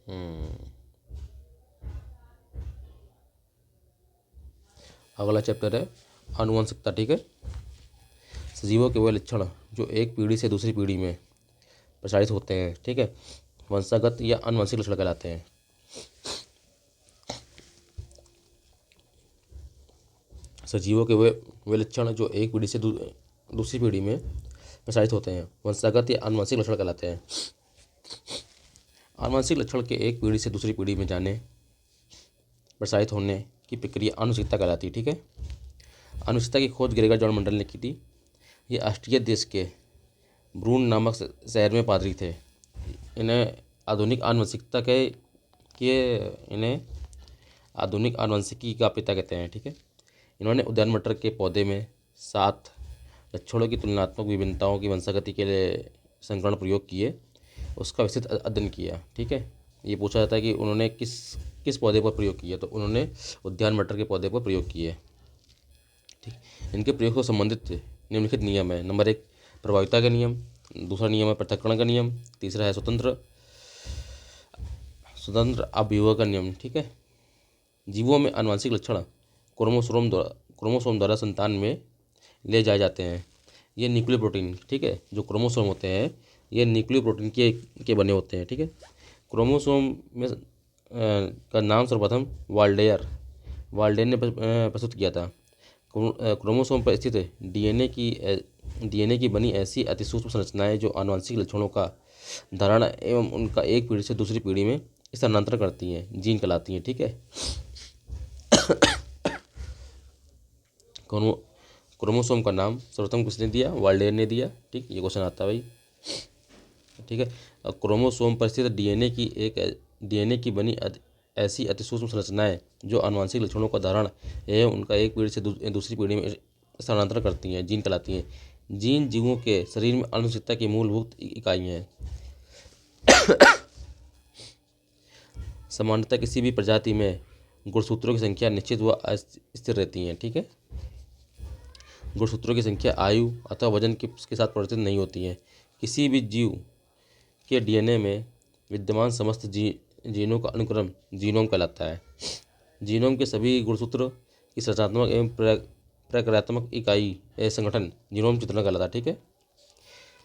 हम्म। अगला चैप्टर है आनुवंशिकता। ठीक है, सजीवों के वे लक्षण जो एक पीढ़ी से दूसरी पीढ़ी में प्रसारित होते हैं, ठीक है, वंशागत या आनुवंशिक लक्षण कहलाते हैं। सजीवों के वे लक्षण जो एक पीढ़ी से दूसरी पीढ़ी में प्रसारित होते हैं वंशागत या आनुवंशिक लक्षण कहलाते हैं। आनुवंशिक लक्षण के एक पीढ़ी से दूसरी पीढ़ी में जाने प्रसारित होने की प्रक्रिया आनुवंशिकता कहलाती है। ठीक है, आनुवंशिकता की खोज ग्रेगर जॉन मंडल ने की थी। ये ऑस्ट्रिया देश के ब्रून नामक शहर में पादरी थे। इन्हें आधुनिक आनुवंशिकता इन्हें आधुनिक आनुवंशिकी का पिता कहते हैं। ठीक है, इन्होंने उद्यान मटर के पौधे में 7 लक्षणों की तुलनात्मक विभिन्नताओं की वंशागति के लिए संकरण प्रयोग किए, उसका विस्तृत अध्ययन किया। ठीक है, ये पूछा जाता है कि उन्होंने किस किस पौधे पर प्रयोग किया, तो उन्होंने उद्यान मटर के पौधे पर प्रयोग किए। ठीक, इनके प्रयोग से संबंधित निम्नलिखित नियम है। नंबर 1 प्रभाविता का नियम, दूसरा नियम है पृथक्करण का नियम, तीसरा है स्वतंत्र अभियोग का नियम। ठीक है, जीवों में आनुवंशिक लक्षण क्रोमोसोम द्वारा संतान में ले जाए जाते हैं। ये न्यूक्लियो प्रोटीन, ठीक है, जो क्रोमोसोम होते हैं ये न्यूक्लियो प्रोटीन के बने होते हैं। ठीक है, क्रोमोसोम में का नाम सर्वप्रथम वाल्डेन ने प्रस्तुत किया था। क्रोमोसोम पर स्थित डीएनए की बनी ऐसी अतिसूक्ष्म संरचनाएं जो आनुवंशिक लक्षणों का धारण एवं उनका एक पीढ़ी से दूसरी पीढ़ी में स्थानांतरण करती हैं, जीन कहलाती हैं। ठीक है, क्रोमोसोम का नाम सर्वप्रथम किसने दिया? वाल्डेन ने दिया। ठीक, ये क्वेश्चन आता है भाई। ठीक है, क्रोमोसोम पर स्थित डीएनए की बनी ऐसी अतिसूक्ष्म संरचनाएं जो आनुवंशिक लक्षणों का धारण एवं उनका एक पीढ़ी से दूसरी पीढ़ी में स्थानांतरण करती हैं, जीन कहलाती हैं। जीन जीवों के शरीर में आनुवंशिकता की मूलभूत इकाइयाँ हैं। सामान्यतः किसी भी प्रजाति में गुणसूत्रों की संख्या निश्चित व अस्थिर रहती है। ठीक है, गुणसूत्रों की संख्या आयु अथवा वजन के साथ परिवर्तित नहीं होती है। किसी भी जीव के डीएनए में विद्यमान समस्त जीनों का अनुक्रम जीनोम कहलाता है। जीनोम के सभी गुणसूत्र की संरचनात्मक एवं प्रक्रियात्मक इकाई संगठन जीनोम चित्रण कहलाता है। ठीक है,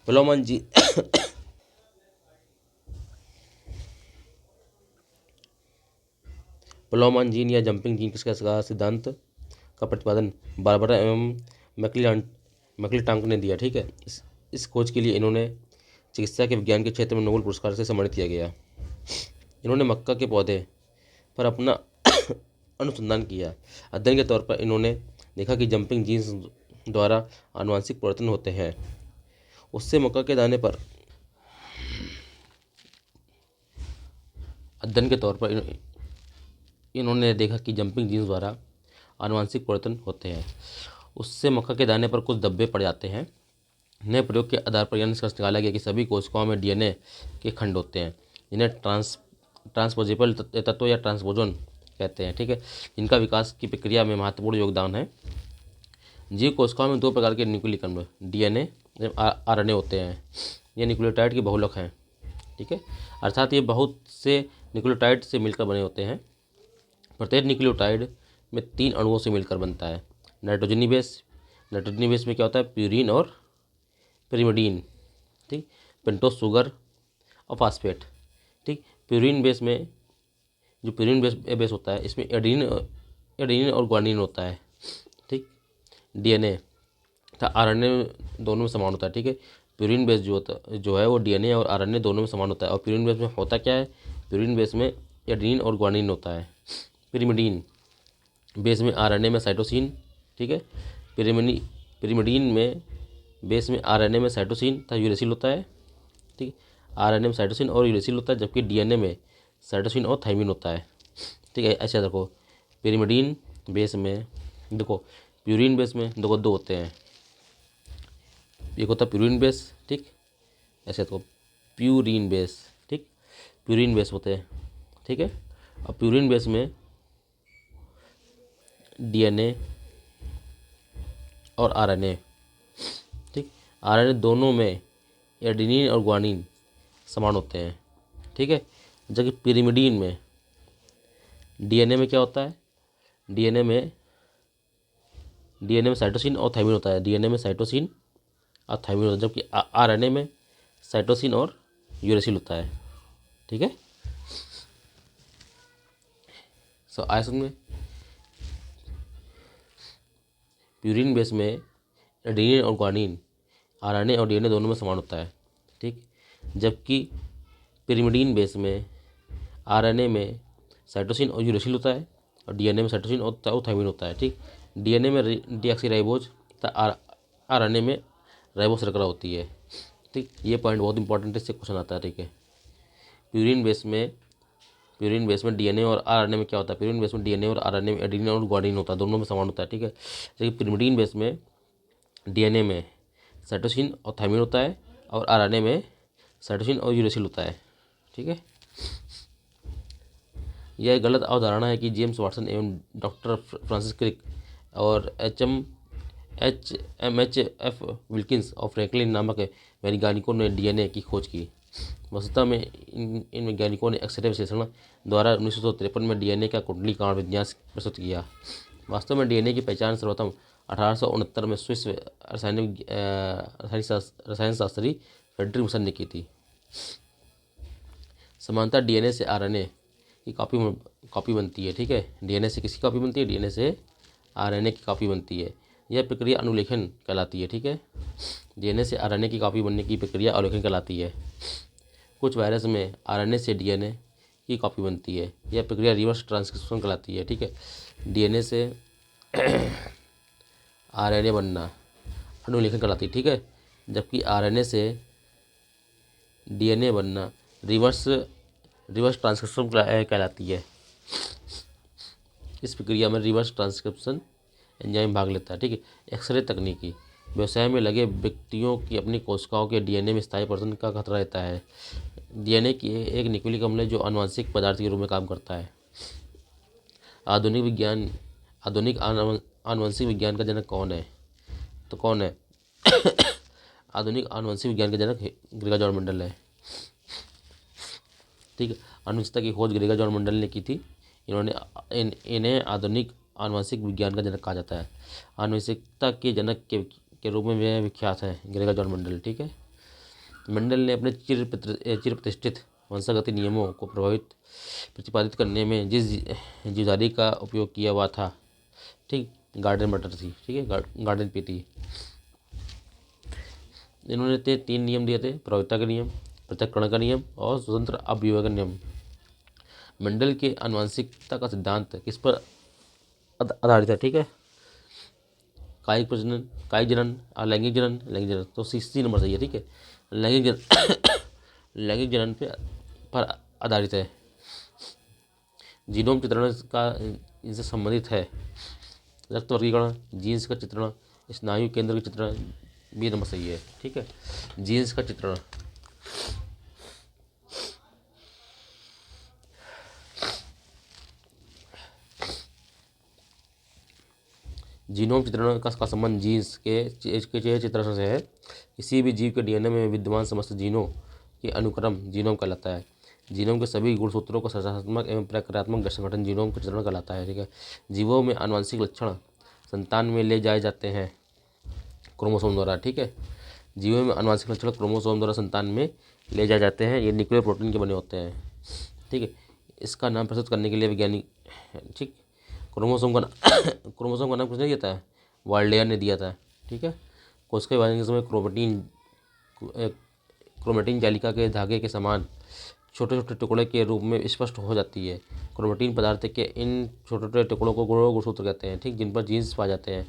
प्लामन जी प्लामन जीन या जंपिंग जीन का सिद्धांत का प्रतिपादन बारबरा एवं मैक्लिटांक ने दिया। ठीक है, इस खोज के लिए इन्होंने चिकित्सा के विज्ञान के क्षेत्र में नोबेल पुरस्कार से सम्मानित किया गया। इन्होंने मक्का के पौधे पर अपना अनुसंधान किया। अध्ययन के तौर पर इन्होंने देखा कि जंपिंग जीन्स द्वारा आनुवंशिक परिवर्तन होते हैं। उससे मक्का के दाने पर अध्ययन के तौर पर इन्होंने देखा कि जंपिंग जीन्स द्वारा आनुवंशिक परिवर्तन होते हैं। उससे मक्का के दाने पर कुछ धब्बे पड़ जाते हैं। नए प्रयोग के आधार पर यह निष्कर्ष निकाला गया कि सभी कोशिकाओं में डीएनए के खंड होते हैं जिन्हें ट्रांसपोजेबल तत्व या ट्रांसपोजन कहते हैं। ठीक है, इनका विकास की प्रक्रिया में महत्वपूर्ण योगदान है। जीव कोशिकाओं में 2 प्रकार के न्यूक्लिक अम्ल डीएनए आरएनए होते हैं। ये न्यूक्लियोटाइड के बहुलक हैं। ठीक है, अर्थात ये बहुत से न्यूक्लियोटाइड से मिलकर बने होते हैं। प्रत्येक न्यूक्लियोटाइड में 3 अणुओं से मिलकर बनता है। नाइट्रोजनी बेस में क्या होता है? प्यूरिन और पिरिमिडीन। ठीक, पेंटोस शुगर और फास्फेट। ठीक, प्यूरिन बेस होता है, इसमें एडेनिन और ग्वानिन होता है। ठीक, डीएनए तथा आरएनए दोनों में समान होता है। ठीक है, प्यूरिन बेस जो है वो डीएनए और आरएनए दोनों में समान होता है। और प्यूरिन बेस में होता क्या है? प्यूरिन बेस में एडेनिन और ग्वानिन होता है। पिरिमिडीन बेस में आरएनए में साइटोसिन। ठीक है, पिरिमिडीन में बेस में आरएनए में साइटोसिन तथा यूरेसिल होता है। ठीक, आरएनए में साइटोसिन और यूरेसिल होता है, जबकि डीएनए में साइटोसिन और थाइमिन होता है। ठीक है, ऐसे देखो पिरिमिडीन बेस में देखो प्यूरिन बेस में दो होते हैं। एक होता है प्यूरिन बेस। ठीक, ऐसे देखो प्यूरिन बेस। ठीक, प्यूरिन बेस होते हैं। ठीक है, और प्यूरिन बेस में डीएनए और आरएनए। ठीक, आरएनए दोनों में एडेनिन और ग्वानिन समान होते हैं। ठीक है, जबकि पिरिमिडीन में डीएनए में क्या होता है, डीएनए में साइटोसिन और थायमिन होता है, डीएनए में साइटोसिन और थायमिन होता है, जबकि आरएनए में साइटोसिन और यूरेसिल होता है। ठीक है, सो आया समझ में। प्यूरिन बेस में एडेनिन और ग्वानिन आरएनए और डीएनए दोनों में समान होता है। ठीक, जबकि पिरिमिडीन बेस में आरएनए में साइटोसिन और यूरेसिल होता है और डीएनए में साइटोसिन और थायमिन होता है। ठीक, डीएनए में डीऑक्सीराइबोज तथा आरएनए में राइबोज शर्करा होती है। ठीक, ये पॉइंट बहुत इंपॉर्टेंट है, इससे क्वेश्चन आता है। ठीक है, प्यूरिन बेस में डीएनए और आरएनए में क्या होता है, प्यूरिन बेस में डीएनए और आरएनए में एडेनिन और ग्वानिन होता है, दोनों में समान होता है। ठीक है, जबकि पिरिमिडीन बेस में डीएनए में साइटोसिन और थायमिन होता है और आरएनए में साइटोसिन और यूरेसिल होता है। ठीक है, यह गलत अवधारणा है कि जेम्स वाटसन एवं डॉक्टर फ्रांसिस क्रिक और H M H F Wilkins और फ्रैंकलिन नामक वैज्ञानिकों ने डीएनए की खोज की। वस्तुतः में इन वैज्ञानिकों ने एक्सरे विश्लेषण द्वारा 1953 में डीएनए का कुंडलीकरण विन्यास प्रस्तुत किया। वास्तव में डीएनए की पहचान सर्वप्रथम 1869 में स्विस रसायन शास्त्री फ्रेडरिक मिशन ने की थी। समानता डीएनए से आरएनए की कॉपी बनती है। ठीक है, डीएनए से किसकी कॉपी बनती है, डीएनए से आरएनए की कॉपी बनती है। यह प्रक्रिया अनुलेखन कहलाती है। ठीक है, डीएनए से आरएनए की कॉपी बनने की प्रक्रिया अनुलेखन कहलाती है। कुछ वायरस में आरएनए से डीएनए की कॉपी बनती है, यह प्रक्रिया रिवर्स ट्रांसक्रिप्शन कहलाती है। ठीक है, डीएनए से आरएनए बनना अनुलेखन कहलाती है। ठीक है, जबकि आरएनए से डीएनए बनना रिवर्स ट्रांसक्रिप्शन कहलाती है। इस प्रक्रिया में रिवर्स ट्रांसक्रिप्शन एंजाइम भाग लेता है। ठीक है, एक्सरे तकनीकी व्यवसाय में लगे व्यक्तियों की अपनी कोशिकाओं के डीएनए में स्थायी परिवर्तन का खतरा रहता है। डीएनए की एक न्यूक्लिक अम्ल है जो आनुवंशिक पदार्थ के रूप में काम करता है। आधुनिक आनुवंशिक विज्ञान का जनक कौन है, तो कौन है आधुनिक आनुवंशिक विज्ञान का जनक ग्रेगर जॉन मेंडल है। ठीक है, आनुवंशिकता की खोज ग्रेगर जॉन मेंडल ने की थी। इन्हें आधुनिक आनुवंशिक विज्ञान का जनक कहा जाता है। आनुवंशिकता के जनक के रूप में वे विख्यात हैं ग्रेगर जॉन मेंडल। ठीक है, मेंडल ने अपने चिर प्रतिष्ठित वंशागति नियमों को प्रतिपादित करने में जिस जीवधारी का उपयोग किया हुआ था, ठीक, गार्डन मटर थी। ठीक है, गार्डन पी थी। इन्होंने 3 नियम दिए थे, प्रयोगिता का नियम, पृथक्करण का नियम और स्वतंत्र अपव्यय का नियम। मेंडल के आनुवंशिकता का सिद्धांत किस पर आधारित है, ठीक है, कायिक प्रजनन, कायिक जनन और लैंगिक जनन, तो सी नंबर सही है। ठीक है, लैंगिक जनन लैंगिक जनन पर आधारित है। जीनोम चित्रण का इनसे संबंधित है। रक्त वर्गीकरण, जीन्स का चित्रण, स्नायु केंद्र का चित्रण, बी नंबर सही है। ठीक है, जीन्स का चित्रण। जीनोम चित्रण का संबंध जीन्स के चित्रण से है। किसी भी जीव के डीएनए में विद्यमान समस्त जीनों के अनुक्रम जीनोम कहलाता है। जीनोम के सभी गुणसूत्रों को संरचनात्मक एवं प्रक्रियात्मक संगठन जीनोम का चित्रण कहलाता है। ठीक है, जीवों में आनुवंशिक लक्षण संतान में ले जाए जाते हैं क्रोमोसोम द्वारा। ठीक है, जीवों में आनुवंशिक लक्षण क्रोमोसोम द्वारा संतान में ले जाए जाते हैं। ये न्यूक्लियर प्रोटीन के बने होते हैं। ठीक है, इसका नाम प्रस्तुत करने के लिए वैज्ञानिक, ठीक, क्रोमोसोम का नाम किसने दिया था, वाल्डेयर ने दिया था। ठीक है, कोशिका विभाजन के समय क्रोमेटिन जालिका के धागे के समान छोटे छोटे टुकड़े के रूप में स्पष्ट हो जाती है। क्रोमेटिन पदार्थ के इन छोटे छोटे टुकड़ों को गुणसूत्र कहते हैं, ठीक, जिन पर जीन्स पाए जाते हैं।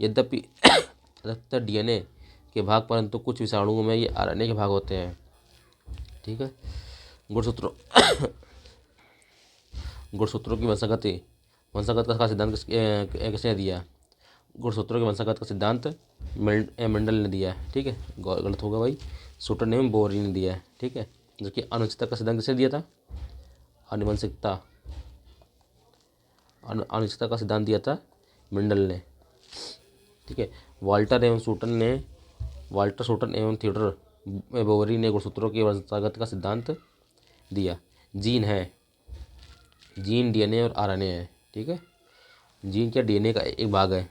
यद्यपि अधिकतर डीएनए के भाग, परंतु कुछ विषाणुओं में ये आरएनए के भाग होते हैं। ठीक है, गुणसूत्रों की वंशागत का सिद्धांत किसने दिया, गुणसूत्रों के वंशागत का सिद्धांत मेंडल ने दिया है। ठीक है, गलत होगा भाई, सूटर ने बोरी ने दिया है। ठीक है, जबकि आनुवंशिकता का सिद्धांत किसने दिया था, आनुवंशिकता का सिद्धांत दिया था मेंडल ने। ठीक है, वाल्टर सूटन एवं थियोडर बोरी ने गुणसूत्रों के वंशागत का सिद्धांत दिया। जीन है, जीन डीएनए और आरएनए है। ठीक है, जीन क्या डीएनए का एक भाग है।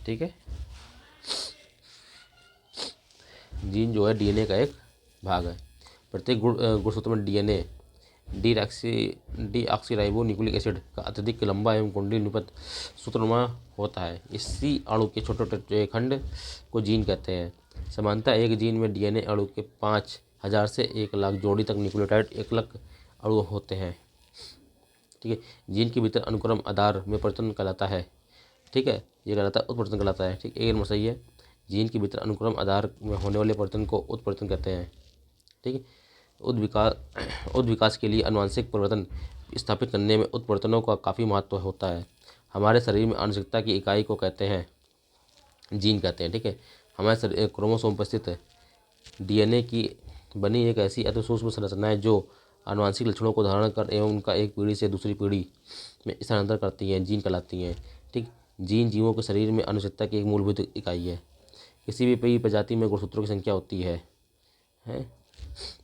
ठीक है, जीन जो है डीएनए का एक भाग है। प्रत्येक गुणसूत्र में डीएनए डीऑक्सीराइबो न्यूक्लिक एसिड का अत्यधिक लंबा एवं कुंडली निपत सूत्रनुमा होता है। इसी अणु के छोटे छोटे खंड को जीन कहते हैं। समानतः एक जीन में डीएनए अणु के 5000 से 1 लाख जोड़ी तक न्यूक्लियोटाइड एकलक अणु होते हैं। ठीक है, जीन के भीतर अनुक्रम आधार में परिवर्तन कहलाता है। ठीक है, ये कहलाता है उत्परिवर्तन कहलाता है। ठीक, एक नंबर सही है। जीन के भीतर अनुक्रम आधार में होने वाले परिवर्तन को उत्परिवर्तन कहते हैं। ठीक है, उद्विकास के लिए आनुवंशिक परिवर्तन स्थापित करने में उत्परिवर्तनों का काफ़ी महत्व होता है। हमारे शरीर में आनुवंशिकता की इकाई को कहते हैं जीन कहते हैं। ठीक है, हमारे शरीर क्रोमोसोम पर स्थित डीएनए की बनी एक ऐसी अति सूक्ष्म संरचना है जो आनुवंशिक लक्षणों को धारण कर एवं उनका एक पीढ़ी से दूसरी पीढ़ी में स्थानांतरण करती हैं, जीन कहलाती हैं। ठीक, जीन जीवों के शरीर में आनुवंशिकता की एक मूलभूत इकाई है। किसी भी प्रजाति में गुणसूत्रों की संख्या होती है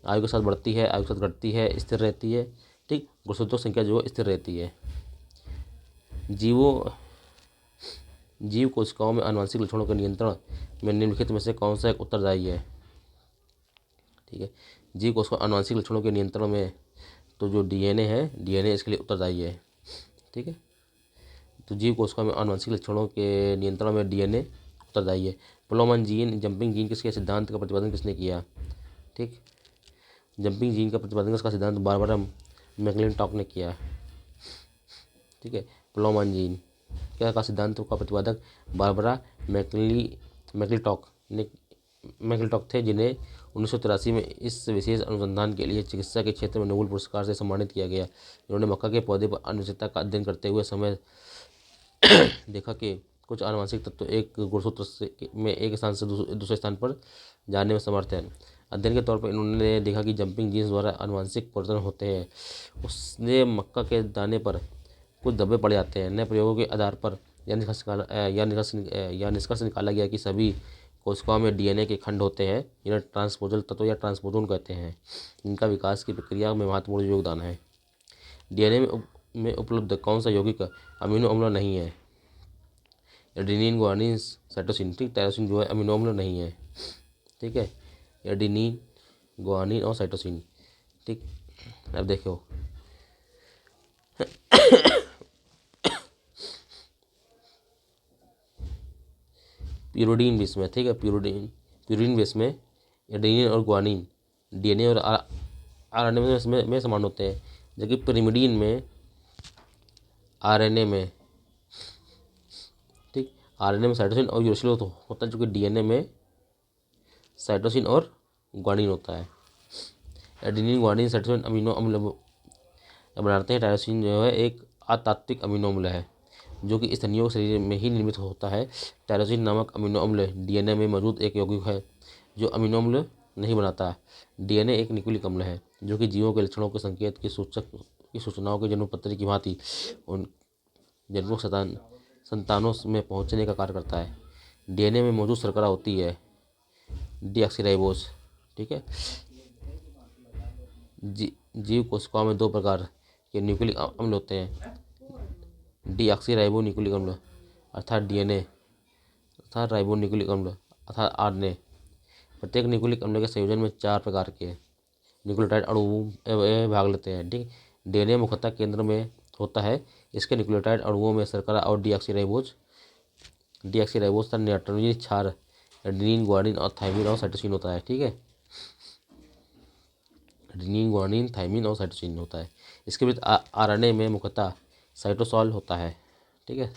आयु के साथ बढ़ती है, आयु के साथ घटती है, स्थिर रहती है। ठीक, गुणसूत्रों की संख्या जो है स्थिर रहती है। जीव कोशिकाओं में आनुवंशिक लक्षणों के नियंत्रण में निम्नलिखित में से कौन सा एक उत्तरदायी है। ठीक है, जीव कोशिका आनुवंशिक लक्षणों के नियंत्रण में तो जो डीएनए है, डीएनए इसके लिए उत्तरदायी है। ठीक है, तो जीव कोशिका में आनुवंशिक लक्षणों के नियंत्रण में डीएनए उत्तरदायी है। प्लोमन जीन जंपिंग जीन किसके सिद्धांत का प्रतिपादन किसने किया। ठीक, जंपिंग जीन का प्रतिपादन का सिद्धांत बारबरा मैकक्लिंटॉक ने किया। ठीक है, प्लोमन जीन क्या का सिद्धांत का प्रतिपादक बारबरा मैकक्लिंटॉक थे, जिन्हें 1983 में इस विशेष अनुसंधान के लिए चिकित्सा के क्षेत्र में नोबेल पुरस्कार से सम्मानित किया गया। इन्होंने मक्का के पौधे पर आनुवंशिकता का अध्ययन करते हुए समय देखा कि कुछ आनुवंशिक तत्व एक गुणसूत्र में एक स्थान से दूसरे स्थान पर जाने में समर्थ हैं। अध्ययन के तौर पर इन्होंने देखा कि जंपिंग जीन्स द्वारा आनुवंशिक परिवर्तन होते हैं। उसने मक्का के दाने पर कुछ धब्बे पड़ जाते हैं। नए प्रयोगों के आधार पर यह निष्कर्ष निकाला गया कि सभी कोशिकाओं में डीएनए के खंड होते हैं जिन्हें ट्रांसपोजल तत्व या ट्रांसपोजोन कहते हैं। इनका विकास की प्रक्रिया में महत्वपूर्ण योगदान है। डीएनए में उपलब्ध कौन सा यौगिक अमीनो अम्ल नहीं है। Adenine, guanine, cytosine. ठीक, टायरोसिन जो है अमीनो अम्ल नहीं है। ठीक है, एडेनिन, गुआनिन और साइटोसिन। ठीक, अब देखो प्यूरिडीन बेस में। ठीक है, प्यूरिन बेस में एडेनिन और गुआनिन डीएनए और आरएनए में समान होते हैं, जबकि पिरिमिडीन में आरएनए में। ठीक, आरएनए में साइटोसिन और यूरेसिल होता है, जो कि डीएनए में साइटोसिन और गुआनिन होता है। एडेनिन, गुआनिन, साइटोसिन अमीनो अम्ल बनाते हैं। टायरोसिन जो है एक अतात्विक अमीनो अम्ल है जो कि स्तनियों शरीर में ही निर्मित होता है। टायरोसिन नामक अमीनो अम्ल डीएनए में मौजूद एक यौगिक है जो अमीनो अम्ल नहीं बनाता। डीएनए एक न्यूक्लिक अम्ल है जो कि जीवों के लक्षणों के संकेत की सूचनाओं के जन्मपत्र की भांति उन जन्मों संतानों में पहुंचने का कार्य करता है। डीएनए में मौजूद शर्करा होती है डीऑक्सीराइबोज। ठीक है, जीव कोशिकाओं में 2 प्रकार के न्यूक्लिक अम्ल होते हैं। डीऑक्सीराइबो न्यूक्लिक अम्ल अर्थात डीएनए अर्थात राइबो न्यूक्लिक अम्ल अर्थात आरएनए। प्रत्येक न्यूक्लिक अम्ल के संयोजन में 4 प्रकार के न्यूक्लियोटाइड अणु भाग लेते हैं। ठीक, डीएनए मुख्यतः केंद्र में होता है। इसके न्यूक्लियोटाइड अणुओं में शर्करा और डीऑक्सीराइबोज तथा नाइट्रोजन क्षार एडेनिन, गुआनिन और थायमिन और साइटोसिन होता है। ठीक है, एडेनिन, गुआनिन, थायमिन और साइटोसिन होता है। इसके विपरीत आरएनए में मुख्यतः साइटोसॉल होता है। ठीक है,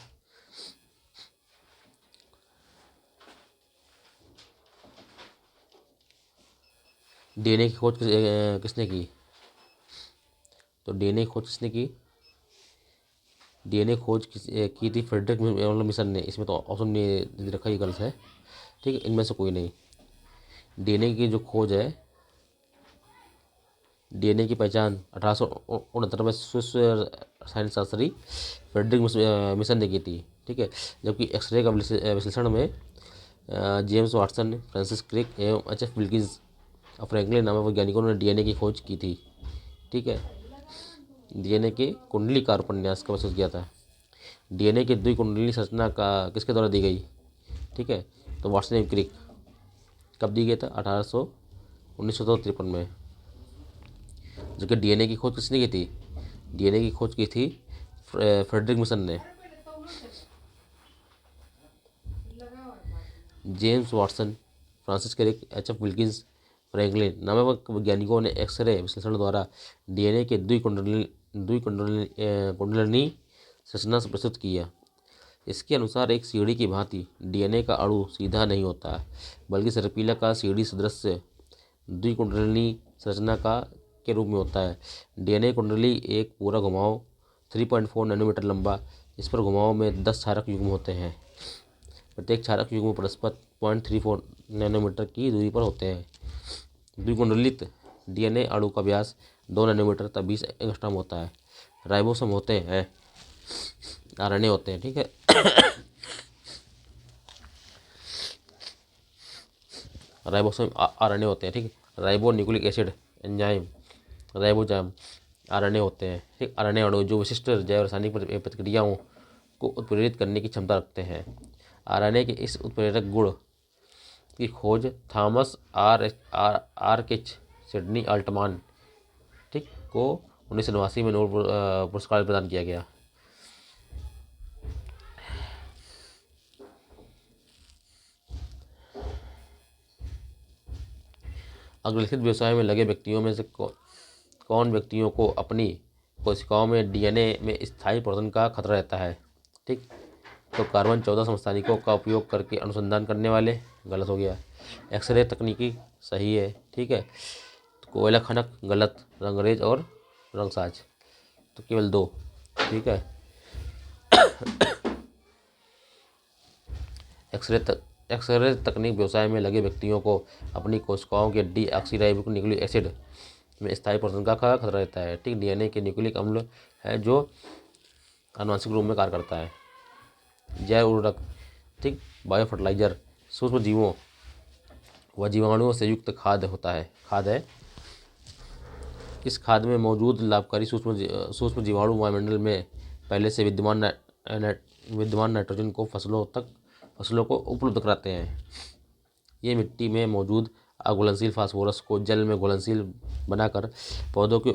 डीएनए की खोज किसने की। तो डीएनए की खोज किसने की। डीएनए खोज की थी फ्रेडरिक मिशन ने। इसमें तो ऑप्शन नहीं रखा, ही गलत है। ठीक है, इनमें से कोई नहीं। डीएनए की जो खोज है, डीएनए की पहचान 1869 में स्विस रसायन शास्त्री फ्रेडरिक मिशन ने की थी। ठीक है, जबकि एक्सरे का विश्लेषण में जेम्स वाटसन, फ्रांसिस क्रिक एवं एच एफ विल्किंस और फ्रैंकलिन नामक वैज्ञानिकों ने डीएनए की खोज की थी। ठीक है। डीएनए के कुंडली कार उपन्यास का प्रस्तुत किया था। डीएनए की द्विकुंडली संरचना का किसके द्वारा दी गई, ठीक है, तो वाटसन एवं क्रिक। कब दी गई था, 1953 में। जबकि डीएनए की खोज किसने की थी, डीएनए की खोज की थी फ्रेडरिक मिशन ने। James Watson, Francis Crick, H F. Wilkins, Franklin नामक वैज्ञानिकों ने एक्सरे विश्लेषण द्वारा डीएनए के द्विकुंडलिनी संरचना से प्रस्तुत किया। इसके अनुसार एक सीढ़ी की भांति डीएनए का अणु सीधा नहीं होता, बल्कि सर्पिला का सीढ़ी सदृश द्विकुंडलिनी संरचना का के रूप में होता है। डीएनए कुंडली एक पूरा घुमाव 3.4 नैनोमीटर लंबा, इस पर घुमाव में 10 क्षारक युग्म होते हैं। प्रत्येक क्षारक युग्म परस्पर 0.34 नैनोमीटर की दूरी पर होते हैं। द्विकुंडलित डीएनए अणु का व्यास 2 नैनोमीटर तक 20 एंगस्ट्रॉम होता है। राइबोसोम होते हैं, आरएनए होते हैं, ठीक है। राइबोसोम आरएनए होते हैं, ठीक है। Ribonucleic acid enzyme, ribozyme RNA होते हैं, ठीक। आरएनए अणु जो विशिष्ट जैव रासायनिक प्रतिक्रियाओं को उत्प्रेरित करने की क्षमता रखते हैं। आरएनए के इस उत्प्रेरक गुण की खोज थॉमस आर.एच. सिडनी अल्टमान, ठीक, को 1989 में नोबेल पुरस्कार प्रदान किया गया। अग्रलिखित व्यवसाय में लगे व्यक्तियों में से कौन व्यक्तियों को अपनी कोशिकाओं में डीएनए में स्थायी परिवर्तन का खतरा रहता है, ठीक, तो कार्बन 14 समस्थानिकों का उपयोग करके अनुसंधान करने वाले, गलत हो गया। एक्सरे तकनीकी सही है, ठीक है। तो कोयला खनक गलत, रंगरेज और रंगसाज तो केवल 2, ठीक है। एक्सरे तकनीक व्यवसाय में लगे व्यक्तियों को अपनी कोशिकाओं के डीऑक्सीराइबोन्यूक्लिक एसिड में स्थायी परिवर्तन का खतरा रहता है, ठीक। डीएनए के न्यूक्लिक अम्ल है जो आनुवंशिक रूप में कार्य करता है। जैव उर्वरक, ठीक, बायो फर्टिलाइजर सूक्ष्म जीवों व जीवाणुओं से युक्त खाद होता है, खाद है। इस खाद में मौजूद लाभकारी सूक्ष्म जीवाणु वायुमंडल में पहले से विद्यमान नाइट्रोजन को फसलों को उपलब्ध कराते हैं। ये मिट्टी में मौजूद अघुलनशील फास्फोरस को जल में घुलनशील बनाकर पौधों को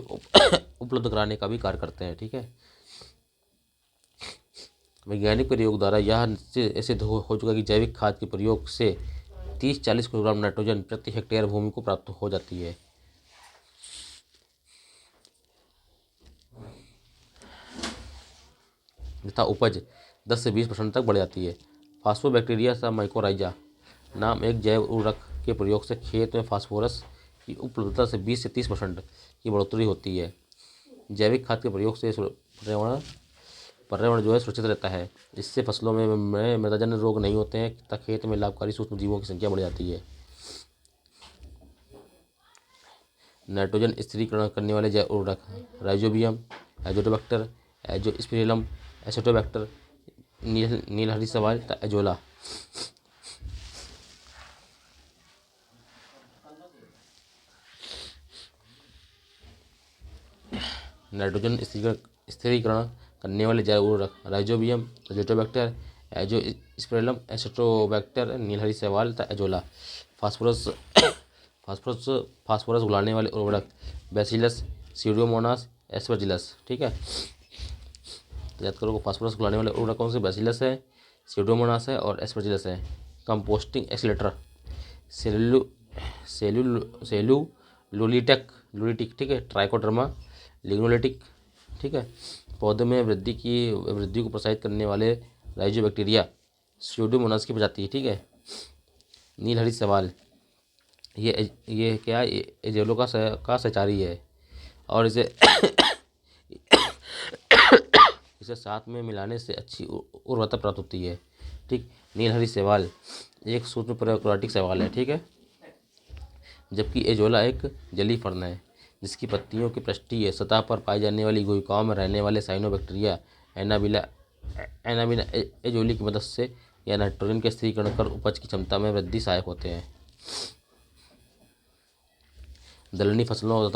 उपलब्ध कराने का भी कार्य करते हैं, ठीक है। वैज्ञानिक प्रयोग द्वारा यह सिद्ध हो चुका कि जैविक खाद के प्रयोग से 30-40 किलोग्राम नाइट्रोजन प्रति हेक्टेयर भूमि को प्राप्त हो जाती है। तथा उपज 10 से 20% तक बढ़ जाती है। फास्फोबैक्टीरिया सा माइकोराइजा नाम एक जैव उर्वरक के प्रयोग से खेत में फास्फोरस की उपलब्धता से 20 से 30% की बढ़ोतरी होती है। जैविक खाद के प्रयोग से पर्यावरण जो है सुरक्षित रहता है। इससे फसलों में मृदाजन्य रोग नहीं होते हैं तथा खेत में लाभकारी सूक्ष्म जीवों की संख्या बढ़ जाती है। नाइट्रोजन स्थिरीकरण करने वाले जैव उर्वरक राइजोबियम, एजोटोबैक्टर, एजोस्पिरिलम, एसिटोबैक्टर, नीलहरी शैवाल तथा एजोला। नाइट्रोजन स्थिरीकरण करने वाले जैव उर्वरक राइजोबियम, एजोटोबैक्टर, एजोस्पिरिलम, एसिटोबैक्टर, नीलहरी शैवाल तथा एजोला। फास्फोरस घुलाने वाले उर्वरक बैसिलस, स्यूडोमोनास, एस्परजिलस, ठीक है। याद करो फास्फोरस घुलाने वाले उर्वरक कौन से, बैसिलस है, स्यूडोमोनास है और एस्परजिलस है। कंपोस्टिंग एक्सीलेटर सेलुलोलिटिक, ठीक है, ट्राइकोडर्मा लिग्नोलिटिक, ठीक है। पौधे में वृद्धि को प्रोत्साहित करने वाले राइजोबैक्टीरिया स्यूडोमोनास की प्रजाति, ठीक है। नीलहरी शैवाल ये क्या, एजोला का सहचारी है और इसे साथ में मिलाने से अच्छी उर्वरता प्राप्त होती है, ठीक। नीलहरी शैवाल एक सूक्ष्म प्रोकैरियोटिक शैवाल है, ठीक है। जबकि एजोला एक जलीय फर्न है जिसकी पत्तियों की पृष्ठीय सतह पर पाई जाने वाली गुहिकाओं में रहने वाले साइनोबैक्टीरिया एनाबिला एजोली की मदद से या नाइट्रोजन के स्थिरीकरण कर उपज की क्षमता में वृद्धि सहायक होते हैं। दलहनी फसलों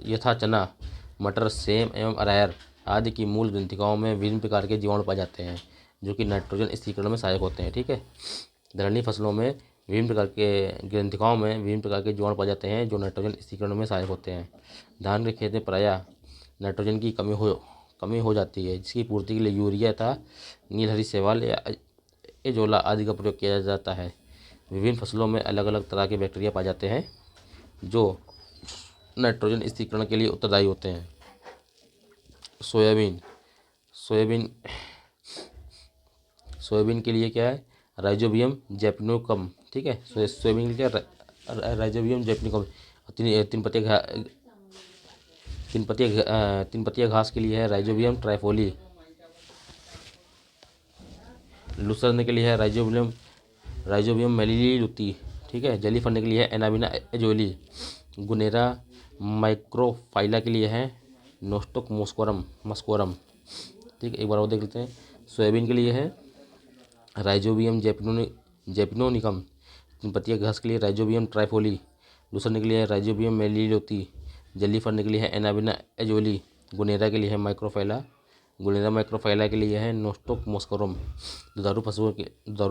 यथा चना, मटर, सेम एवं अरहर आदि की मूल ग्रंथिकाओं में विभिन्न प्रकार के जीवाणु पाए जाते हैं जो कि नाइट्रोजन स्थिरीकरण में सहायक होते हैं। ठीक है, दलहनी फसलों में विभिन्न प्रकार के ग्रंथिकाओं में विभिन्न प्रकार के जीवाणु पाए जाते हैं जो नाइट्रोजन स्थिरीकरण में सहायक होते हैं। धान के खेत में प्रायः नाइट्रोजन की कमी हो जाती है, जिसकी पूर्ति के लिए यूरिया तथा नीलहरी शैवाल या एजोला आदि का प्रयोग किया जाता है। विभिन्न फसलों में अलग अलग तरह के बैक्टीरिया पाए जाते हैं जो नाइट्रोजन स्थिरीकरण के लिए उत्तरदायी होते हैं। सोयाबीन सोयाबीन सोयाबीन के लिए क्या है, राइजोबियम जैपनिकम। ठीक है, सोयाबीन के लिए क्या, राइजोबियम जैपनिकम। तीन पत्तिया घास के लिए है राइजोबियम ट्राइफोली। लुसर्न के लिए है राइजोबियम मेलिलुती। ठीक है, जली फड़ने के लिए है एनाबिना एजोली। गुनेरा माइक्रोफाइला के लिए है नोस्टोक मस्कोरम। ठीक है, एक बार और देख लेते हैं। सोयाबीन के लिए है राइजोबियम जैपनिकम। तीन पत्तिया घास के लिए राइजोबियम ट्राइफोली। लुसर्न के लिए है राइजोबियम मेलिलुती। जल्दी फड़ने के लिए है एनाबिना एजोली। गुनेरा के लिए है गुनेरा माइक्रोफाइला के लिए है नोस्टोक मस्कोरम। दुधारू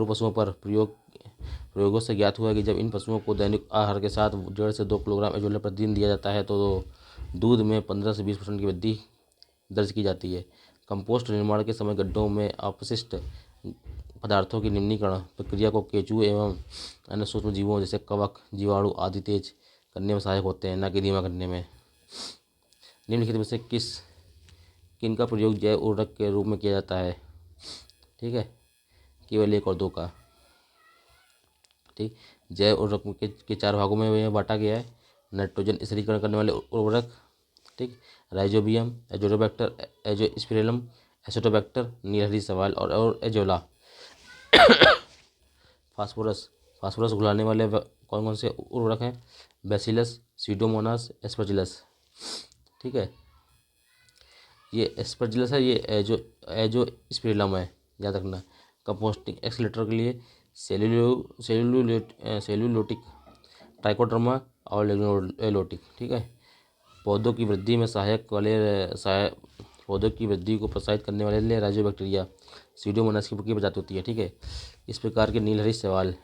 पशुओं पर प्रयोगों से ज्ञात हुआ कि जब इन पशुओं को दैनिक आहार के साथ 1.5 से 2 किलोग्राम एजोला प्रतिदिन दिया जाता है तो दूध में 15 से 20% की वृद्धि दर्ज की जाती है। कंपोस्ट निर्माण के समय गड्ढों में अपशिष्ट पदार्थों की निम्नीकरण प्रक्रिया को केंचुए एवं अन्य सूक्ष्म जीवों जैसे कवक, जीवाणु आदि तेज करने में सहायक होते हैं, न कि धीमा करने में। निम्नलिखित में से किन का प्रयोग जैव उर्वरक के रूप में किया जाता है? ठीक है, केवल 1 और 2 का। ठीक, जैव उर्वरक के 4 भागों में यह बांटा गया है। नाइट्रोजन स्थिरीकरण करने वाले उर्वरक, ठीक, राइजोबियम, एजोटोबैक्टर, एजोस्पिरिलम, एसिटोबैक्टर, नीलहरी शैवाल और एजोला। फास्फोरस घुलाने वाले कौन कौन से उर्वरक हैं? Bacillus, Pseudomonas, Aspergillus. ठीक है, ये एस्परजिलस है, ये एजोस्पिरिलम है, याद रखना। कंपोस्टिंग एक्सीलेटर के लिए सेल्यूलोटिक, ट्राइकोडर्मा और लिग्नोलोटिक। ठीक है, पौधों की वृद्धि में पौधों की वृद्धि को प्रोत्साहित करने वाले राइजोबैक्टीरिया सीडोमोनास की प्रजाति होती है। ठीक है, इस प्रकार के नीलहरी शैवाल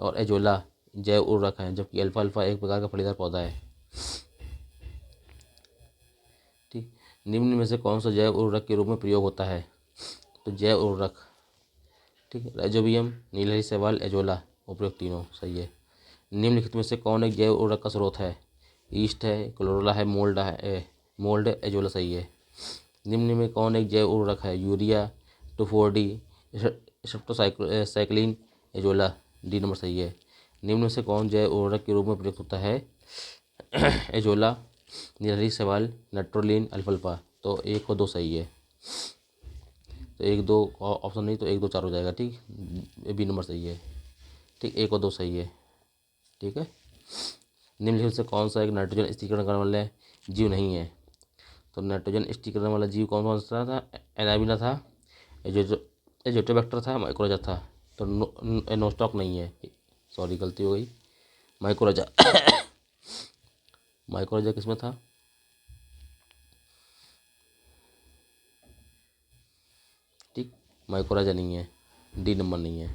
और एजोला जैव उर्वरक हैं, जबकि अल्फा एक प्रकार का फलीदार पौधा है। ठीक, निम्न में से कौन सा जैव उर्वरक के रूप में प्रयोग होता है? तो जैव उर्वरक, ठीक, राइजोबियम, नीलहरी शैवाल, एजोला, उपयुक्त तीनों सही है। निम्नलिखित में से कौन एक जैव उर्वरक का स्रोत है? ईस्ट है, क्लोरोला है, मोल्ड है, एजोला सही है। निम्न में कौन एक जैव उर्वरक है? Urea, 2,4-D, streptocycline, azolla, D number सही है। निम्न में से कौन जैव उर्वरक के रूप में प्रयुक्त होता है? एजोला, नीलहरी शैवाल, नाइट्रोलिन, अल्फाल्फा। तो 1 और 2 सही है। तो 1 2 ऑप्शन नहीं, तो 1 2 4 हो जाएगा। ठीक, बी नंबर सही है। ठीक, 1 और 2 सही है। ठीक है, निम्नलिखित से कौन सा एक नाइट्रोजन स्थिरीकरण करने वाला जीव नहीं है? तो नाइट्रोजन स्थिरीकरण वाला जीव कौन कौन सा था? एनाबिना था, एजोटोबैक्टर था, माइक्रोजा था। तो नोस्टॉक नहीं है, सॉरी गलती हो गई, माइक्रोजा। माइक्रोजा किसमें था? ठीक, माइक्रोजा नहीं है, डी नंबर नहीं है।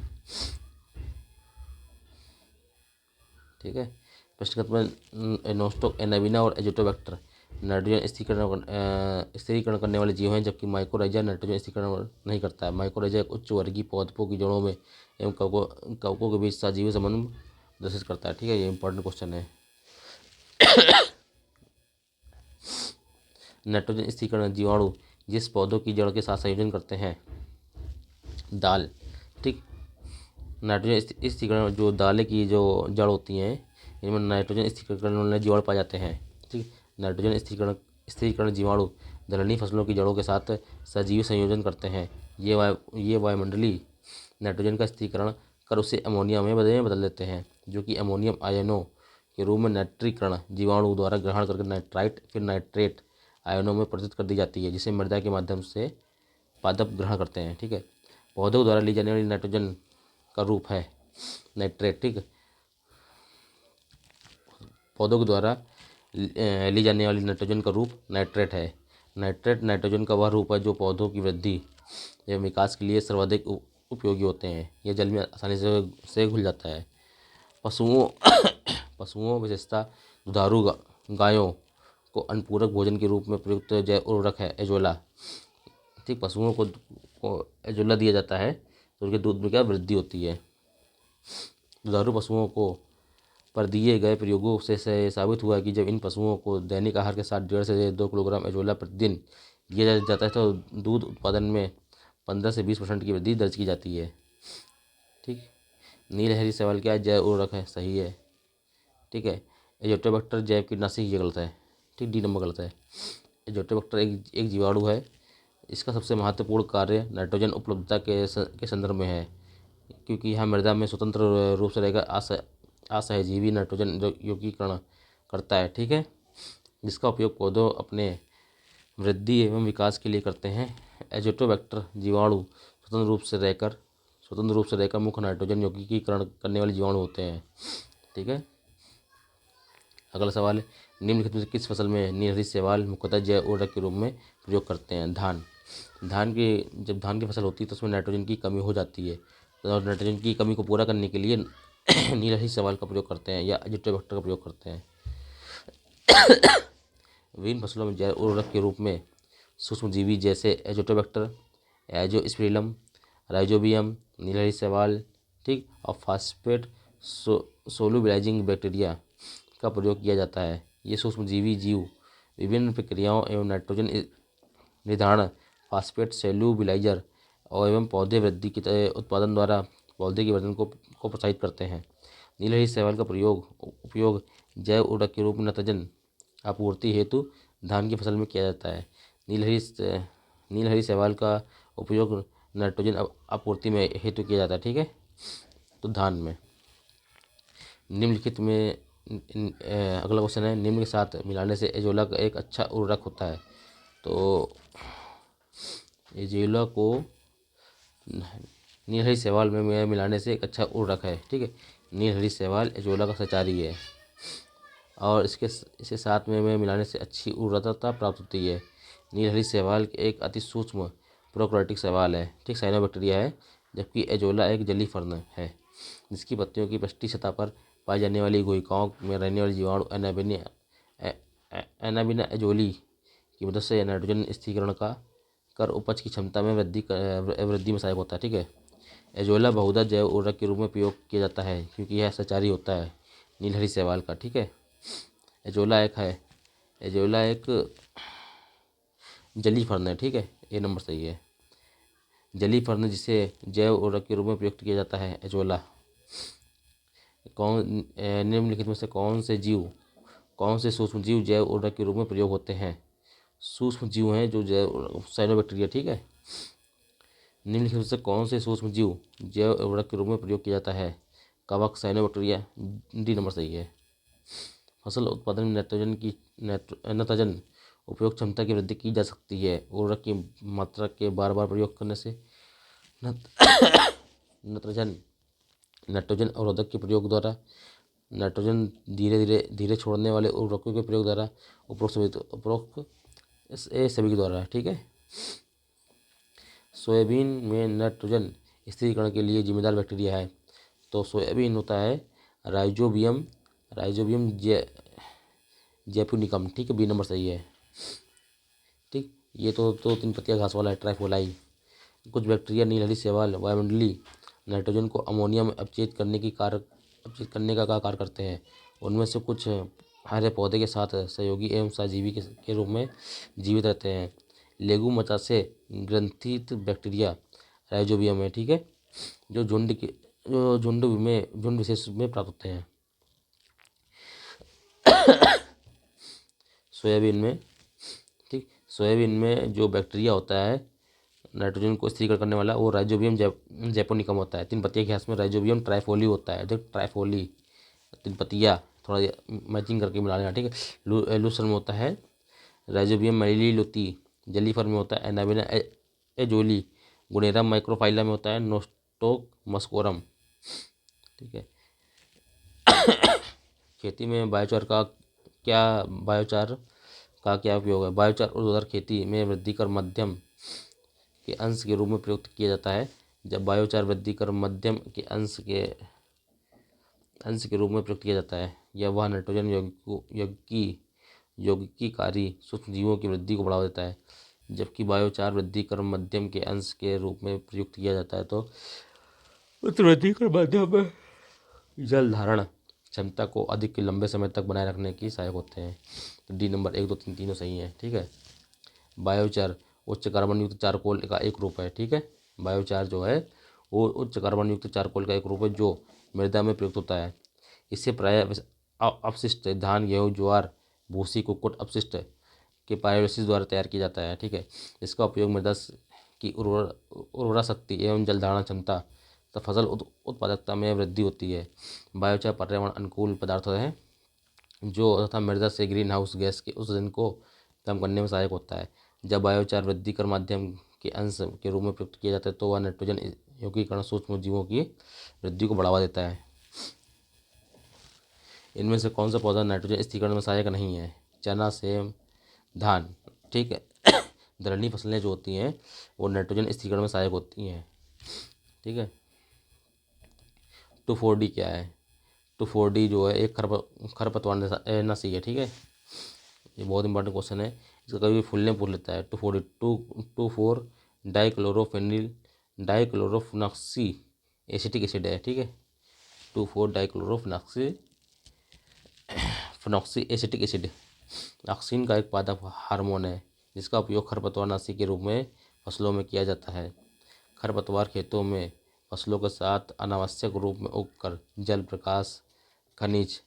ठीक है, प्रश्न में नोस्टॉक, एनाबिना और एजोटोबैक्टर नाइट्रोजन स्थिरीकरण करने वाले जीव हैं, जबकि माइकोराइजा नाइट्रोजन स्थिरीकरण नहीं करता है। माइकोराइजा एक उच्च वर्गीय पौधों की जड़ों में एवं कवकों के बीच सजीवी संबंध प्रदर्शित करता है। ठीक है, ये इंपॉर्टेंट क्वेश्चन है। नाइट्रोजन स्थिरीकरण जीवाणु जिस पौधों की जड़ के साथ संयोजन करते हैं, दाल। ठीक, नाइट्रोजन स्थिरीकरण जो दालें की जो जड़ होती हैं, इनमें नाइट्रोजन स्थिरीकरण करने वाले जीवाणु पाए जाते हैं। ठीक, नाइट्रोजन स्थिरीकरण जीवाणु दलहनी फसलों की जड़ों के साथ सजीवी संयोजन करते हैं। ये वायुमंडलीय नाइट्रोजन का स्थिरीकरण कर उसे अमोनिया में बदल देते हैं, जो कि अमोनियम आयनों के रूप में नाइट्रीकरण जीवाणु द्वारा ग्रहण करके नाइट्राइट फिर नाइट्रेट आयनों में परिवर्तित कर दी जाती है, जिसे मृदा के माध्यम से पादप ग्रहण करते हैं। ठीक है, पौधों द्वारा ली जाने वाली नाइट्रोजन का रूप है नाइट्रेट। ठीक, पौधों के द्वारा ली जाने वाली नाइट्रोजन का रूप नाइट्रेट है। नाइट्रेट नाइट्रोजन का वह रूप है जो पौधों की वृद्धि एवं विकास के लिए सर्वाधिक उपयोगी होते हैं। यह जल में आसानी से घुल जाता है। पशुओं पशुओं विशेषतः दुधारू गायों को अनुपूरक भोजन के रूप में प्रयुक्त जैव उर्वरक है एजोला। ठीक, पशुओं को एजोला दिया जाता है तो उनके दूध में क्या वृद्धि होती है। दुधारू पशुओं को पर दिए गए प्रयोगों से साबित हुआ है कि जब इन पशुओं को दैनिक आहार के साथ 1.5 से 2 किलोग्राम एजोला प्रतिदिन दिया जाता है तो दूध उत्पादन में 15 से 20% की वृद्धि दर्ज की जाती है। ठीक, नीलहरी शैवाल क्या जैव उर्वरक है, सही है। ठीक है, एजोटोबैक्टर जैव कीटनाशक, ये गलत है। ठीक, डी नंबर गलत है। एजोटोबैक्टर एक जीवाणु है। इसका सबसे महत्वपूर्ण कार्य नाइट्रोजन उपलब्धता के संदर्भ में है, क्योंकि यह मृदा में स्वतंत्र रूप से रहकर असहजीवी नाइट्रोजन यौगिकीकरण करता है। ठीक है, जिसका उपयोग पौधों अपने वृद्धि एवं विकास के लिए करते हैं। एजोटोबैक्टर जीवाणु स्वतंत्र रूप से रहकर मुख्य नाइट्रोजन यौगिकीकरण करने वाले जीवाणु होते हैं। ठीक है, अगला सवाल है, निम्नलिखित में से किस फसल में नीलहरी शैवाल मुख्यतः जैव उर्वरक के रूप में प्रयोग करते हैं। धान। जब धान की फसल होती है तो उसमें नाइट्रोजन की कमी हो जाती है, तो नाइट्रोजन की कमी को पूरा करने के लिए नीलहरी शैवाल का प्रयोग करते हैं या एजोटोबैक्टर का प्रयोग करते हैं। विभिन्न फसलों में जैव उर्वरक के रूप में सूक्ष्मजीवी जैसे एजोटोबैक्टर, एजोस्पिरिलम, राइजोबियम, नीलहरी शैवाल, ठीक, और फास्फेट सोलुबिलाइजिंग बैक्टीरिया का प्रयोग किया जाता है। ये सूक्ष्मजीवी जीव विभिन्न प्रक्रियाओं एवं नाइट्रोजन निर्धारण, फास्फेट सेल्यूबिलाइजर और एवं पौधे वृद्धि के उत्पादन द्वारा पौधे की वर्धन को प्रोत्साहित करते हैं। नीलहरी शैवाल का उपयोग जैव उर्वरक के रूप में नाइट्रोजन आपूर्ति हेतु धान की फसल में किया जाता है। नीलहरी शैवाल का उपयोग नाइट्रोजन आपूर्ति में हेतु किया जाता है। ठीक है, तो धान में निम्नलिखित में अगला क्वेश्चन है, निम्न के साथ मिलाने से एजोला का एक अच्छा उर्वरक होता है। तो एजोला को नीलहरी शैवाल में मिलाने से एक अच्छा उर्वरक है। ठीक है, नीलहरी शैवाल एजोला का सहचारी है और इसके साथ में मिलाने से अच्छी उर्वरकता प्राप्त होती है। नीलहरी शैवाल एक अति सूक्ष्म प्रोकैरियोटिक शैवाल है। ठीक, साइनोबैक्टीरिया है, जबकि एजोला एक जलीय फर्न है जिसकी पत्तियों की पृष्ठीय सतह पर पाई जाने वाली गुहिकाओं में रहने वाले जीवाणु एनाबिना एजोली की मदद से नाइट्रोजन स्थिरीकरण कर उपज की क्षमता में वृद्धि में सहायक होता है। ठीक है, एजोला बहुधा जैव उर्वरक के रूप में प्रयोग किया जाता है क्योंकि यह सहचारी होता है नीलहरी शैवाल का। ठीक है, एजोला एक जलीय फर्न है। ठीक है, ये नंबर सही है। जलीय फर्न जिसे जैव उर्वरक के रूप में प्रयुक्त किया जाता है एजोला। निम्नलिखित में से कौन से सूक्ष्म जीव जैव उर्वरक के रूप में प्रयोग होते हैं। सूक्ष्म जीव हैं जो जैव साइनोबैक्टीरिया। ठीक है, निम्नलिखित में से कौन से सूक्ष्म जीव जैव उर्वरक के रूप में प्रयोग किया जाता है। कवक, साइनोबैक्टीरिया, डी नंबर सही है। फसल उत्पादन में नाइट्रोजन उपयोग क्षमता की वृद्धि की जा सकती है। उर्वरक की मात्रा के बार बार प्रयोग करने से नाइट्रोजन अवरोधक के प्रयोग द्वारा, नाइट्रोजन धीरे छोड़ने वाले उर्वरकों के प्रयोग द्वारा, उपरोक्त सभी के द्वारा। ठीक है, सोयाबीन में नाइट्रोजन स्थिरीकरण के लिए जिम्मेदार बैक्टीरिया है। तो सोयाबीन होता है राइजोबियम जैपुनिकम। ठीक है, बी नंबर सही है। ठीक, ये तो 3 पत्तियां घास वाला है, ट्राइफोलाई। कुछ बैक्टीरिया नीलहरी शैवाल वायुमंडलीय नाइट्रोजन को अमोनिया में अपचेत करने का कार्य करते हैं। उनमें से कुछ हरे पौधे के साथ सहयोगी एवं सहजीवी के रूप में जीवित रहते हैं। लेगुमिनोसा ग्रंथित बैक्टीरिया राइजोबियम है। ठीक है, जो झुंड विशेष में प्राप्त होते हैं। सोयाबीन में जो बैक्टीरिया होता है नाइट्रोजन को स्थिरीकरण करने वाला, वो राइजोबियम जैपोनिकम होता है। 3 पत्तियां घास में राइजोबियम ट्राइफोली होता है। देख, ट्राइफोली 3 पत्तियां, थोड़ा मैचिंग करके मिला लेना। ठीक है, लूसर में होता है राइजोबियम मैलिलोती, जलीफर में होता है एनाबिना एजोली, गुणेरम माइक्रोफाइला में होता है नोस्टोक मस्कोरम। ठीक है, खेती में बायोचार का क्या बायोचार का क्या उपयोग है? बायोचार ऊर्ध्वाधर खेती में वृद्धि कर मध्यम के अंश के रूप में प्रयुक्त किया जाता है। जब बायोचार वृद्धि कर मध्यम के अंश के रूप में प्रयुक्त किया जाता है, यह वह नाइट्रोजन यौगिकीकारी सूक्ष्म जीवों की वृद्धि को बढ़ावा देता है। जबकि बायोचार वृद्धि कर मध्यम के अंश के रूप में प्रयुक्त किया जाता है तो उस वृद्धि कर माध्यम में जल धारण क्षमता को अधिक लंबे समय तक बनाए रखने की सहायक होते हैं। तो डी नंबर 1, 2, 3 तीनों सही है। ठीक है। बायोचार उच्च कार्बन युक्त चारकोल का एक रूप है। ठीक है। बायोचार जो है वो उच्च कार्बन युक्त चारकोल का एक रूप है जो मृदा में प्रयुक्त होता है। इससे प्रायः अपशिष्ट धान, गेहूँ, ज्वार, भूसी, कुक्कुट अपशिष्ट के पायरोसिस द्वारा तैयार किया जाता है। ठीक है। इसका उपयोग मृदा की उर्वरा शक्ति एवं जल धारण क्षमता तथा फसल उत्पादकता में वृद्धि होती है। बायोचार पर्यावरण अनुकूल पदार्थ है जो तथा मृदा से ग्रीन हाउस गैस के उत्सर्जन को कम करने में सहायक होता है। जब बायोचार वृद्धि कर माध्यम के अंश के रूप में प्रयुक्त किया जाता है तो वह नाइट्रोजन यौगिकीकरण सूक्ष्म जीवों की वृद्धि को बढ़ावा देता है। इनमें से कौन सा पौधा नाइट्रोजन स्थिरीकरण में सहायक नहीं है? चना, सेम, धान। ठीक है। दलहनी फसलें जो होती हैं वो नाइट्रोजन स्थिरीकरण में सहायक होती हैं। ठीक है। 2,4-D क्या है? 2,4-D जो है एक खरपतवार नसी है। ठीक है। ये बहुत इंपॉर्टेंट क्वेश्चन है, इसका कभी भी फुल नेम पूछ लेता है। 2,4-D 2,4 डाइक्लोरोफिनॉक्सी एसिटिक एसिड है। ठीक है। 2,4 डाइक्लोरोफिनॉक्सी एसिटिक एसिड ऑक्सीन का एक पादप हार्मोन है जिसका उपयोग खरपतवारनाशी के रूप में फसलों में किया जाता है। खरपतवार खेतों में फसलों के साथ अनावश्यक रूप में उगकर जल, प्रकाश, खनिज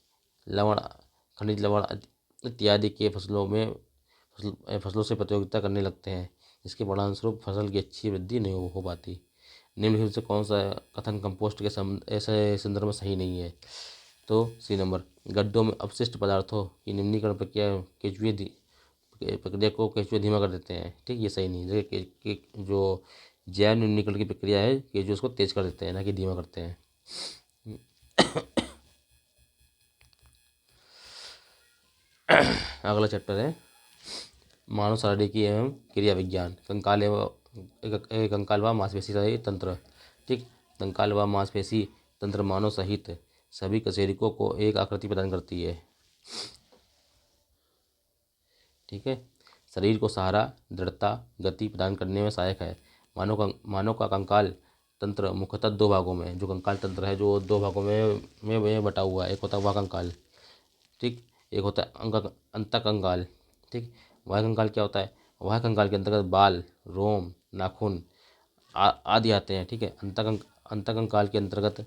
लवण इत्यादि के फसलों से प्रतियोगिता करने लगते हैं, जिसके परिणामस्वरूप फसल की अच्छी वृद्धि नहीं हो पाती। निम्नलिखित से कौन सा कथन कंपोस्ट के ऐसे संदर्भ में सही नहीं है? तो सी नंबर, गड्ढों में अपशिष्ट पदार्थों की निम्नीकरण प्रक्रिया को केंचुए धीमा कर देते हैं। ठीक, ये सही नहीं है। जो जैव निम्नीकरण की प्रक्रिया है केंचुए उसको तेज कर देते हैं, ना कि धीमा करते हैं। अगला चैप्टर है मानव शारीरिकी एवं क्रिया विज्ञान, कंकाल व मांसपेशी तंत्र। ठीक, कंकाल व मांसपेशी तंत्र मानव सहित सभी कशेरुकों को एक आकृति प्रदान करती है। ठीक है। शरीर को सहारा, दृढ़ता, गति प्रदान करने में सहायक है। मानव का कंकाल तंत्र मुख्यतः दो भागों में, जो कंकाल तंत्र है जो दो भागों में बटा हुआ है। एक होता है वह कंकाल, ठीक, एक होता है अंतःकंकाल। ठीक, वह कंकाल क्या होता है? वह कंकाल के अंतर्गत बाल, रोम, नाखून आदि आते हैं। ठीक है। अंतःकंकाल के अंतर्गत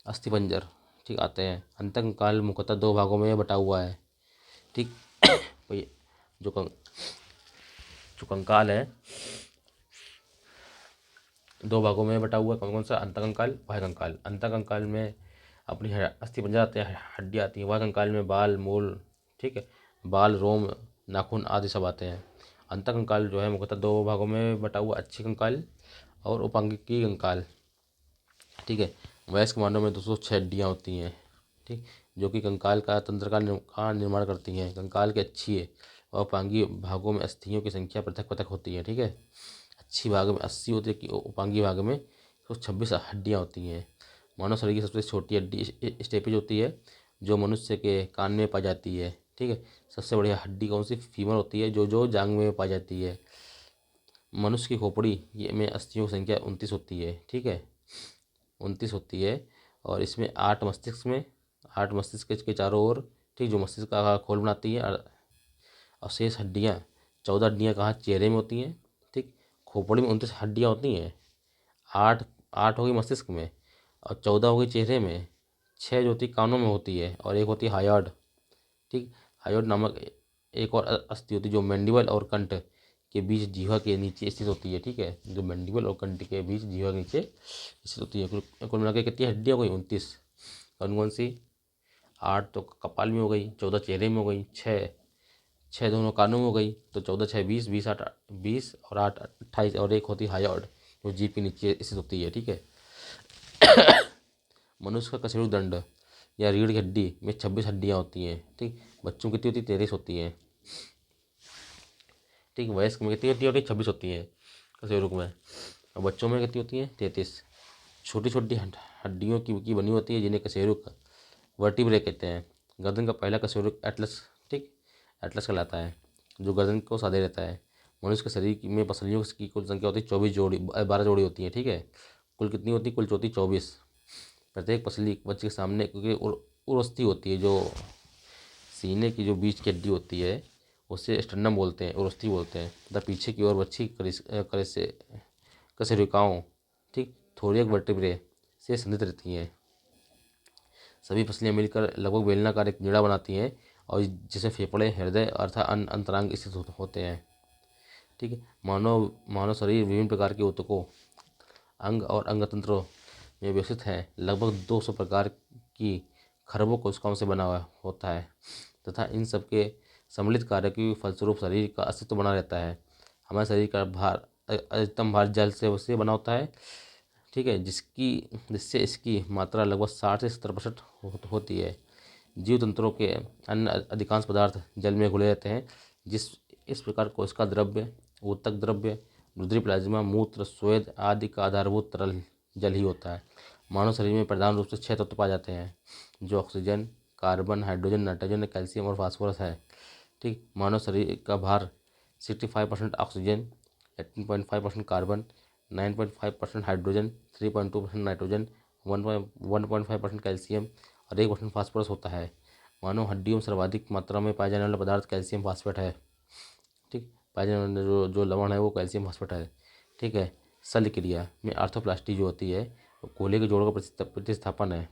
अस्थिपंजर, ठीक, आते हैं। अंतःकंकाल मुख्यतः दो भागों में बटा हुआ है। ठीक। जो कंकाल है दो भागों में बटा हुआ, कौन कौन सा? अंतःकंकाल, बाह्य कंकाल। अंतःकंकाल में अपनी अस्थिपंजर आते हैं, हड्डियाँ आती हैं। बाह्य कंकाल में बाल, मूल, ठीक है, बाल, रोम, नाखून आदि सब आते हैं। अंतःकंकाल जो है मुख्यतः दो भागों में बटा हुआ, अच्छी कंकाल और उपांगिकी कंकाल। ठीक है। वयस्क मानव में 206 हड्डियाँ होती हैं। ठीक, जो कि कंकाल का तंत्र का निर्माण करती हैं। कंकाल के अच्छी और उपांगी भागों में अस्थियों की संख्या पृथक पृथक होती है। ठीक है। अच्छी भाग में 80 होती है कि उपांगी भाग में 126 हड्डियाँ होती हैं। मानव शरीर की सबसे छोटी हड्डी स्टेपिज होती है जो मनुष्य के कान में पाई जाती है। ठीक है। सबसे बढ़िया हड्डी कौन सी? फीमर होती है जो जांग में पाई जाती है। मनुष्य की खोपड़ी ये में अस्थियों की संख्या 29 होती है। ठीक है, 29 होती है। और इसमें 8 मस्तिष्क के चारों ओर, ठीक, जो मस्तिष्क का खोल बनाती है। और शेष हड्डियाँ 14 हड्डियाँ कहाँ? चेहरे में होती हैं। ठीक, खोपड़ी में 29 हड्डियाँ होती हैं। 8 होगी मस्तिष्क में और 14 होगी चेहरे में। 6 जो होती कानों में होती है और एक होती हायोड। ठीक, हायोड नामक एक और अस्थि होती है जो मैंडिबल और कंठ के बीच जीवा के नीचे स्थित होती है। ठीक है, जो मैंडिबल और कंठ के बीच जीवा के नीचे स्थित होती है। कुल मिलाकर कितनी हड्डियाँ हो गई? 29। कौन कौन सी? 8 तो कपाल में हो गई, 14 चेहरे में हो गई, 6 दोनों कानों में हो गई, तो 14 6 20, 20 8 20 और 8 28 और एक होती हायोड जो जीभ के नीचे स्थित होती है। ठीक है। मनुष्य का कशेरुक दंड या रीढ़ की हड्डी में 26 हड्डियाँ होती हैं। ठीक, बच्चों की कितनी होती है? 33 होती हैं। ठीक, वयस्क में कितनी होती है? 26 होती हैं कशेरुक में, और बच्चों में कितनी होती हैं? 33। छोटी छोटी हड्डियों की बनी होती है जिन्हें कशेरुक वर्टिब्रे कहते हैं। गर्दन का पहला कशेरुक एटलस, ठीक, एटलस कहलाता है, जो गर्दन को साधे रहता है। मनुष्य के शरीर में पसलियों की कुल संख्या होती है 24 जोड़ी, 12 जोड़ी होती है। ठीक है, कुल कितनी होती है? कुल होती 24। प्रत्येक पसली बच्चे के सामने, क्योंकि उरस्ती होती है, जो सीने की जो बीच की हड्डी होती है उसे स्टर्नम बोलते हैं, उरस्ती बोलते हैं, तथा पीछे की ओर बच्ची कशेरुकाओं, ठीक, थोरियक वर्टिब्रे से संबंधित रहती हैं। सभी पसलियाँ मिलकर लगभग बेलनाकार एक जोड़ा बनाती हैं, और जिसमें फेफड़े, हृदय अर्थात अंतरांग स्थित होते हैं। ठीक है, मानव शरीर विभिन्न प्रकार के ऊतकों, अंग और अंगतंत्रों में विकसित है। लगभग 200 प्रकार की खरबों कोशिकाओं से बना हुआ होता है, तथा इन सब के सम्मिलित कार्य के फलस्वरूप शरीर का अस्तित्व बना रहता है। हमारे शरीर का भार, अधिकतम भार जल से बना होता है। ठीक है, जिससे इसकी मात्रा लगभग 60 से 70% होती है। जीव तंत्रों के अन्य अधिकांश पदार्थ जल में घुले रहते हैं। इस प्रकार कोशिका द्रव्य, ऊतक द्रव्य, रुधिर, प्लाज्मा, मूत्र, स्वेद आदि का आधारभूत तरल जल ही होता है। मानव शरीर में प्रधान रूप से 6 तत्व पाए जाते हैं, जो oxygen, carbon, hydrogen, nitrogen, calcium और फास्फोरस है। ठीक, मानव शरीर का भार 65% oxygen, 18.5% carbon, 9.5% hydrogen, 3.2% nitrogen, 1.5% calcium और 1% फास्फोरस होता है। मानव हड्डियों में सर्वाधिक मात्रा में पाए जाने वाला पदार्थ कैल्शियम फास्फेट है। ठीक, पाए जाने वाला जो लवण है वो कैल्शियम फास्फेट है। ठीक है, शल्य क्रिया में आर्थोप्लास्टी जो होती है वो कोहले के जोड़ों का प्रतिस्थापन है।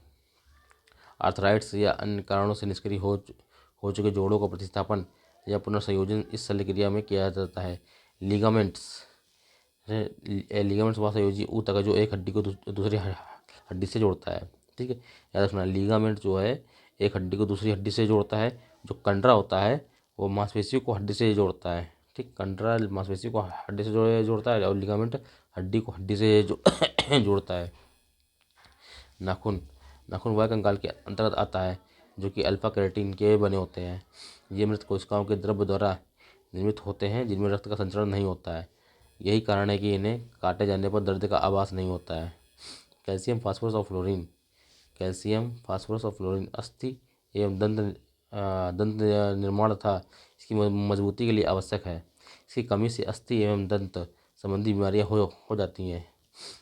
आर्थराइट्स या अन्य कारणों से निष्क्रिय हो चुके जोड़ों का प्रतिस्थापन या पुनर्संयोजन इस शल्य क्रिया में किया जाता है। लिगामेंट्स वह संयोजी ऊतक है जो एक हड्डी को दूसरी हड्डी से जोड़ता है। ठीक है, याद रखना, लिगामेंट जो है एक हड्डी को दूसरी हड्डी से जोड़ता है। जो कंडरा होता है वो मांसपेशियों को हड्डी से जोड़ता है। ठीक, कंडरा मांसपेशियों को हड्डी से जोड़ता है, और लिगामेंट हड्डी को हड्डी से जोड़ता है। नाखून नाखून वह कंकाल के अंतर्गत आता है जो कि अल्फा केराटिन के बने होते हैं। ये मृत कोशिकाओं के द्रव्य द्वारा निर्मित होते हैं जिनमें रक्त का संचरण नहीं होता है। यही कारण है कि इन्हें काटे जाने पर दर्द का आभास नहीं होता है। कैल्शियम, फास्फोरस और फ्लोरीन। कैल्शियम, फास्फोरस और फ्लोरीन अस्थि एवं दंत निर्माण तथा इसकी मजबूती के लिए आवश्यक है। इसकी कमी से अस्थि एवं दंत संबंधी बीमारियां हो जाती हैं।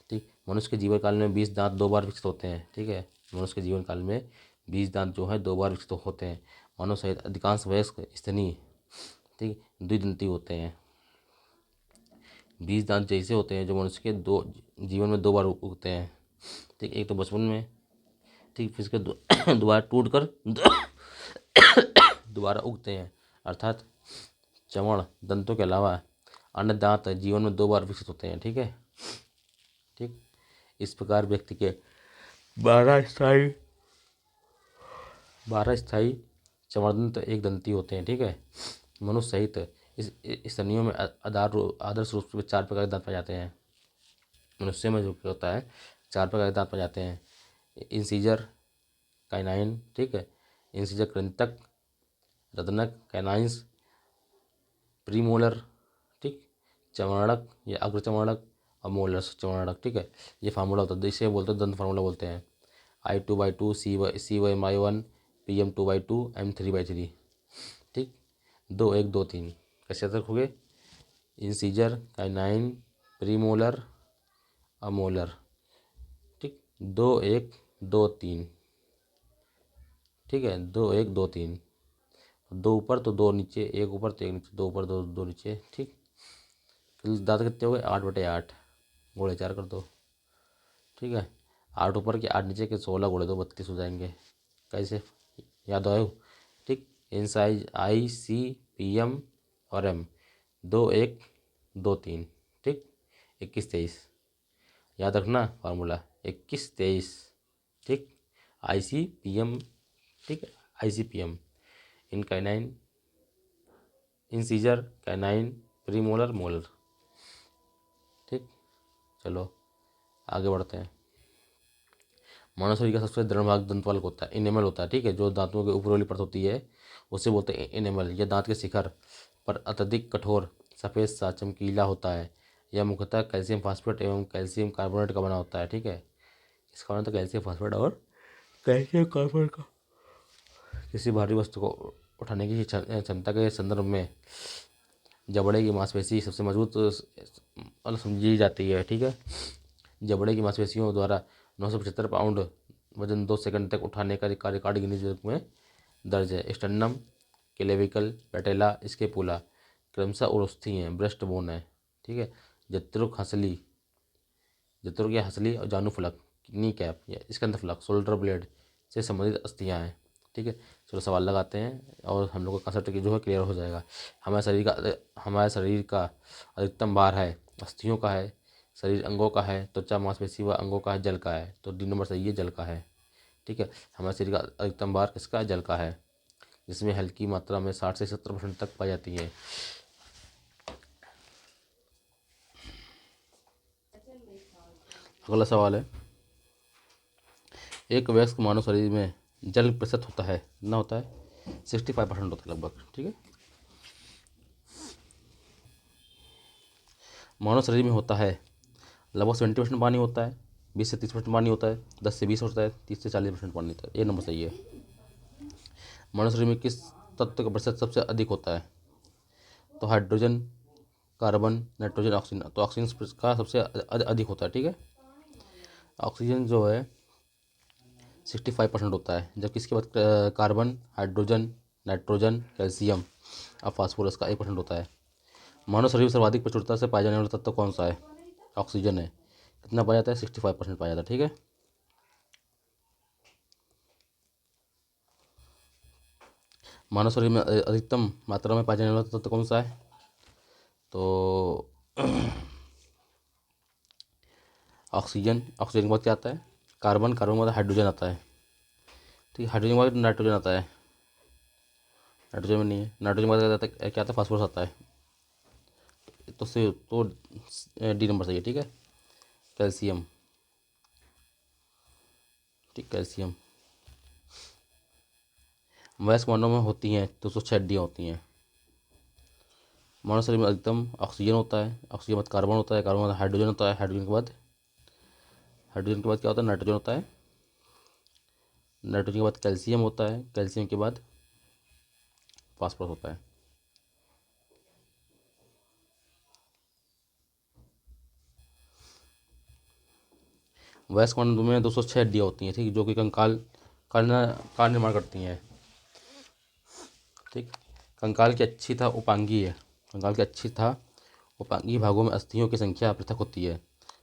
ठीक, मनुष्य के जीवन काल में 20 दांत 2 बार विकसित होते हैं। ठीक है, मनुष्य के जीवन काल में 20 दांत जो है 2 बार विकसित होते हैं। मानव सहित अधिकांश वयस्क स्तनी, ठीक, द्विदंती होते हैं। 20 दांत जैसे होते हैं जो मनुष्य के जीवन में 2 बार उगते हैं। ठीक, एक तो बचपन में, ठीक, फिर इसके दोबारा टूट कर दोबारा उगते हैं, अर्थात चमड़ दंतों के अलावा अन्य दांत जीवन में 2 बार विकसित होते हैं। ठीक है, ठीक, इस प्रकार व्यक्ति के 12 स्थायी चमड़दंत एक दंती होते हैं। ठीक है, मनुष्य सहित इस स्तनियों में आदर्श रूप से 4 प्रकार के दांत पाए जाते हैं। मनुष्य में जो होता है 4 प्रकार के दांत पाए जाते हैं। इंसीजर, काइनाइन, ठीक है, इंसीजर कृंतक, रत्नक, कैनाइंस, प्रीमोलर, ठीक, चमड़क या अग्रचमड़क और मोलर्स चमड़क। ठीक है, ये फार्मूला होता है, इसे बोलते हैं दंत फार्मूला बोलते हैं। I2/2 CY/1 PM2/2 M3/3। ठीक, 2 1 2 3 कैसे रखोगे? Incisor, canine, premolar, molar. ठीक, 2 1 2 3। ठीक है, 2 1 2 3, 2 ऊपर तो 2 नीचे, 1 ऊपर तो 1 नीचे, 2 ऊपर 2 नीचे। ठीक, दांत कितने हो गए? 8/8, गुणे 4 कर दो। ठीक है, 8 ऊपर के 8 नीचे के 16 गुणे 2 32 हो जाएंगे। कैसे याद आयो? ठीक, इंसाइज IC PM और M, 2 1 2 3। ठीक, 21 23 याद रखना फार्मूला, 21 23। ठीक, IC PM, ठीक, IC PM in canine, incisor, canine, premolar, molar. ठीक, चलो आगे बढ़ते हैं। मानव शरीर का सबसे दृढ़ भाग दंतवल्क होता है, इनेमल होता है, ठीक है। जो दांतों के ऊपर वाली परत होती है उसे बोलते हैं इनेमल। यह दांत के शिखर पर अत्यधिक कठोर सफ़ेद सा चमकीला होता है। यह मुख्यतः कैल्शियम फास्फेट एवं कैल्शियम कार्बोनेट का बना होता है, ठीक है। इसका बना तो कैल्शियम फास्फेट और कैल्शियम कार्बोनेट का। किसी भारी वस्तु को उठाने की क्षमता के संदर्भ में जबड़े की मांसपेशी सबसे मजबूत समझी जाती है, ठीक है। जबड़े की मांसपेशियों द्वारा 975 पाउंड वजन 2 सेकंड तक उठाने का रिकॉर्ड गिनीज बुक में दर्ज है। स्टर्नम, क्लेविकल, पैटेला, स्कैपुला क्रमशः उरुस्थी हैं, ब्रेस्ट बोन है, ठीक है। जत्रुक हंसली, जत्रुक या हंसली और जानुफलक, नी कैप या स्कंध फलक, शोल्डर ब्लेड से संबंधित अस्थियां हैं, ठीक है। चलो सवाल लगाते हैं और हम लोग का कंसेप्ट की जो है क्लियर हो जाएगा। हमारे शरीर का अधिकतम भार है, अस्थियों का है, शरीर अंगों का है, त्वचा मांसपेशी व अंगों का है, जल का है। तो डी नंबर सही है, जल का है, ठीक है। हमारे शरीर का अधिकतम भार किसका है? जल का है, जिसमें हल्की मात्रा में 60 से 70% तक पाई जाती है। अगला सवाल है, एक वयस्क मानव शरीर में जल प्रतिशत होता है, कितना होता है? 65% होता है लगभग, ठीक है। मानव शरीर में होता है लगभग 70% पानी होता है, 20 से 30% पानी होता है, 10 से 20 होता है, 30 से 40% पानी होता है। ये नंबर सही है। मानव शरीर में किस तत्व का प्रतिशत सबसे अधिक होता है? तो हाइड्रोजन, कार्बन, नाइट्रोजन, ऑक्सीजन। तो ऑक्सीजन का सबसे अधिक होता है, ठीक है। ऑक्सीजन जो है 65% होता है, जबकि इसके बाद कार्बन, हाइड्रोजन, नाइट्रोजन, कैल्शियम और फास्फोरस का 1% होता है। मानव शरीर में सर्वाधिक प्रचुरता से पाया जाने वाला तत्व कौन सा है? ऑक्सीजन है। कितना पाया जाता है? 65% पाया जाता है, ठीक है। मानव शरीर में अधिकतम मात्रा में पाया जाने वाला तत्व कौन सा है? तो ऑक्सीजन, ऑक्सीजन के बाद क्या आता है? कार्बन, कार्बन के बाद हाइड्रोजन आता है, ठीक है। हाइड्रोजन के बाद नाइट्रोजन आता है, नाइट्रोजन में नहीं है। नाइट्रोजन के बाद क्या आता है? फास्फोरस आता है। तो डी नंबर सही है, ठीक है। कैल्शियम, ठीक, कैल्शियम। वयस्क मानव में होती हैं 206 हड्डियाँ होती हैं। मानव शरीर में अधिकतम ऑक्सीजन होता है, ऑक्सीजन के बाद कार्बन होता है, कार्बन के बाद हाइड्रोजन होता है, हाइड्रोजन के बाद क्या होता है? नाइट्रोजन होता है, नाइट्रोजन के बाद कैल्शियम होता है, कैल्शियम के बाद फास्फोरस होता है। वयस्क मानव में 206 हड्डियाँ होती हैं, ठीक, जो कि कंकाल का निर्माण करती हैं, ठीक। कंकाल की अच्छी था उपांगी है, कंकाल की अच्छी था उपांगी भागों में अस्थियों की संख्या पृथक होती है,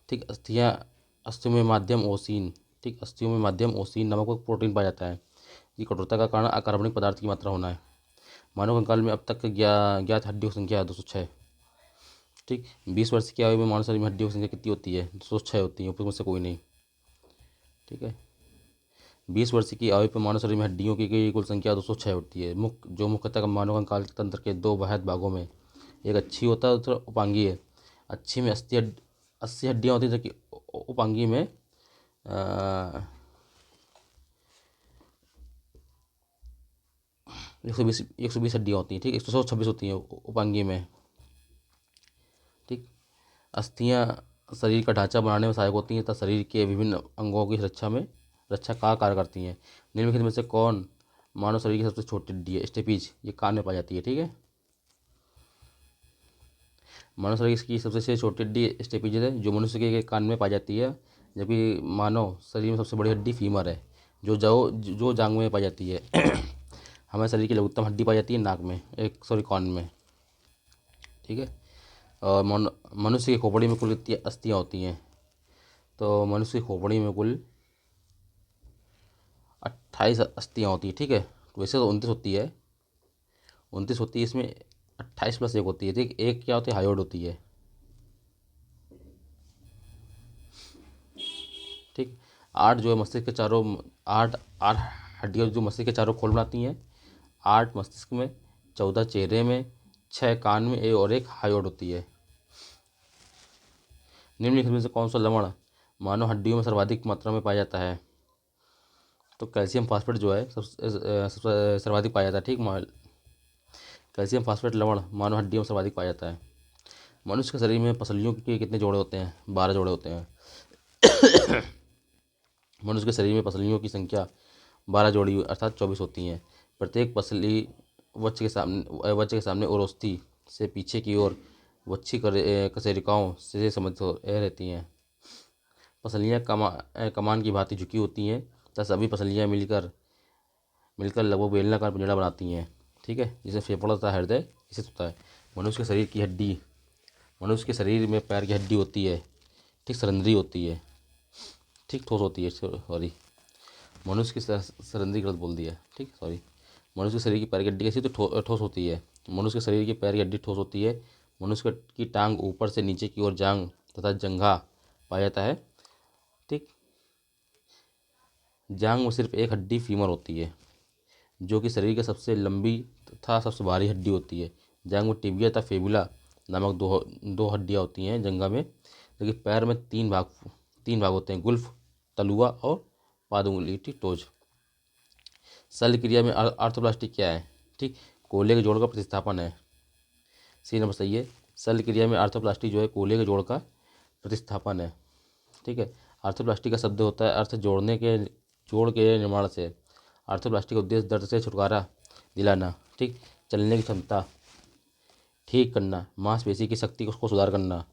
ठीक। अस्थियों में माध्यम ओसीन, ठीक, अस्थियों में माध्यम ओसीन नामक प्रोटीन पाया जाता है। ये कठोरता का कारण अकार्बनिक पदार्थ की मात्रा होना है। मानव कंकाल में अब तक ज्ञात हड्डियों की संख्या 206, ठीक। 20 वर्ष की आयु में मानव शरीर में हड्डियों की संख्या कितनी होती है? 206 होती है, ऊपर में से कोई नहीं, ठीक है। 20 वर्ष की आयु पर मानव शरीर में हड्डियों की कुल संख्या 206 होती है। जो मुख्यतः मानव कंकाल तंत्र के दो वृहद भागों में, एक अच्छी होता है, दूसरा उपांगी है। अच्छी में 80 हड्डियाँ होती है, जबकि उपांगी में 120 हड्डियाँ होती हैं, ठीक। 126 होती हैं उपांगी में, ठीक। अस्थियाँ शरीर का ढांचा बनाने में सहायक होती हैं तथा शरीर के विभिन्न अंगों की रक्षा का कार्य करती हैं। निम्नलिखित में से कौन मानव शरीर की सबसे छोटी हड्डी है? स्टेपीज, ये कान में पाई जाती है, ठीक है। मानव शरीर की सबसे छोटी हड्डी स्टेपीज है, जो मनुष्य के कान में पाई जाती है, जबकि मानव शरीर में सबसे बड़ी हड्डी फीमर है, जो जांघ में पाई जाती है। हमारे शरीर की लघुत्तम हड्डी पाई जाती है नाक में, कान में, ठीक है। और मनुष्य की खोपड़ी में कुल कितनी अस्थियाँ होती हैं? तो मनुष्य की खोपड़ी में कुल 28 अस्थियाँ होती है, ठीक है। वैसे तो 29 होती है, 29 होती है, इसमें 28 प्लस एक होती है, ठीक। एक क्या होती है? हायोड होती है, ठीक। आठ जो है मस्तिष्क के चारों, आठ आठ हड्डियाँ जो मस्तिष्क के चारों खोल बनाती हैं। 8 मस्तिष्क में, 14 चेहरे में, 6 कान में और एक हायोड होती है। निम्नलिखित में से कौन सा लवण मानव हड्डियों में सर्वाधिक मात्रा में पाया जाता है? तो कैल्शियम फास्फेट जो है सबसे सर्वाधिक पाया जाता है। ठीक, कैल्शियम फास्फेट लवण मानव हड्डियों में सर्वाधिक पाया जाता है। मनुष्य के शरीर में पसलियों के कितने जोड़े होते हैं? 12 जोड़े होते हैं। मनुष्य के शरीर में पसलियों की संख्या 12 जोड़ी अर्थात 24 होती हैं। प्रत्येक पसली वक्ष के सामने ओरोस्थी से पीछे की ओर वक्षी कशेरुकाओं से संबंधित रहती हैं। पसलियाँ कमान की भांति झुकी होती हैं तथा सभी पसलियाँ मिलकर लगभग बेलनाकार पिंजड़ा बनाती हैं। ठीक है, जिसमें फेफड़ा तथा हृदय स्थित होता है। मनुष्य के शरीर में पैर की हड्डी होती है। ठीक, सरंध्री होती है। ठीक, ठोस होती है, सॉरी, मनुष्य की सरंध्री गलत बोल दिया। ठीक, सॉरी। मनुष्य के शरीर की पैर की हड्डी कैसी तो ठोस होती है। मनुष्य के शरीर की पैर की हड्डी ठोस होती है। मनुष्य की टांग ऊपर से नीचे की ओर जांग तथा जंघा पाया जाता है। ठीक, जांग में सिर्फ एक हड्डी फीमर होती है जो कि शरीर की सबसे लंबी तथा सबसे भारी हड्डी होती है। जांग में टिबिया तथा फेबुला नामक दो हड्डियाँ होती हैं जंघा में। लेकिन पैर में तीन भाग होते हैं, गुल्फ, तलुआ और पाद उंगली। ठीक, टोज। शल्य क्रिया में आर्थ्रोप्लास्टी क्या है? ठीक, कोले के जोड़ का प्रतिस्थापन है। सी नंबर सही है। शल्य क्रिया में आर्थ्रोप्लास्टी जो है कोले के जोड़ का प्रतिस्थापन है। ठीक है, आर्थ्रोप्लास्टी का शब्द होता है अर्थ जोड़ के निर्माण से। आर्थ्रोप्लास्टी का उद्देश्य दर्द से छुटकारा दिलाना, ठीक, चलने की क्षमता ठीक करना, मांसपेशी की शक्ति को सुधार करना।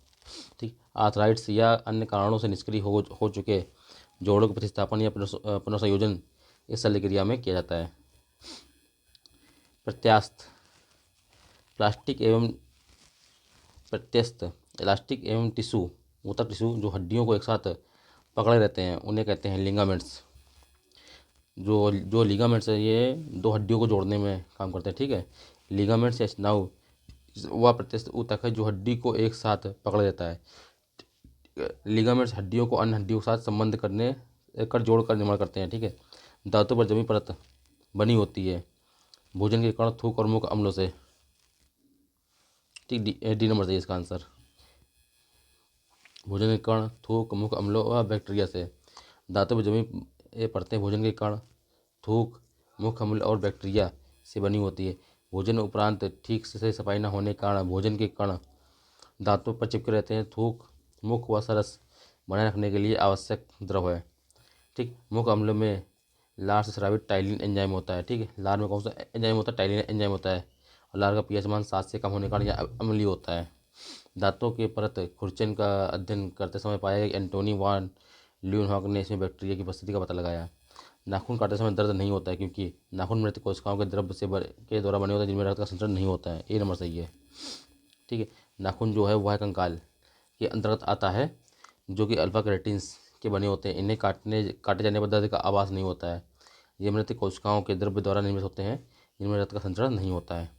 ठीक, आर्थराइटिस या अन्य कारणों से निष्क्रिय हो चुके जोड़ों के प्रतिस्थापन या पुनर्संयोजन इस शल्य क्रिया में किया जाता है। प्रत्यास्थ इलास्टिक एवं ऊतक टिश्यू जो हड्डियों को एक साथ पकड़े रहते हैं उन्हें कहते हैं लिगामेंट्स। जो लिगामेंट्स है ये दो हड्डियों को जोड़ने में काम करते हैं। ठीक है, लिगामेंट्स या स्नायु वह प्रत्यास्थ ऊतक है जो हड्डी को एक साथ पकड़ लेता है। लिगामेंट्स हड्डियों को अन्य हड्डियों के साथ संबंध कर जोड़ कर निर्माण करते हैं। ठीक है, दांतों पर जमी परत बनी होती है भोजन के कण, थूक और मुख अम्लों से। ठीक, डी नंबर सही इसका आंसर। भोजन के कण, थूक, मुख अम्लों व बैक्टीरिया से। दांतों पर जमी ये परतें भोजन के कण, थूक, मुख अम्ल और बैक्टीरिया से बनी होती है। भोजन उपरांत ठीक से सफाई न होने के कारण भोजन के कण दांतों पर चिपके रहते हैं। थूक मुख व सरस बनाए रखने के लिए आवश्यक द्रव है। ठीक, मुख अम्ल में लार से स्रावित टाइलिन एंजाइम होता है। ठीक है, लार में कौन सा एंजाइम होता है? टाइलिन एंजाइम होता है। और लार का पीएच मान 7 से कम होने के कारण यह अम्लीय होता है। दांतों के परत खुरचन का अध्ययन करते समय पाया गया कि एंटोनी वान ल्यूनहॉक ने इसमें बैक्टीरिया की उपस्थिति का पता लगाया। नाखून काटते समय दर्द नहीं होता है क्योंकि नाखून मृत कोशिकाओं के द्रव्य के द्वारा बने होते हैं जिनमें रक्त का संचरण नहीं होता है। ए नंबर सही है। ठीक है, नाखून जो है वह कंकाल के अंतर्गत आता है जो कि अल्फा केराटिन्स के बने होते हैं। इन्हें काटे जाने पर दर्द का आभास नहीं होता है। ये मृत कोशिकाओं के द्रव्य द्वारा निर्मित होते हैं जिनमें रक्त का संचरण नहीं होता है।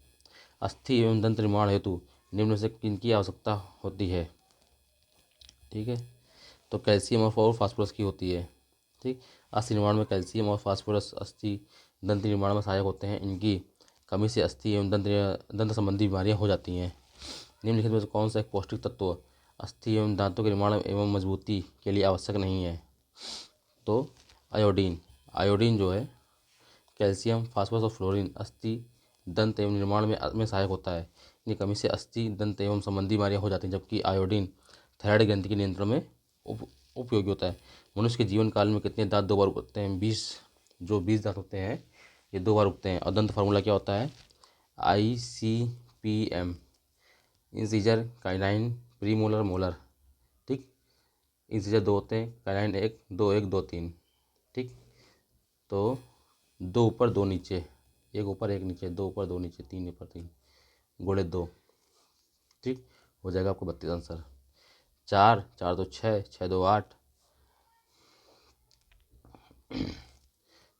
अस्थि एवं दंत निर्माण हेतु निम्न से किनकी आवश्यकता होती है? ठीक है, तो कैल्शियम और फास्फोरस की होती है। ठीक, अस्थि निर्माण में कैल्शियम और फास्फोरस अस्थि दंत निर्माण में सहायक होते हैं। इनकी कमी से अस्थि एवं दंत संबंधी बीमारियां हो जाती हैं। निम्नलिखित में से कौन सा एक पौष्टिक तत्व अस्थि एवं दांतों के निर्माण एवं मजबूती के लिए आवश्यक नहीं है? तो आयोडीन जो है कैल्शियम, फास्फोरस और फ्लोरीन अस्थि दंत एवं निर्माण में सहायक होता है। इनकी कमी से अस्थि दंत एवं संबंधी बीमारियां हो जाती हैं। जबकि आयोडीन थायराइड ग्रंथि के नियंत्रण में उपयोगी होता है। मनुष्य के जीवन काल में कितने दांत 2 बार उगते हैं? 20 दांत होते हैं ये 2 बार उगते हैं। और दंत फार्मूला क्या होता है? ICPM, incisor, canine, premolar, molar. ठीक, इंसीजर 2 होते हैं, काइनाइन 1, 2 1 2 3। ठीक, तो 2 ऊपर 2 नीचे, 1 ऊपर 1 नीचे, 2 ऊपर 2 नीचे, 3 ऊपर 3 गुणे 2। ठीक, हो जाएगा आपको 32 आंसर। 4 4 2 6, 6 2 8,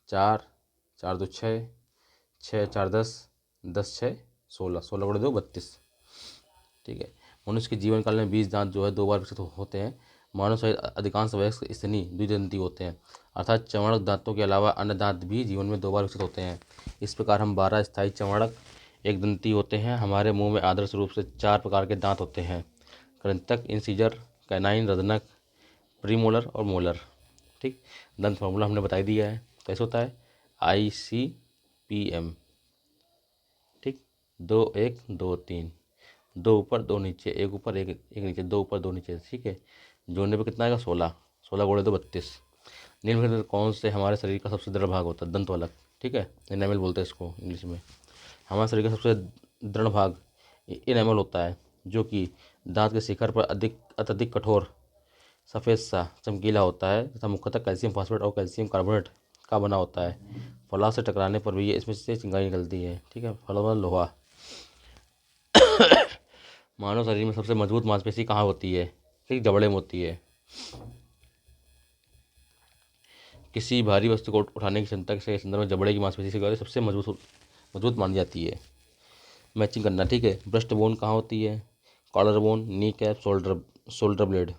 4 4 2 6, 6 4 10, 10 6 16, 16 गुणे 2 32। ठीक है, मनुष्य के जीवन काल में 20 दांत जो है 2 बार विकसित होते हैं। मानव सहित अधिकांश वयस्क स्तनी द्विदंती होते हैं अर्थात चमड़क दांतों के अलावा अन्य दांत भी जीवन में 2 बार विकसित होते हैं। इस प्रकार हम 12 स्थायी चमड़क एक दंती होते हैं। हमारे मुंह में आदर्श रूप से 4 प्रकार के दांत होते हैं: कृंतक, इंसीजर, कैनाइन, रदनक, प्रीमोलर और मोलर। ठीक, दंत फार्मूला हमने बता दिया है। कैसे होता है, ICPM, ठीक। 2 1 2 3, 2 ऊपर 2 नीचे, एक ऊपर एक नीचे, 2 ऊपर 2 नीचे, ठीक है। जोड़ने पे कितना आएगा, 16, 16 × 2 = 32। निम्नलिखित में कौन से हमारे शरीर का सबसे दृढ़ भाग होता है, दंत वालक, ठीक है, एनामल बोलते हैं इसको इंग्लिश में। हमारे शरीर का सबसे दृढ़ भाग एनामल होता है, जो कि दांत के शिखर पर अत्यधिक कठोर, सफ़ेद सा चमकीला होता है तथा मुख्यतः कैल्शियम फॉस्फेट और कैल्शियम कार्बोनेट का बना होता है। फौलाद से टकराने पर भी ये इसमें से चिंगारी निकलती है, ठीक है। फौलाद मतलब लोहा। मानव शरीर में सबसे मजबूत मांसपेशी कहाँ होती है, ठीक, जबड़े में होती है। किसी भारी वस्तु को उठाने की क्षमता के संदर्भ में जबड़े की मांसपेशी से सबसे मजबूत मानी जाती है। मैचिंग करना, ठीक है। ब्रेस्ट बोन कहाँ होती है, collar bone, knee cap, shoulder blade,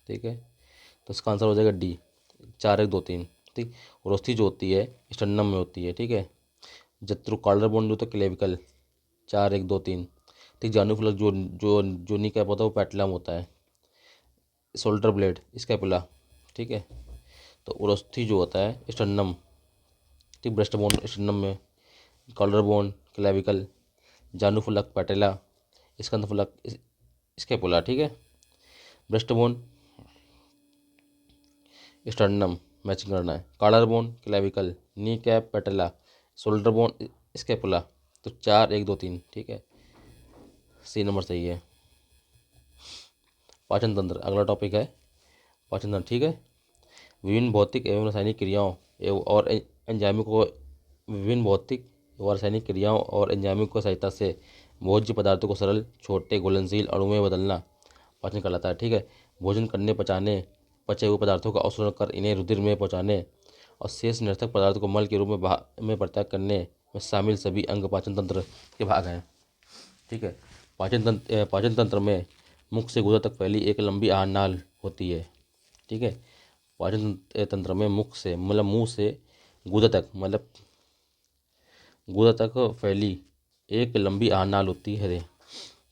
ठीक है। तो इसका आंसर हो जाएगा डी, 4 1 2 3, ठीक। और अस्थि जो होती है स्टर्नम में होती है, ठीक है। जत्रु कॉलर बोन जो तो क्लेविकल, 4 1 2 3, ठीक। जानुफलक जो नी कैप होता है वो पैटलम होता है। शोल्डर ब्लेड स्कैपुला, ठीक है। तो उरस्थि जो होता है स्टर्नम, ठीक। ब्रेस्ट बोन स्टर्नम में, कॉलर बोन क्लेविकल, जानुफलक पैटेला, स्कंदफलक स्कैपुला, ठीक है। ब्रेस्ट बोन स्टर्नम मैचिंग करना है, collar bone clavicle, knee cap patella, shoulder bone scapula. तो 4 1 2 3, ठीक है, सी नंबर सही है। पाचन तंत्र अगला टॉपिक है, पाचन तंत्र, ठीक है। विभिन्न भौतिक एवं रासायनिक क्रियाओं और एंजाइमों को विभिन्न भौतिक व रासायनिक क्रियाओं और एंजाइमों की सहायता से भोज्य पदार्थों को सरल छोटे घुलनशील अणु में बदलना पाचन कहलाता है, ठीक है। भोजन करने पचाने पचे हुए पदार्थों का अवशोषण कर इन्हें रुधिर में पहुंचाने और शेष निरर्थक पदार्थ को मल के रूप में परित्याग करने में शामिल सभी अंग पाचन तंत्र के भाग हैं, ठीक है। पाचन तंत्र में मुख से गुदा तक फैली एक लंबी आहार नाल होती है, ठीक है। पाचन तंत्र में मुख से मतलब मुंह से गुदा तक मतलब गुदा तक फैली एक लंबी आहार नाल होती है।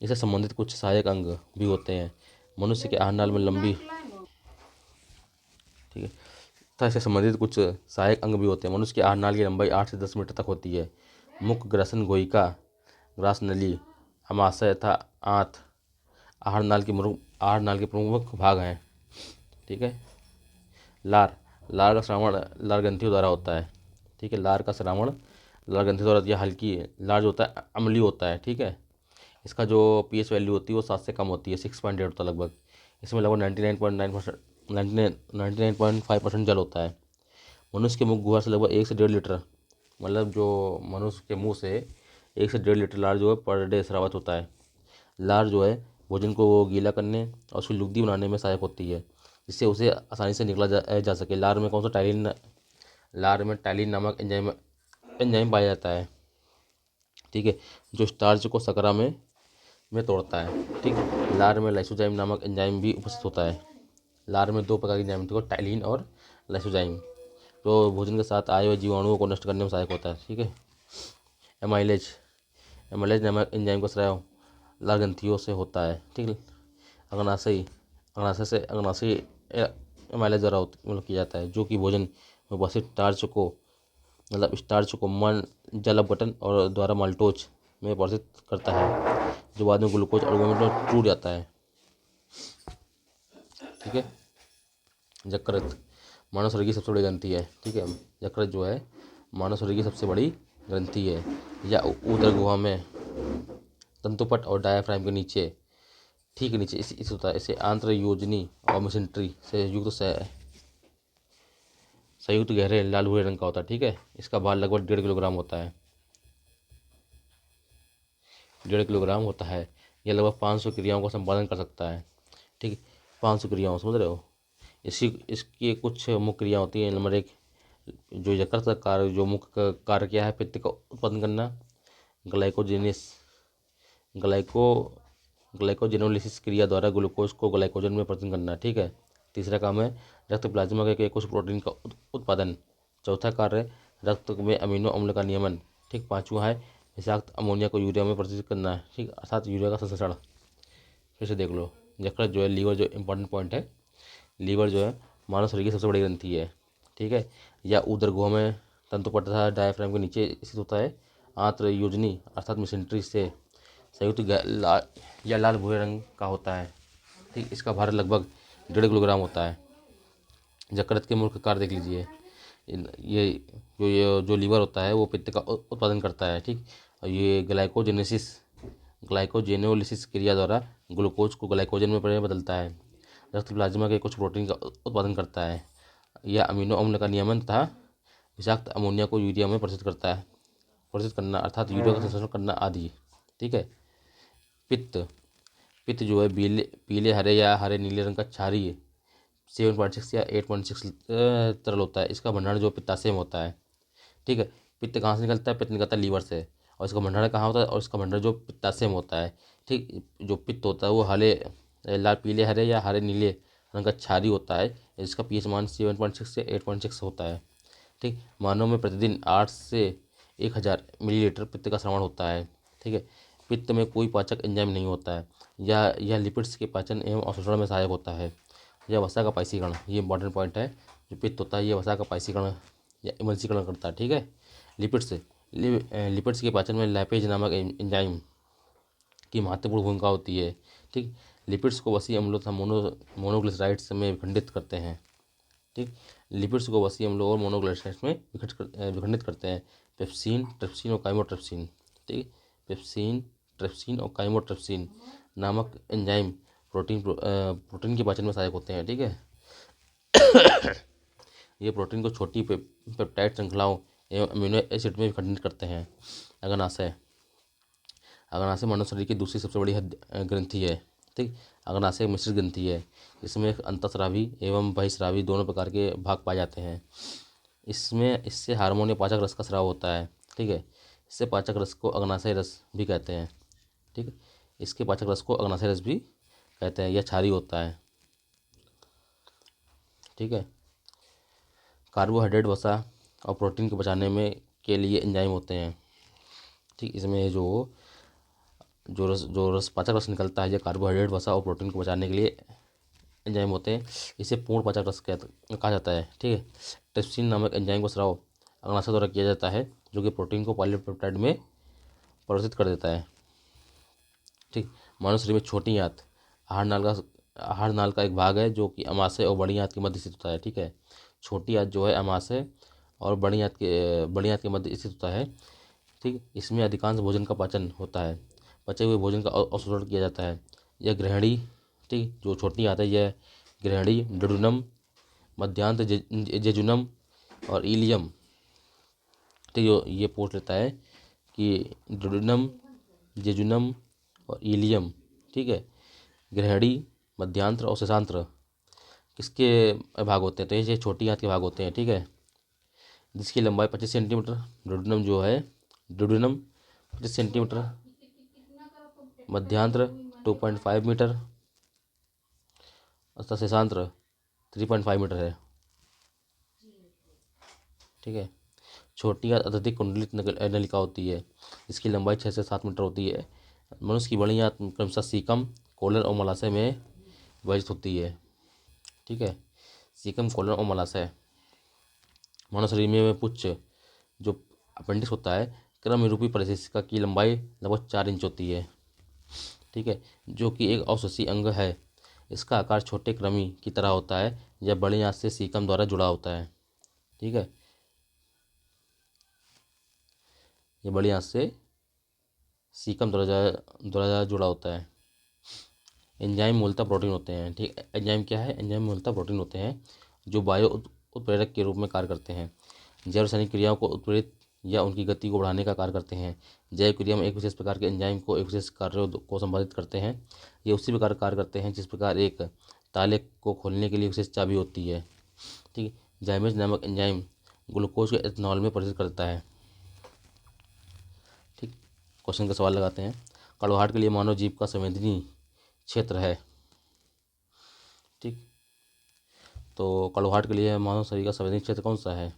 इससे संबंधित कुछ सहायक अंग भी होते हैं। मनुष्य के आहार नाल में लंबी, ठीक है, तथा इससे संबंधित कुछ सहायक अंग भी होते हैं। मनुष्य के आहार नाल की लंबाई 8 से 10 मीटर तक होती है। मुख, ग्रसन, गोहिका, ग्रास नली, अमाशय तथा आंत आहार नाल के प्रमुख भाग हैं, ठीक है। लार का श्रावण लार ग्रंथियों द्वारा होता है, ठीक है। लार का श्रावण लार ग्रंथियों द्वारा, यह हल्की लार जो होता है अम्लीय होता है, ठीक है। इसका जो pH वैल्यू होती है वो 7 से कम होती है, 6.8 होता है लगभग। इसमें लगभग 99.5% जल होता है। मनुष्य के मुख गुहा से लगभग 1 से 1.5 लीटर, मतलब जो मनुष्य के मुंह से 1 से 1.5 लीटर लार जो है पर डे स्रावित होता है। लार जो है भोजन को गीला करने और उसकी लुगदी बनाने में सहायक होती है, जिससे उसे आसानी से निकला जा सके। लार में कौन सा लार में टाइलिन नामक एंजाइम पाया जाता है, ठीक है, जो स्टार्च को शकरा में तोड़ता है, ठीक। लार में लाइसोजाइम नामक एंजाइम भी उपस्थित होता है। लार में 2 प्रकार के एंजाइम होते हैं, टाइलिन और लाइसोजाइम, जो भोजन के साथ आए हुए जीवाणुओं को नष्ट करने में सहायक होता है, ठीक है। एमाइलेज नामक एंजाइम का स्राव लार ग्रंथियों से होता है, ठीक है। अग्नाशय एमाइलेज द्वारा मतलब किया जाता है, जो कि भोजन में उपस्थित स्टार्च को जल अपघटन और द्वारा माल्टोज में परिवर्तित करता है, जो बाद में ग्लूकोज अणुओं में टूट जाता है, ठीक है। यकृत मानव शरीर की सबसे बड़ी ग्रंथि है, ठीक है। यकृत जो है मानव शरीर की सबसे बड़ी ग्रंथि है। या उदर गुहा में तंतुपट और डायाफ्राम के नीचे, ठीक नीचे इस होता है। इसे आंत्र योजनी और मिसेंट्री से संयुक्त गहरे लाल भूरे रंग का होता है, ठीक है। इसका भार लगभग 1.5 किलोग्राम होता है, 1.5 किलोग्राम होता है। यह लगभग 500 क्रियाओं का संपादन कर सकता है, ठीक। 500 क्रियाओं, समझ रहे हो। इसकी कुछ मुख्य क्रिया होती है। नंबर 1, जो यकृत का कार्य, जो मुख्य कार्य क्या है, पित्त का उत्पादन करना, ग्लाइकोजेनोलिसिस क्रिया द्वारा ग्लूकोज को ग्लाइकोजन में परिवर्तन करना, ठीक है। तीसरा काम है रक्त प्लाज्मा के कुछ प्रोटीन का उत्पादन। चौथा कार्य रक्त में अमीनो अम्ल का नियमन, ठीक। पांचवा है विषाक्त अमोनिया को यूरिया में परिवर्तित करना, ठीक, अर्थात यूरिया का संश्लेषण। फिर से देख लो, यकृत जो है, लीवर जो इंपॉर्टेंट पॉइंट है, लीवर जो है मानव शरीर की सबसे बड़ी ग्रंथि है, ठीक है। या उदरगोह में तंतुपट तथा डायफ्राम के नीचे स्थित होता है। आंत्र योजनी अर्थात मिसेंट्री से संयुक्त या लाल भूरे रंग का होता है, ठीक। इसका भार लगभग 1.5 किलोग्राम होता है। यकृत के मुख्य कार्य देख लीजिए। ये जो लीवर होता है वो पित्त का उत्पादन करता है, ठीक। और ये ग्लाइकोजेनोलिसिस क्रिया द्वारा ग्लूकोज को ग्लाइकोजन में बदलता है। रक्त प्लाज्मा के कुछ प्रोटीन का उत्पादन करता है। यह अमीनो अम्ल का नियमन तथा विषाक्त अमोनिया को यूरिया में परिवर्तित करना अर्थात यूरिया का संश्लेषण करना आदि, ठीक है। पित्त पित्त जो है पीले हरे या हरे नीले रंग का क्षारीय 7.6 या 8.6 तरल होता है। इसका भंडारण जो पित्ताशय में होता है, ठीक है। पित्त कहाँ से निकलता है? पित्त निकलता है लीवर से, और इसका भंडारण कहाँ होता है? और इसका भंडारण जो पित्ताशय में होता है, ठीक। जो पित्त होता है वो लाल पीले हरे या हरे नीले रंग का क्षारीय होता है। इसका पीएच मान 7.6 से 8.6 होता है, ठीक। मानव में प्रतिदिन 8 से 1000 मिलीलीटर पित्त का श्रवण होता है, ठीक है। पित्त में कोई पाचक एंजाइम नहीं होता है। यह लिपिड्स के पाचन एवं अवशोषण में सहायक होता है। यह वसा का पाइसीकरण, ये इंपॉर्टेंट पॉइंट है। जो पित्त होता है ये वसा का पाइसीकरण या इमल्सीकरण करता है, ठीक है। लिपिड्स के पाचन में लैपेज नामक एंजाइम की महत्वपूर्ण भूमिका होती है, ठीक। लिपिड्स को वसी अम्लों तथा मोनोग्लिसराइड्स में विखंडित करते हैं, ठीक। लिपिड्स को वसी अम्लों और मोनोग्लिसराइड्स में विखंडित करते हैं। पेप्सिन, ट्रिप्सिन और काइमोट्रिप्सिन, ठीक। पेप्सिन, ट्रिप्सिन और काइमोट्रिप्सिन नामक एंजाइम प्रोटीन के पाचन में सहायक होते हैं, ठीक है। ये प्रोटीन को छोटी पेप्टाइड श्रृंखलाओं एवं अमीनो एसिड में विखंडित करते हैं। अग्नाशय मानव शरीर की दूसरी सबसे बड़ी ग्रंथि है, ठीक। अग्नाशय मिश्रित ग्रंथि है। इसमें अंतःस्रावी एवं बहिःस्रावी दोनों प्रकार के भाग पाए जाते हैं। इससे हार्मोन या पाचक रस का स्राव होता है, ठीक है। इससे पाचक रस को अग्नाशय रस भी कहते हैं, ठीक। इसके पाचक रस को अग्नाशय रस भी कहते हैं। यह क्षारीय होता है, ठीक है। कार्बोहाइड्रेट, वसा और प्रोटीन को पचाने में के लिए एंजाइम होते हैं, ठीक। इसमें जो रस पाचक रस निकलता है, यह कार्बोहाइड्रेट, वसा और प्रोटीन को पचाने के लिए एंजाइम होते हैं। इसे पूर्ण पाचक रस कहा जाता है, ठीक है। ट्रिप्सिन नामक एंजाइम का स्राव अग्नाशय द्वारा किया जाता है, जो कि प्रोटीन को पॉलीपेप्टाइड में परिवर्तित कर देता है, ठीक। मानव शरीर में छोटी आंत आहार नाल का एक भाग है जो कि अमाशय और बड़ी आंत के मध्य स्थित होता है, ठीक है। छोटी आंत जो है अमाशय और बड़ी आंत के मध्य स्थित होता है, ठीक। इसमें अधिकांश भोजन का पाचन होता है। बचे हुए भोजन का अवशोषण किया जाता है। यह ग्रहणी, ठीक, जो छोटी आंत है यह ग्रहणी, डेडुनम, मध्यांत जेजुनम और इलियम, ठीक। जो ये पोस्ट लेता है कि डेडुनम, जेजुनम और इलियम, ठीक है। ग्रहणी, मध्यांत्र और शेषांत्र किसके भाग होते हैं? तो ये छोटी आंत के भाग होते हैं, ठीक है। जिसकी लंबाई 25 सेंटीमीटर, डेडुनम 25 सेंटीमीटर, मध्यांत्र 2.5 मीटर तथा शेषांत्र 3.5 मीटर है, ठीक है। छोटी आंत अत्यधिक कुंडलित नलिका होती है। इसकी लंबाई 6 से 7 मीटर होती है। मनुष्य की बड़ी आंत क्रमशः सीकम, कोलन और मलाशय में विभाजित होती है, ठीक है। सीकम, कोलन और मलाशय। मानव शरीर में पुच्छ जो अपेंडिक्स होता है, क्रमरूपी परिशिष्टिका की लंबाई लगभग 4 इंच होती है, ठीक है। जो कि एक अवशोषी अंग है। इसका आकार छोटे कृमि की तरह होता है। यह बड़ी आंत से सीकम द्वारा जुड़ा होता है, ठीक है। ये बड़ी आंत से सीकम द्वारा जुड़ा होता है। एंजाइम मूलतः प्रोटीन होते हैं, ठीक। एंजाइम क्या है? एंजाइम मूलतः प्रोटीन होते हैं जो बायो उत्प्रेरक के रूप में कार्य करते हैं। जैव रासायनिक क्रियाओं को उत्प्रेरित या उनकी गति को बढ़ाने का कार्य करते हैं। जैव क्रिया में एक विशेष प्रकार के एंजाइम को एक विशेष कार्यों को संपादित करते हैं। ये उसी प्रकार कार्य करते हैं जिस प्रकार एक ताले को खोलने के लिए विशेष चाबी होती है, ठीक। जाइमेज नामक एंजाइम ग्लूकोज को एथेनॉल में परिवर्तित करता है, ठीक। क्वेश्चन का सवाल लगाते हैं। कड़वाहट के लिए मानव जीव का संवेदनीय क्षेत्र है, ठीक। तो कड़वाहट के लिए मानव शरीर का संवेदनीय क्षेत्र कौन सा है?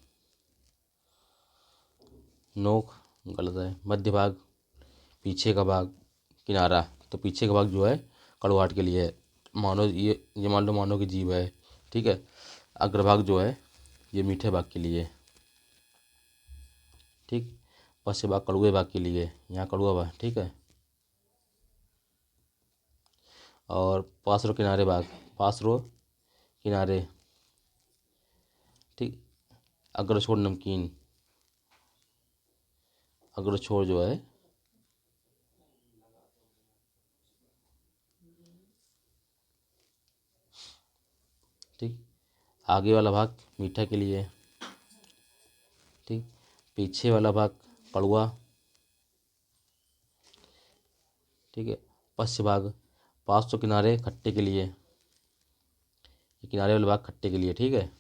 नोक गलत है। मध्य भाग, पीछे का भाग, किनारा। तो पीछे का भाग जो है कड़वाहट के लिए है। मानव ये मान लो मानव की जीभ है, ठीक है। अग्रभाग जो है ये मीठे भाग के लिए, ठीक। पश्च भाग कड़वे भाग के लिए, यहाँ कड़वा भाग, ठीक है। और पार्श्व किनारे भाग, पार्श्व किनारे, ठीक। अग्रछोर नमकीन, अग्रछोर जो है ठीक। आगे वाला भाग मीठा के लिए, ठीक। पीछे वाला भाग कड़वा, ठीक है। पश्च भाग, पार्श्व किनारे खट्टे के लिए, ये किनारे वाले भाग खट्टे के लिए, ठीक है।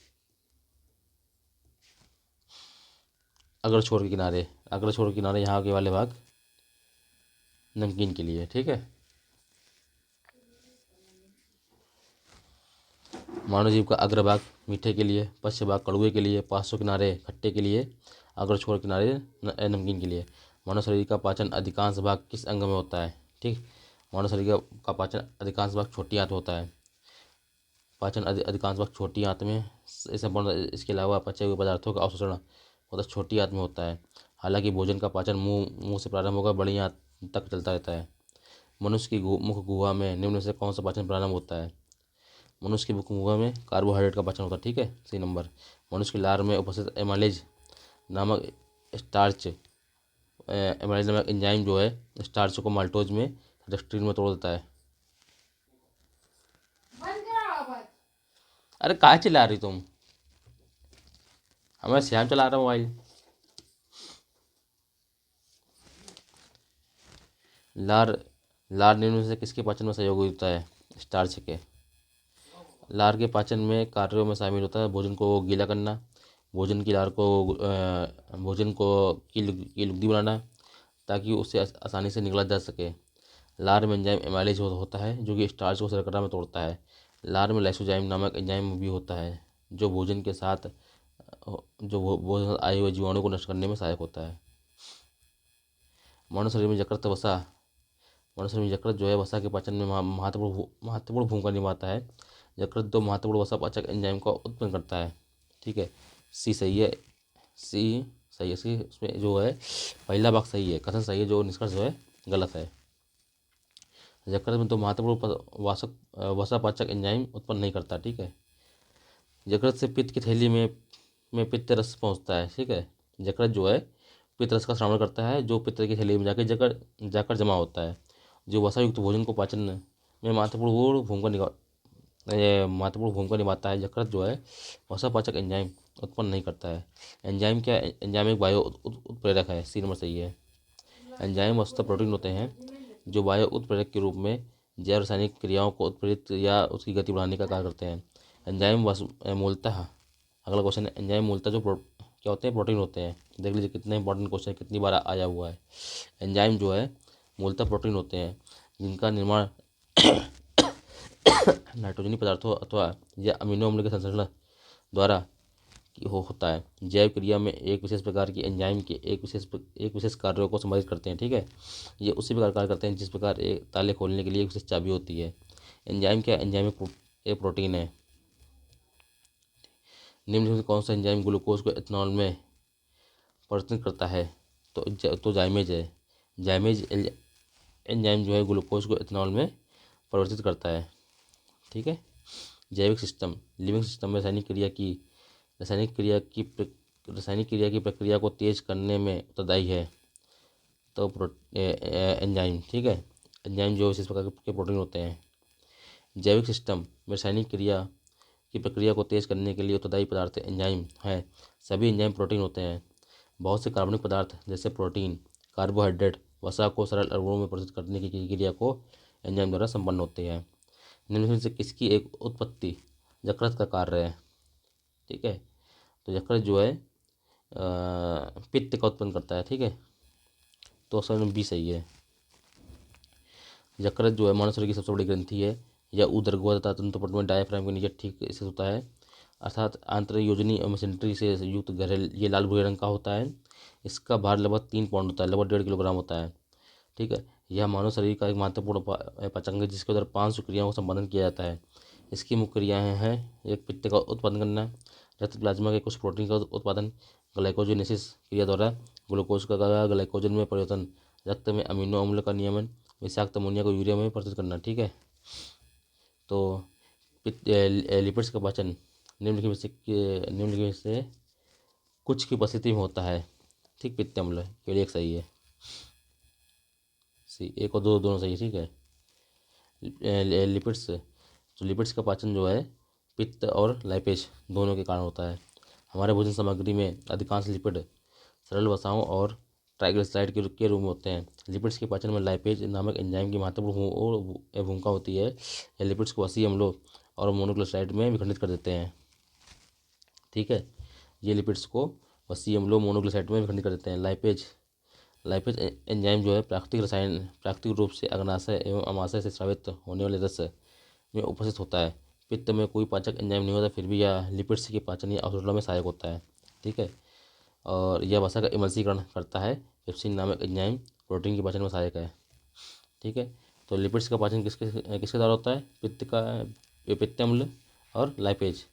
अग्रछोर के किनारे, अग्रछोर के किनारे यहाँ के वाले भाग नमकीन के लिए, ठीक है। मानव जीव का अग्रभाग मीठे के लिए, पश्च भाग कड़वे के लिए, पार्श्व किनारे खट्टे के लिए, अग्रछोर किनारे नमकीन के लिए। मानव शरीर का पाचन अधिकांश भाग किस अंग में होता है, ठीक। मानव शरीर का पाचन अधिकांश भाग छोटी आंत में होता है। पाचन अधिकांश भाग छोटी आंत में, इस संपूर्ण इसके अलावा पचे हुए पदार्थों का अवशोषण होता छोटी आंत में होता है। हालांकि भोजन का पाचन मुंह से प्रारंभ होकर बड़ी आंत तक चलता रहता है। मनुष्य की मुख गुहा में निम्न में से कौन सा पाचन प्रारंभ होता है। मनुष्य की मुख गुहा में कार्बोहाइड्रेट का पाचन होता है, ठीक है, सही नंबर। मनुष्य की लार में उपस्थित एमाइलेज नामक स्टार्च, एमाइलेज नामक एंजाइम जो है स्टार्च को माल्टोज में रेस्ट्रीन में तोड़ देता है। अरे कहाँ चिल्ला रही तुम, हमें श्याम चला रहा मोबाइल। लार, लार निम्न में से किसके पाचन में सहयोगी होता है, स्टार्च के। लार के पाचन में कार्यों में शामिल होता है भोजन को गीला करना, भोजन की लार को भोजन को की लुगदी बनाना ताकि उसे आसानी से निकला जा सके। लार में एंजाइम एमाइलेज होता है जो कि स्टार्च को शर्करा में तोड़ता है। लार में लाइसोजाइम नामक एंजाइम भी होता है जो भोजन के साथ भोजन आए हुए जीवाणु को नष्ट करने में सहायक होता है। मानव शरीर में यकृत वसा, मानव शरीर में यकृत जो है वसा के पाचन में महत्वपूर्ण भूमिका निभाता है। यकृत दो महत्वपूर्ण वसा पाचक एंजाइम का उत्पन्न करता है, ठीक है। सी सही है, सी सही है। सी उसमें जो है पहला भाग सही है, कथन सही है, जो निष्कर्ष जो है गलत है। यकृत में दो महत्वपूर्ण वसा पाचक एंजाइम उत्पन्न नहीं करता, ठीक है। यकृत से पित्त की थैली में पित्त रस पहुंचता है, ठीक है। यकृत जो है पित्त रस का श्रावण करता है जो पित्त की थैली में जाकर जमा होता है, जो वसा युक्त भोजन को पाचन में महत्वपूर्ण भूमिका निभाता है। यकृत जो है वसा पाचक एंजाइम उत्पन्न नहीं करता है। एंजाइम क्या है, एंजाइम एक बायो उत्प्रेरक है, सी नंबर सही है। एंजाइम वस्तुतः प्रोटीन होते हैं जो बायो उत्प्रेरक के रूप में जैव रासायनिक क्रियाओं को उत्प्रेरित या उसकी गति बढ़ाने का कार्य करते हैं। एंजाइम मूलतः, अगला क्वेश्चन है, एंजाइम मूलतः क्या होते हैं, प्रोटीन होते हैं। देख लीजिए कितने इंपॉर्टेंट क्वेश्चन कितनी बार आया हुआ है। एंजाइम जो है मूलतः प्रोटीन होते हैं जिनका निर्माण नाइट्रोजनी पदार्थों अथवा या अमीनो अम्ल के संश्लेषण द्वारा होता है। जैव क्रिया में एक विशेष प्रकार की एंजाइम के एक विशेष कार्यों को संपादित करते हैं, ठीक है। ये उसी प्रकार कार्य करते हैं जिस प्रकार एक ताले खोलने के लिए एक विशेष चाबी होती है। एंजाइम क्या, एंजाइम एक प्रोटीन है। निम्न में से कौन सा एंजाइम ग्लूकोज को एथेनॉल में परिवर्तित करता है, तो जाइमेज है। जाइमेज एंजाइम जो है ग्लूकोज को एथेनॉल में परिवर्तित करता है, ठीक है। जैविक सिस्टम, लिविंग सिस्टम में रासायनिक क्रिया की प्रक्रिया को तेज करने में उत्तरदायी है, तो एंजाइम, ठीक है। एंजाइम जो इस प्रकार के प्रोटीन होते हैं। जैविक सिस्टम में रासायनिक क्रिया की प्रक्रिया को तेज करने के लिए उत्तरदायी पदार्थ एंजाइम हैं। सभी एंजाइम प्रोटीन होते हैं। बहुत से कार्बनिक पदार्थ जैसे प्रोटीन, कार्बोहाइड्रेट, वसा को सरल अणुओं में परिवर्तित करने की क्रिया को एंजाइम द्वारा संपन्न होते हैं। निम्न में से किसकी एक उत्पत्ति यकृत का कार्य है, ठीक है। तो यकृत जो है पित्त का उत्पन्न करता है, ठीक है, तो ऑप्शन बी सही है। यकृत जो है मानव शरीर की सबसे बड़ी ग्रंथि है। यह ऊदरगोह तथा तंतुपट में डायाफ्राम के नीचे ठीक स्थित होता है, अर्थात आंतरयोजनी और मेसेंट्री से युक्त गहरे ये लाल भूरे रंग का होता है। इसका भार लगभग 3 पाउंड होता है, लगभग 1.5 किलोग्राम होता है, ठीक है। यह मानव शरीर का एक महत्वपूर्ण पाचक है जिसके द्वारा 5 क्रियाओं का संपादन किया जाता है। इसकी मुख्य क्रियाएं हैं: एक, पित्त का उत्पादन करना, रक्त प्लाज्मा के कुछ प्रोटीन का उत्पादन, ग्लाइकोजेनेसिस क्रिया द्वारा ग्लूकोज का ग्लाइकोजन में परिवर्तन, रक्त में अमीनो अम्ल का नियमन, विषाक्त अमोनिया को यूरिया में परिवर्तित करना। ठीक है, तो लिपिड्स का पाचन निम्नलिखित में से कुछ की उपस्थिति में होता है। ठीक, पित्त अम्ल केवल एक सही है, सी, एक और दो दोनों सही है। ठीक है, लिपिड्स, तो लिपिड्स का पाचन जो है पित्त और लाइपेज दोनों के कारण होता है। हमारे भोजन सामग्री में अधिकांश लिपिड सरल वसाओं और ट्राइग्लिसराइड के रूप में होते हैं। लिपिड्स के पाचन में लाइपेज नामक एंजाइम की महत्वपूर्ण भूमिका होती है। यह लिपिड्स को वसी अम्लों और मोनोग्लिसराइड में विखंडित कर देते हैं। ठीक है, ये लिपिड्स को वसी अम्लों मोनोग्लिसराइड में विखंडित कर देते हैं। लाइपेज एंजाइम जो है प्राकृतिक रूप से अग्नाशय एवं अमाशय से स्रावित होने वाले रस में उपस्थित होता है। पित्त में कोई पाचक एंजाइम नहीं होता, फिर भी यह लिपिड्स के पाचन या अवशोषण में सहायक होता है। ठीक है, और यह वसा का इमल्सीकरण करता है। पेप्सिन नामक एंजाइम प्रोटीन के पाचन में सहायक है। ठीक है, तो लिपिड्स का पाचन किसके किसके द्वारा होता है? पित्त अम्ल और लाइपेज।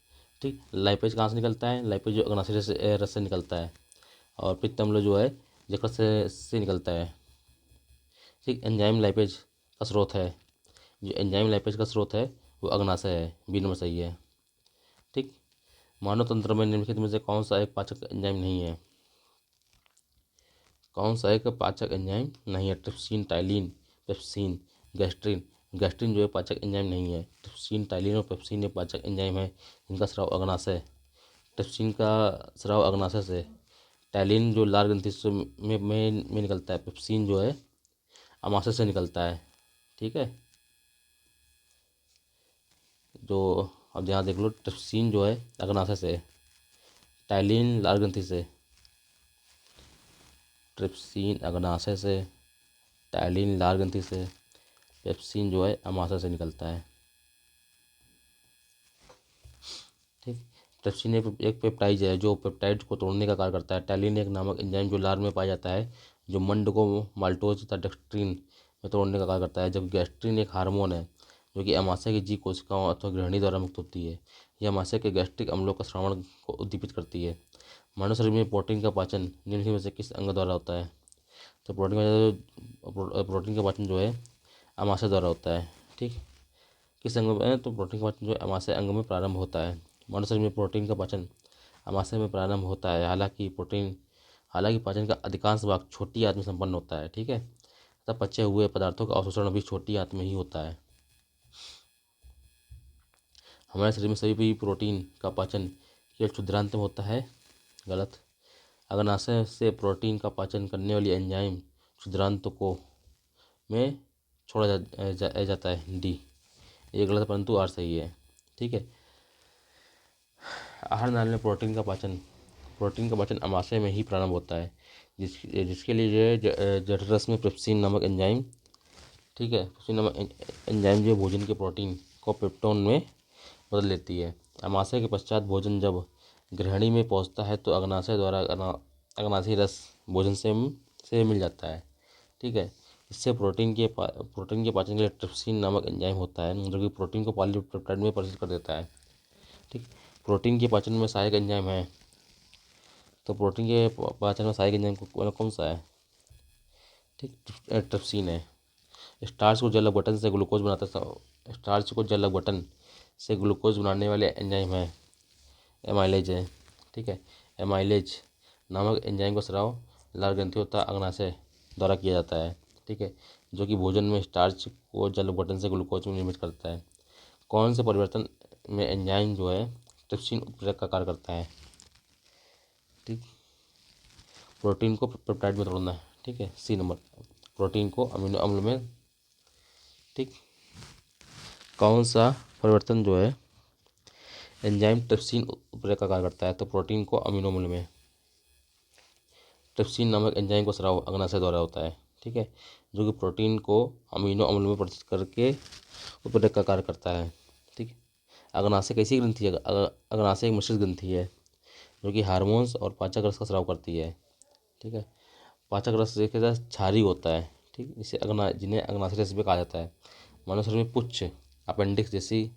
ठीक, लाइपेज कहाँ से निकलता है? लाइपेज जो अग्नाशय रस से निकलता है, और पित्त अम्ल जो है यकृत से निकलता है। ठीक, एंजाइम लाइपेज का स्रोत है, जो एंजाइम लाइपेज का स्रोत है वो अग्नाशय है। बी नंबर सही है। ठीक, मानव तंत्र में निम्नलिखित में से कौन सा एक पाचक एंजाइम नहीं है? कौन सा एक पाचक एंजाइम नहीं है? Trypsin, ptyalin, pepsin, gastrin. Gastrin जो है पाचक एंजाइम नहीं है। ट्रिप्सिन, टाइलिन और पेप्सिन ये पाचक एंजाइम है जिनका स्राव अग्नाशय, ट्रिप्सिन का स्राव अग्नाशय से, टाइलिन जो लाल ग्रंथि से में निकलता है, पेप्सिन जो है अमाशय से निकलता है। ठीक है, जो अब यहाँ देख लो, ट्रिप्सिन जो है अग्नाशय से, टाइलिन लाल ग्रंथि से। ट्रिप्सिन अग्नाशय से, टाइलिन लाल ग्रंथि से, पेप्सिन जो है अमाशय से निकलता है। ठीक, ट्रिप्सिन एक पेप्टाइड है जो पेप्टाइड को तोड़ने का कार्य करता है। टाइलिन एक नामक एंजाइम जो लार में पाया जाता है जो मंड को माल्टोज तथा डेक्स्ट्रिन में तोड़ने का कार्य करता है। जब गैस्ट्रिन एक हार्मोन है जो कि अमाशय की जी कोशिकाओं अथवा गृहिणी द्वारा मुक्त होती है। यह अमाशय के गैस्ट्रिक अम्लों का श्रवण को उद्दीपित करती है। मानव शरीर में प्रोटीन का पाचन निम्नलिखित में से किस अंग द्वारा होता है? तो प्रोटीन का पाचन जो है अमाशय द्वारा होता है। ठीक, किस अंग में? तो प्रोटीन का पाचन जो है अमाशय अंग में प्रारंभ होता है। मानव शरीर में प्रोटीन का पाचन अमाशय में प्रारंभ होता है। हालांकि पाचन का अधिकांश भाग छोटी आंत में संपन्न होता है। ठीक है, तब पचे हुए पदार्थों का अवशोषण भी छोटी आंत में ही होता है। हमारे शरीर में सभी भी प्रोटीन का पाचन केवल क्षुद्रांत में होता है। गलत। अग्नाशय से प्रोटीन का पाचन करने वाली एंजाइम क्षुद्रांत को में छोड़ा जाता है। डी, ये गलत परंतु आर सही है। ठीक है, आहार नाली में प्रोटीन का पाचन अमाशय में ही प्रारंभ होता है, जिसके लिए जो है जठरस में पेप्सिन नामक एंजाइम, ठीक है, पेप्सिन नामक एंजाइम जो भोजन के प्रोटीन को पेप्टोन में बदल लेती है। अमाशय के पश्चात भोजन जब गृहिणी में पहुंचता है तो अग्नाशय द्वारा अग्नाशयी रस भोजन से मिल जाता है। ठीक है, इससे प्रोटीन के पाचन के लिए ट्रिप्सिन नामक एंजाइम होता है जो कि प्रोटीन को पॉलीपेप्टाइड में परिवर्तित कर देता है। ठीक, प्रोटीन के पाचन में सहायक एंजाइम है, तो प्रोटीन के पाचन में सहायक एंजाइम कौन सा है? ठीक, ट्रिप्सिन है। स्टार्च को जल अपघटन से ग्लूकोज बनाने वाले एंजाइम है एमाइलेज है। ठीक है, एमाइलेज नामक एंजाइम का स्राव लाल ग्रंथियों तथा अग्नाशय द्वारा किया जाता है। ठीक है, जो कि भोजन में स्टार्च को जल अपघटन से ग्लूकोज में निर्मित करता है। कौन से परिवर्तन में एंजाइम जो है ट्रिप्सिन उत्प्रेरक का कार्य करता है? ठीक, प्रोटीन को पेप्टाइड में तोड़ना है। ठीक है, सी नंबर, प्रोटीन को अमीनो अम्ल में। ठीक, कौन सा परिवर्तन जो है एंजाइम ट्रिप्सिन उत्प्रेरक का कार्य करता है? तो प्रोटीन को अमीनो अम्ल में। ट्रिप्सिन नामक एंजाइम का स्राव अग्नाशय द्वारा होता है। ठीक है, जो कि प्रोटीन को अमीनो अम्ल में परिवर्तित करके उत्प्रेरक का कार्य करता है। ठीक, अग्नाशय कैसी ग्रंथि है? अग्नाशय एक मिश्रित ग्रंथि है जो कि हार्मोन्स और पाचक रस का स्राव करती है। ठीक है, पाचक रस एक क्षारी होता है, ठीक, इसे जिन्हें अग्नाशय रस्सी कहा जाता है। मानव शरीर में पुच्छ अपेंडिक्स जैसी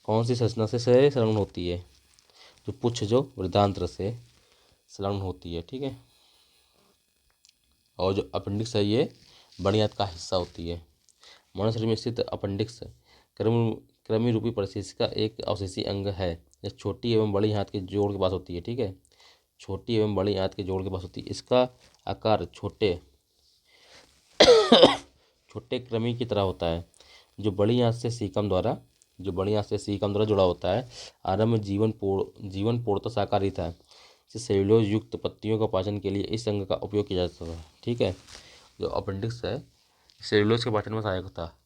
कौन सी संरचना से संलग्न होती है? जो पुच्छ जो वृद्धांत्र से संलग्न होती है, ठीक है। और जो अपेंडिक्स है ये बड़ी आंत का हिस्सा होती है। मानव शरीर में स्थित अपेंडिक्स कृमि रूपी परिशिष्ट का एक अवशेषी अंग है। यह छोटी एवं बड़ी आंत के जोड़ के पास होती है, ठीक है। छोटी एवं बड़ी आंत के जोड़ के पास होती है। इसका आकार छोटे छोटे कृमि की तरह होता है, जो बड़ी आंत से सीकम द्वारा जुड़ा होता है। आरंभ में जीवन पूर्णतः शाकाहारी था। इसे सेल्यूलोज युक्त पत्तियों का पाचन के लिए इस अंग का उपयोग किया जाता था, ठीक है। जो अपेंडिक्स है सेल्यूलोज के पाचन में सहायक था।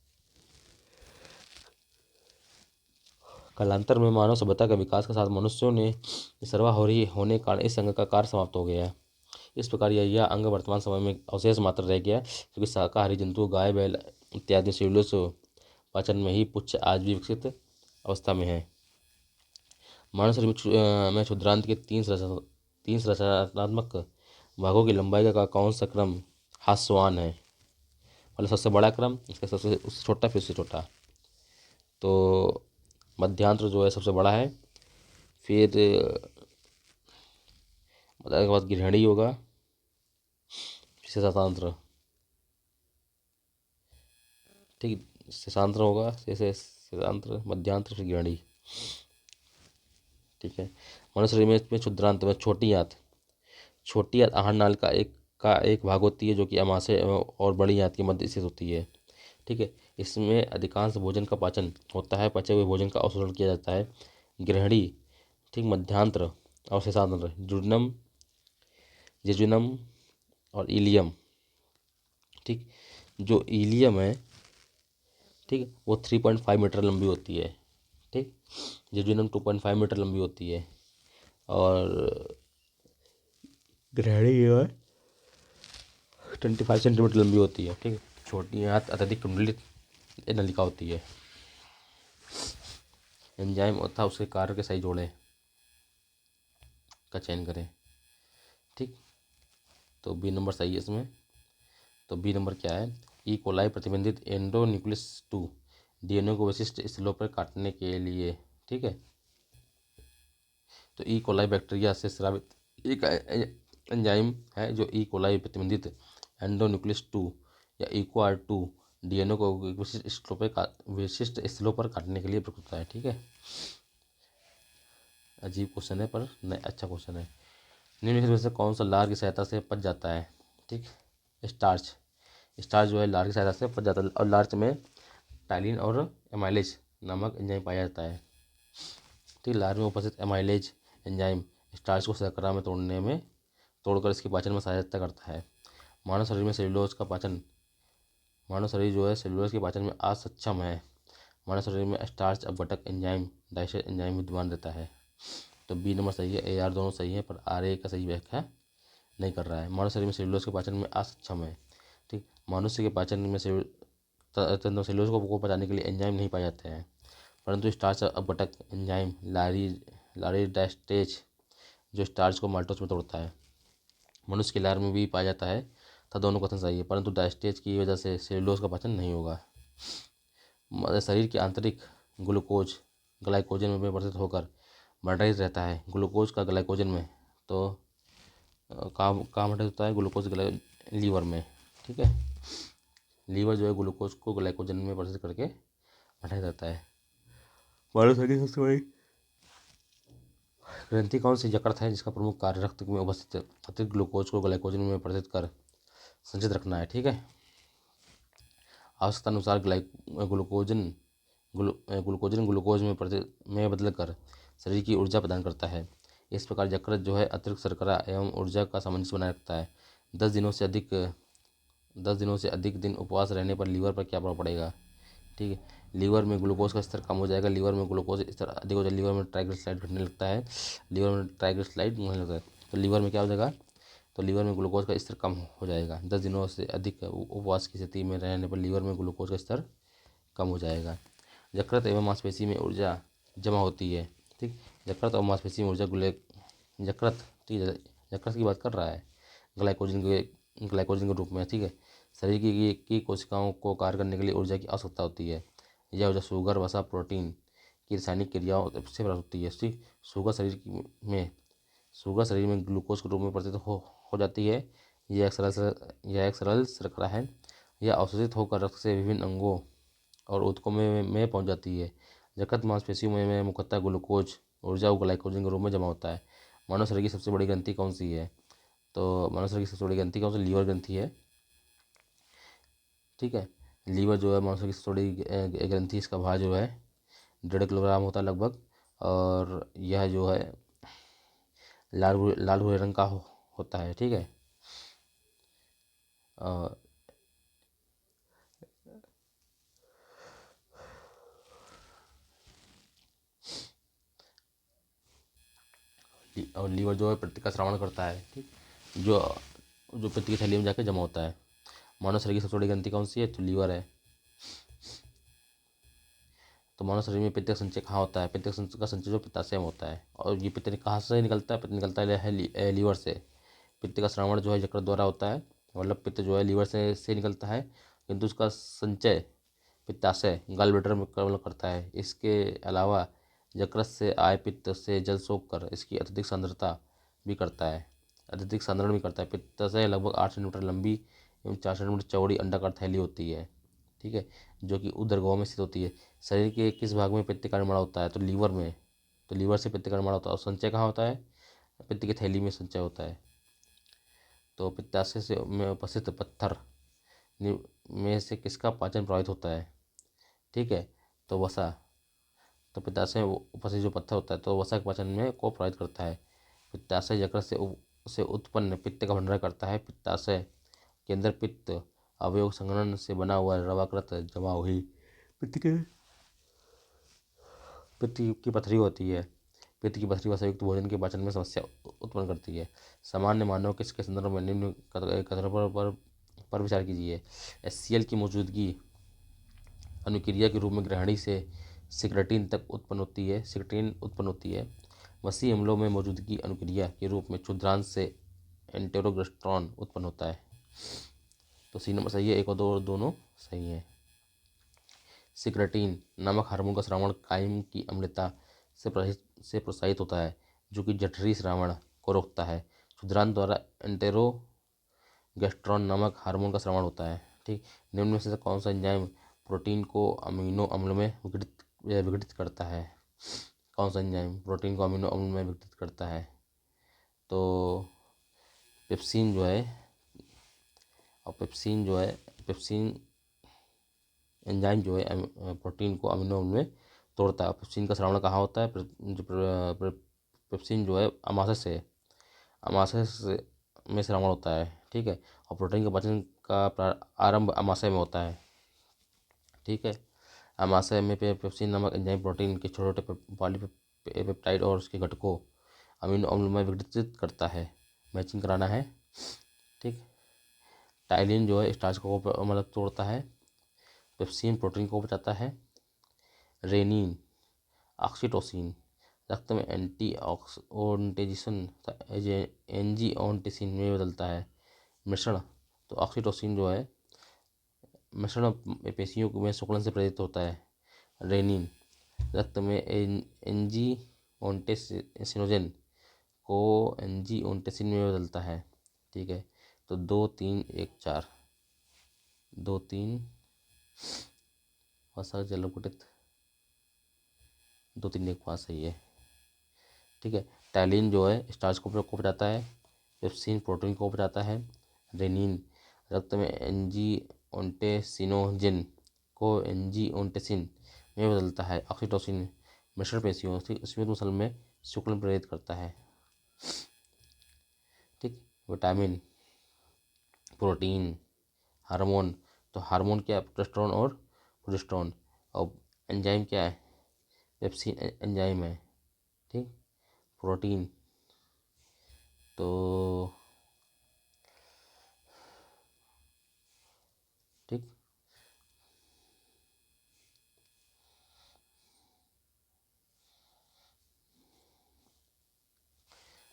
कालांतर में मानव सभ्यता के विकास के साथ मनुष्यों ने सर्वाहारी होने के कारण इस अंग का कार्य समाप्त हो गया है। इस प्रकार यह अंग वर्तमान समय में अवशेष मात्र रह गया, क्योंकि शाकाहारी जंतु गाय बैल इत्यादि सेल्यूलोज पाचन में ही पुच्छ आज भी विकसित अवस्था में है। मानव शरीर में क्षुद्रांत के तीन संरचनात्मक भागों की लंबाई का कौन सा क्रम हास्यवान है? मतलब सबसे बड़ा क्रम, इसका सबसे उससे छोटा, फिर उससे छोटा। तो मध्यांतर जो है सबसे बड़ा है, फिर के बाद गृहिणी होगा, फिर शेषांत्र, ठीक, शेषांत्र होगा, शेषांत्र, मध्यांतर, फिर गृहिणी, ठीक है। मनुष्य शरीर में क्षुद्रांत में छोटी आंत आहार नाल का एक भाग होती है, जो कि अमाशय और बड़ी आंत के मध्य स्थित होती है, ठीक है। इसमें अधिकांश भोजन का पाचन होता है, पचे हुए भोजन का अवशोषण किया जाता है। गृहिणी, ठीक, मध्यांत्र और शेषांत्र, जेजुनम और इलियम, ठीक। जो इलियम है, ठीक, वो 3.5 मीटर लंबी होती है, ठीक। जेजुनम 2.5 मीटर लंबी होती है, और गृहिणी जो है 25 सेंटीमीटर लंबी होती है, ठीक। छोटी आंत अत्यधिक कुंडलित नलिका होती है। एंजाइम तथा उसके कार्य के सही जोड़े का चयन करें, ठीक। तो बी नंबर सही है इसमें। तो बी नंबर क्या है? ई कोलाई प्रतिबंधित एंडोन्यूक्लियस 2 डीएनए को विशिष्ट स्थलों पर काटने के लिए, ठीक है। तो ई कोलाई बैक्टीरिया से स्रावित एक एंजाइम है जो ई कोलाई प्रतिबंधित एंडोन्यूक्लियस 2 या इकोआर 2 डीएनए को विशिष्ट स्थलों पर काटने के लिए प्रयुक्त होता है, ठीक है। अजीब क्वेश्चन है पर नहीं, अच्छा क्वेश्चन है। निम्नलिखित में से कौन सा लार की सहायता से पच जाता है? ठीक, स्टार्च जो है लार की सहायता से पच जाता है, और लार्च में टाइलिन और एमाइलेज नामक एंजाइम पाया जाता है। ठीक, लार में उपस्थित एमाइलेज एंजाइम स्टार्च को शर्करा में तोड़कर इसके पाचन में सहायता करता है। मानव शरीर जो है सेलुलोज के पाचन में असक्षम है। मानव शरीर में स्टार्च अपघटक एंजाइम डाइजेस्ट एंजाइम विद्यमान रहता है। तो बी नंबर सही है, ए आर दोनों सही है, पर आर ए का सही व्याख्या नहीं कर रहा है। मानव शरीर में सेलुलोज के पाचन में असक्षम है। ठीक, मनुष्य के पाचन में सेलुलोज को पचाने के लिए एंजाइम नहीं पाए जाते हैं, परंतु स्टार्च अपघटक एंजाइम लारिडास्टेज जो स्टार्च को माल्टोज में तोड़ता है, मनुष्य के लार में भी पाया जाता है, था दोनों कथन सही है, परंतु डायस्टेज की वजह से सेलुलोज का पाचन नहीं होगा। शरीर के आंतरिक ग्लूकोज ग्लाइकोजन में परिवर्तित होकर मर्डाइज रहता है। ग्लूकोज का ग्लाइकोजन में तो कहाँ मर्डाइज होता है? ग्लूकोज लीवर में, ठीक है। लीवर जो है ग्लूकोज को ग्लाइकोजन में परिवर्तित करके मर्डाइज रहता है। मानव शरीर की सबसे बड़ी ग्रंथि कौन सी? यकृत है, जिसका प्रमुख कार्य रक्त में उपस्थित अतिरिक्त ग्लूकोज को ग्लाइकोजन में परिवर्तित कर संचित रखना है, ठीक है। आवश्यकता अनुसार ग्लूकोजन ग्लूकोज में बदलकर शरीर की ऊर्जा प्रदान करता है। इस प्रकार यकृत जो है अतिरिक्त शर्करा एवं ऊर्जा का सामंजस्य बनाए रखता है। 10 दिनों से अधिक दिन उपवास रहने पर लीवर पर क्या प्रभाव पड़ेगा? ठीक है, लीवर में ग्लूकोज का स्तर कम हो जाएगा, लीवर में ग्लूकोज स्तर अधिक हो जाएगा, लीवर में ट्राइग्लिसराइड घटने लगता है, तो लीवर में क्या हो जाएगा? तो लीवर में ग्लूकोज का स्तर कम हो जाएगा। 10 दिनों से अधिक उपवास की स्थिति में रहने पर लीवर में ग्लूकोज का स्तर कम हो जाएगा। यकृत एवं मांसपेशी में ऊर्जा जमा होती है। ठीक, यकृत और मांसपेशी में ऊर्जा यकृत, ठीक है, यकृत की बात कर रहा है ग्लाइकोजन के रूप में, ठीक है। शरीर की कोशिकाओं को कार्य करने के लिए ऊर्जा की आवश्यकता होती है। यह ऊर्जा शुगर, वसा, प्रोटीन की रासायनिक क्रियाओं से प्राप्त होती है। शुगर में शुगर शरीर में ग्लूकोज के रूप में परिवर्तित हो जाती है। यह एक सरल शर्करा है। यह अवशोषित होकर रक्त से विभिन्न अंगों और ऊतकों में पहुंच जाती है। यकृत मांसपेशियों में मुख्यतः ग्लूकोज ऊर्जा और ग्लाइकोजन के रूप में जमा होता है। मानव शरीर की सबसे बड़ी ग्रंथि कौन सी है? तो मानव शरीर की सबसे बड़ी ग्रंथि कौन सी? लीवर ग्रंथि है। ठीक है, लीवर जो है मानव शरीर की सबसे बड़ी ग्रंथि। इसका भार जो है 1.5 किलोग्राम होता है लगभग। और यह जो है लाल भूरे रंग का होता है। ठीक है, और लीवर जो है पित्त का श्रवण करता है। ठीक, जो जो पित्त की थैली में जाके जमा होता है। मानव शरीर की सबसे बड़ी ग्रंथि कौन सी है? तो लीवर है। तो मानव शरीर में पित्त का संचय कहाँ होता है? पित्त का संचय जो पित्ताशय में होता है। और ये पित्त कहाँ से निकलता है? पित्त निकलता है लीवर से। पित्त का श्रवण जो है यकृत द्वारा होता है, मतलब पित्त जो है लीवर से निकलता है, किंतु उसका संचय पित्ताशय गॉल ब्लैडर में करता है। इसके अलावा यकृत से आए पित्त से जल सोख कर इसकी अत्यधिक सांद्रता भी करता है, अत्यधिक सांद्रण भी करता है। पित्ताशय लगभग 8 सेंटीमीटर लंबी एवं 4 सेंटीमीटर चौड़ी अंडाकार थैली होती है। ठीक है, जो कि उदरगोह में स्थित होती है। शरीर के किस भाग में पित्त का निर्माण होता है? तो लीवर में। तो लीवर से पित्त का निर्माण होता है। और संचय कहाँ होता है? पित्त की थैली में संचय होता है। तो पित्ताशय से में उपस्थित पत्थर में से किसका पाचन प्रभावित होता है? ठीक है, तो वसा। तो पित्ताशय में उपस्थित जो पत्थर होता है तो वसा के पाचन में को प्रभावित करता है। पित्ताशय यकृत से उत्पन्न पित्त का भंडारण करता है। पित्ताशय के अंदर पित्त अवयव संघनन से बना हुआ रवाकृत जमा हुई पित्त के पित्त की पथरी होती है। पित्त की पथरी वसायुक्त भोजन के पाचन में समस्या उत्पन्न करती है। सामान्य मानव के संदर्भ में निम्न कथनों पर विचार कीजिए। HCl की मौजूदगी अनुक्रिया के रूप में ग्रहणी से सिक्रेटिन तक उत्पन्न होती है। सिक्रेटिन उत्पन्न होती है। वसी अम्लों में मौजूदगी अनुक्रिया के रूप में क्षुद्रांश से एंटेरोग्लिसरॉल उत्पन्न होता है। तो सी नंबर सही है, एक और दो दोनों सही है। सिक्रेटिन नामक हार्मोन का स्रावण कायम की अम्लता से प्रोत्साहित होता है, जो कि जठरी श्रावण को रोकता है। क्षुद्रांत द्वारा एंटेरोगेस्ट्रॉन नामक हार्मोन का स्रावण होता है। ठीक, निम्न में से कौन सा एंजाइम प्रोटीन को अमीनो अम्ल में विघटित करता है? कौन सा एंजाइम प्रोटीन को अमीनो अम्ल में विघटित करता है? तो पेप्सिन जो है, और पेप्सिन एंजाइम जो है प्रोटीन को अमीनो अम्ल में तोड़ता है। पेप्सिन का श्रावण कहाँ होता है? पेप्सिन जो है अमाशय से में श्रावण होता है। ठीक है, और प्रोटीन के पाचन का आरंभ अमाशय में होता है। ठीक है, अमाशय में पेप्सिन नामक एंजाइम प्रोटीन के छोटे छोटे पॉलीपेप्टाइड और उसके घटकों अमीनो अम्ल में विघटित करता है। मैचिंग कराना है। ठीक, टाइलिन जो है स्टार्च को मतलब तोड़ता है। पेप्सिन प्रोटीन को बचाता है। रेनिन ऑक्सीटोसिन रक्त में एंजियोटेंसिन में बदलता है। मिश्रण, तो ऑक्सीटोसिन जो है मिश्रण पेशियों में सिकुड़न से प्रेरित होता है। रेनिन रक्त में एंजियोटेंसिनोजन को एंजियोटेंसिन में बदलता है। ठीक है, तो 2 3 1 4 2 3 और सर जल कुटित 2 3 1 5 सही है। ठीक है, टाइलिन जो है स्टार्च को बचाता है। पेप्सिन प्रोटीन को बचाता है। रेनिन रक्त में एंजियोटेंसिनोजन को एंजियोटेंसिन में बदलता है। ऑक्सीटोसिन मिश्रण पेशियों स्मूथ मसल में सिकुड़न प्रेरित करता है। ठीक, विटामिन, प्रोटीन, हार्मोन, तो हार्मोन क्या है? प्रोजेस्टेरोन और प्रोजेस्टेरोन। और एंजाइम क्या है? पेप्सिन एंजाइम है। ठीक, प्रोटीन तो ठीक,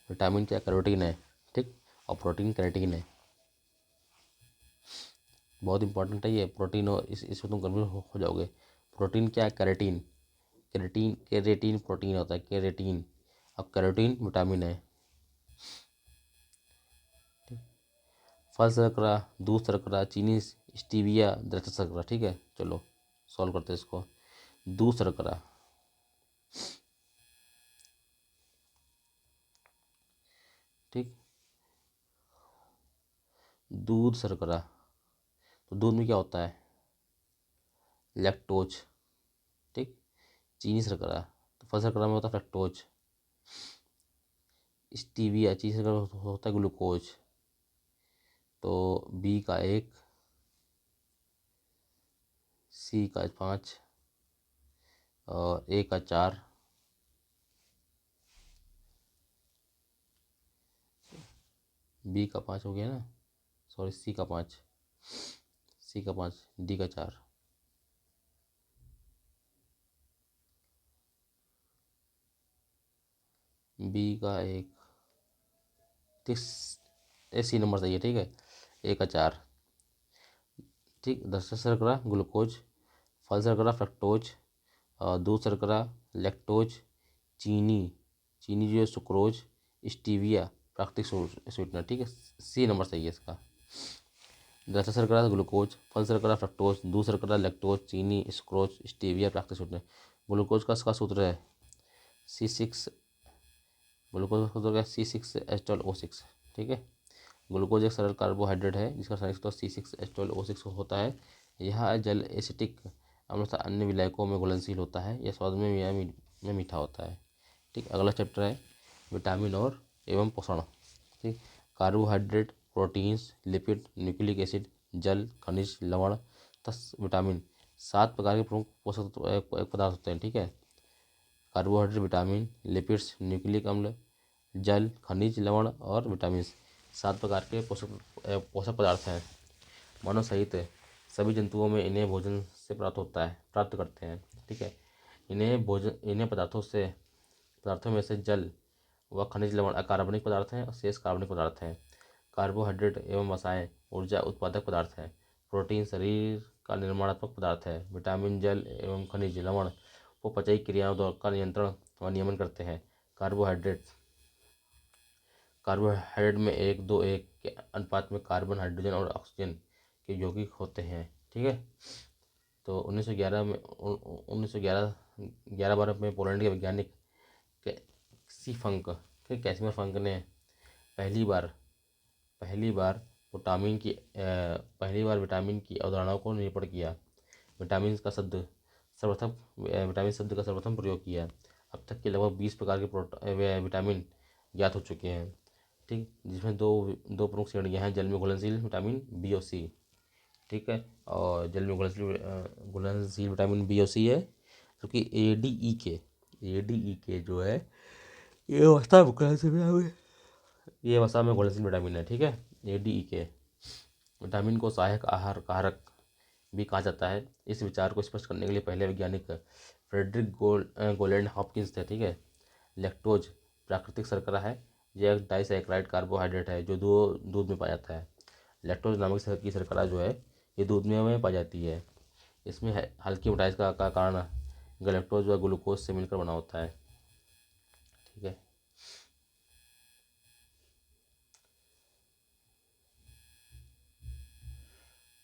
विटामिन क्या? कैरोटीन है। ठीक, और प्रोटीन कैरेटीन है। बहुत इंपॉर्टेंट है ये प्रोटीन, और इसमें तुम कन्फ्यूज हो जाओगे। प्रोटीन क्या है? कैरेटीन। कैरेटीन कैरेटीन प्रोटीन होता है, कैरेटीन। अब कैरोटीन विटामिन है। फल शर्करा, दूध शर्करा, चीनी, स्टीविया, द्राक्षा शर्करा। ठीक है, चलो सॉल्व करते हैं इसको। दूध शर्करा, ठीक, दूध शर्करा। तो दूध में क्या होता है? लैक्टोज। ठीक। चीनी शर्करा, तो फल शर्करा में होता है फ्रक्टोज। स्टीविया, चीनी शर्करा होता है ग्लूकोज। तो बी का 1, सी का 5 और ए का 4। बी का 5 हो गया ना, सॉरी सी का 5, सी का 5, डी का 4। बी का 1, ठीक, ए सी नंबर सही है, ठीक है। ए का 4, ठीक। दस शर्करा ग्लूकोज, फल शर्करा फ्रक्टोज, और दूध शर्करा लैक्टोज, चीनी, चीनी जो है सुक्रोज, स्टीविया प्राकृतिक स्वीटनर, ठीक है। सी नंबर सही है इसका। दस शर्करा ग्लूकोज, फल शर्करा फ्रक्टोज, दूध शर्करा लैक्टोज, चीनी सुक्रोज, स्टीविया प्राकृतिक स्वीटनर। ग्लूकोज का इसका सूत्र है C6, ग्लूकोज का सूत्र है C6H12O6, ठीक है। ग्लूकोज एक सरल कार्बोहाइड्रेट है जिसका संयुक्त C6H12O6 होता है। यह जल एसिटिक अम्ल तथा अन्य विलायकों में घुलनशील होता है। यह स्वाद में मीठा होता है, ठीक। अगला चैप्टर है विटामिन और एवं पोषण, ठीक। Carbohydrate, proteins, lipid, nucleic acid, जल, खनिज, लवण तथा विटामिन 7 प्रकार के प्रमुख पोषक पदार्थ होते हैं, ठीक है। कार्बोहाइड्रेट, विटामिन, लिपिड्स, न्यूक्लिक अम्ल, जल, खनिज, लवण और विटामिन 7 प्रकार के पोषक पदार्थ हैं। मानव सहित सभी जंतुओं में इन्हें भोजन से प्राप्त करते हैं, ठीक है। इन्हें पदार्थों में से जल व खनिज लवण अकार्बनिक पदार्थ हैं और शेष कार्बनिक पदार्थ हैं। कार्बोहाइड्रेट एवं वसाएं ऊर्जा उत्पादक पदार्थ हैं। प्रोटीन शरीर का निर्माणात्मक पदार्थ है। विटामिन, जल एवं खनिज लवण को पचयी क्रियाओं का नियंत्रण व नियमन करते हैं। कार्बोहाइड्रेट में 1:2:1 के अनुपात में कार्बन, हाइड्रोजन और ऑक्सीजन के यौगिक होते हैं, ठीक है। तो 1911 में पोलैंड के वैज्ञानिक कैसिमर फंक ने पहली बार विटामिन की अवधारणाओं को निरूपण किया। विटामिन शब्द का सर्वप्रथम प्रयोग किया। अब तक के लगभग 20 प्रकार के विटामिन ज्ञात हो चुके हैं, ठीक। जिसमें दो प्रमुख श्रेणियां हैं, जल में घुलनशील विटामिन बी और सी, ठीक है। और जल में घुलनशील विटामिन बी और सी है, जो कि ADE के जो है ये वसा में घुलनशील विटामिन है, ठीक है। ADE के विटामिन को सहायक आहार कारक भी कहा जाता है। इस विचार को स्पष्ट करने के लिए पहले वैज्ञानिक फ्रेडरिक गोलैंड हॉपकिंस थे, ठीक है। लैक्टोज प्राकृतिक शर्करा है। यह एक डाइसैकराइड कार्बोहाइड्रेट है जो दूध में पाया जाता है। लैक्टोज नामक की शर्करा जो है ये दूध में पाई जाती है। इसमें हल्की मोटाई का कारण गैलेक्टोज व ग्लूकोज से मिलकर बना होता है, ठीक है।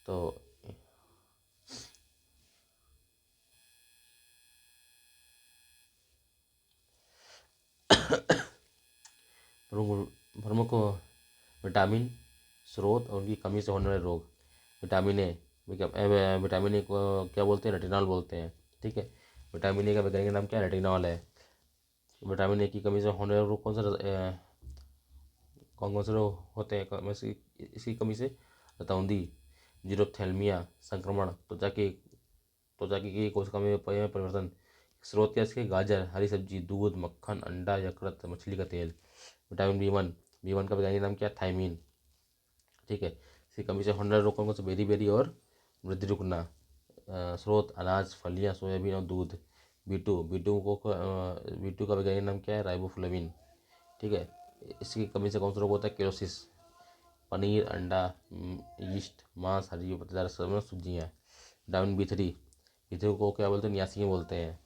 तो प्रमुख विटामिन स्रोत और उनकी कमी से होने वाले रोग। विटामिन ए को क्या बोलते हैं? रेटिनॉल बोलते हैं, ठीक है। विटामिन ए का वैज्ञानिक नाम क्या है? रेटिनॉल है। विटामिन ए की कमी से होने वाले रोग कौन कौन से रोग होते हैं? इसकी कमी से रतौंधी, जीरोथैल्मिया, संक्रमण, त्वचा की कोशिका में परिवर्तन। स्रोत क्या इसके? गाजर, हरी सब्जी, दूध, मक्खन, अंडा, यकृत, मछली का तेल। विटामिन बी वन का वैज्ञानिक नाम क्या है? थायमीन, ठीक है। इसकी कमी से होने वाले रोग कौन से? बेरी और वृद्धि रुकना। स्रोत अनाज, फलियां, सोयाबीन और दूध। बी टू का वैज्ञानिक नाम क्या है? राइबोफ्लेविन, ठीक है। इसकी कमी से कौन सा रोग होता है? केरोसिस, पनीर, अंडा, यीस्ट, मांस, हरी पत्तेदार सब्जियाँ। विटामिन बी थ्री को क्या बोलते हैं, नियासिन बोलते हैं।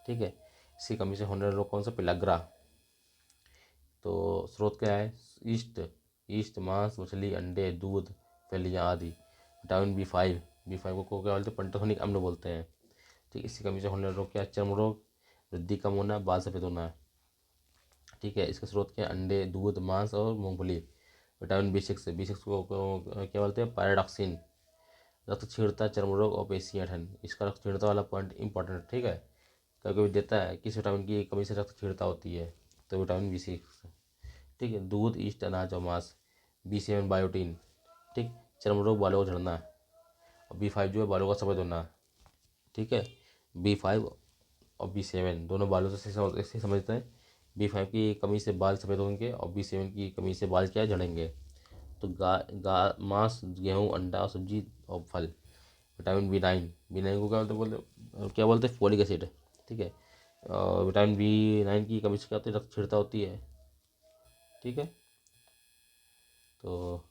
ठीक है, इसकी कमी से होने वाला रोग कौन सा, पेलाग्रा। तो स्रोत क्या है, ईस्ट, मांस, मछली, अंडे, दूध, फलियाँ आदि। विटामिन बी फाइव को क्या बोलते हैं, पेंटोथेनिक अम्ल बोलते हैं। ठीक, इसकी कमी से होने वाला रोग क्या है, चर्म रोग, वृद्धि कम होना, बाल सफेद होना। ठीक है, इसके स्रोत क्या है, अंडे, दूध, मांस और मूंगफली। विटामिन बी सिक्स को क्या बोलते हैं, पायरोडॉक्सिन, रक्त छीणता, चर्म रोग और पेशी ऐंठन। इसका रक्त छीणता वाला पॉइंट इंपॉर्टेंट है। ठीक है, कभी कभी देता है किस विटामिन की कमी से रक्त छीणता होती है, तो विटामिन बी सिक्स। ठीक है, दूध, ईस्ट, अनाज और मांस। बी7 बायोटीन। ठीक, चर्म रोग, बालों का झड़ना। और बी5 जो है बालों का सफ़ेद होना। ठीक है, बी5 और बी7 दोनों बालों से ऐसे समझते हैं। बी5 की कमी से बाल सफ़ेद होंगे और बी7 की कमी से बाल क्या है, झड़ेंगे। तो मांस, गेहूँ, अंडा और सब्जी और फल। विटामिन बी नाइन को क्या बोलते हैं, फोलिक एसिड। ठीक है, और विटामिन बी नाइन की कमी से क्या होती है, रक्त छीणता होती है। ठीक है, तो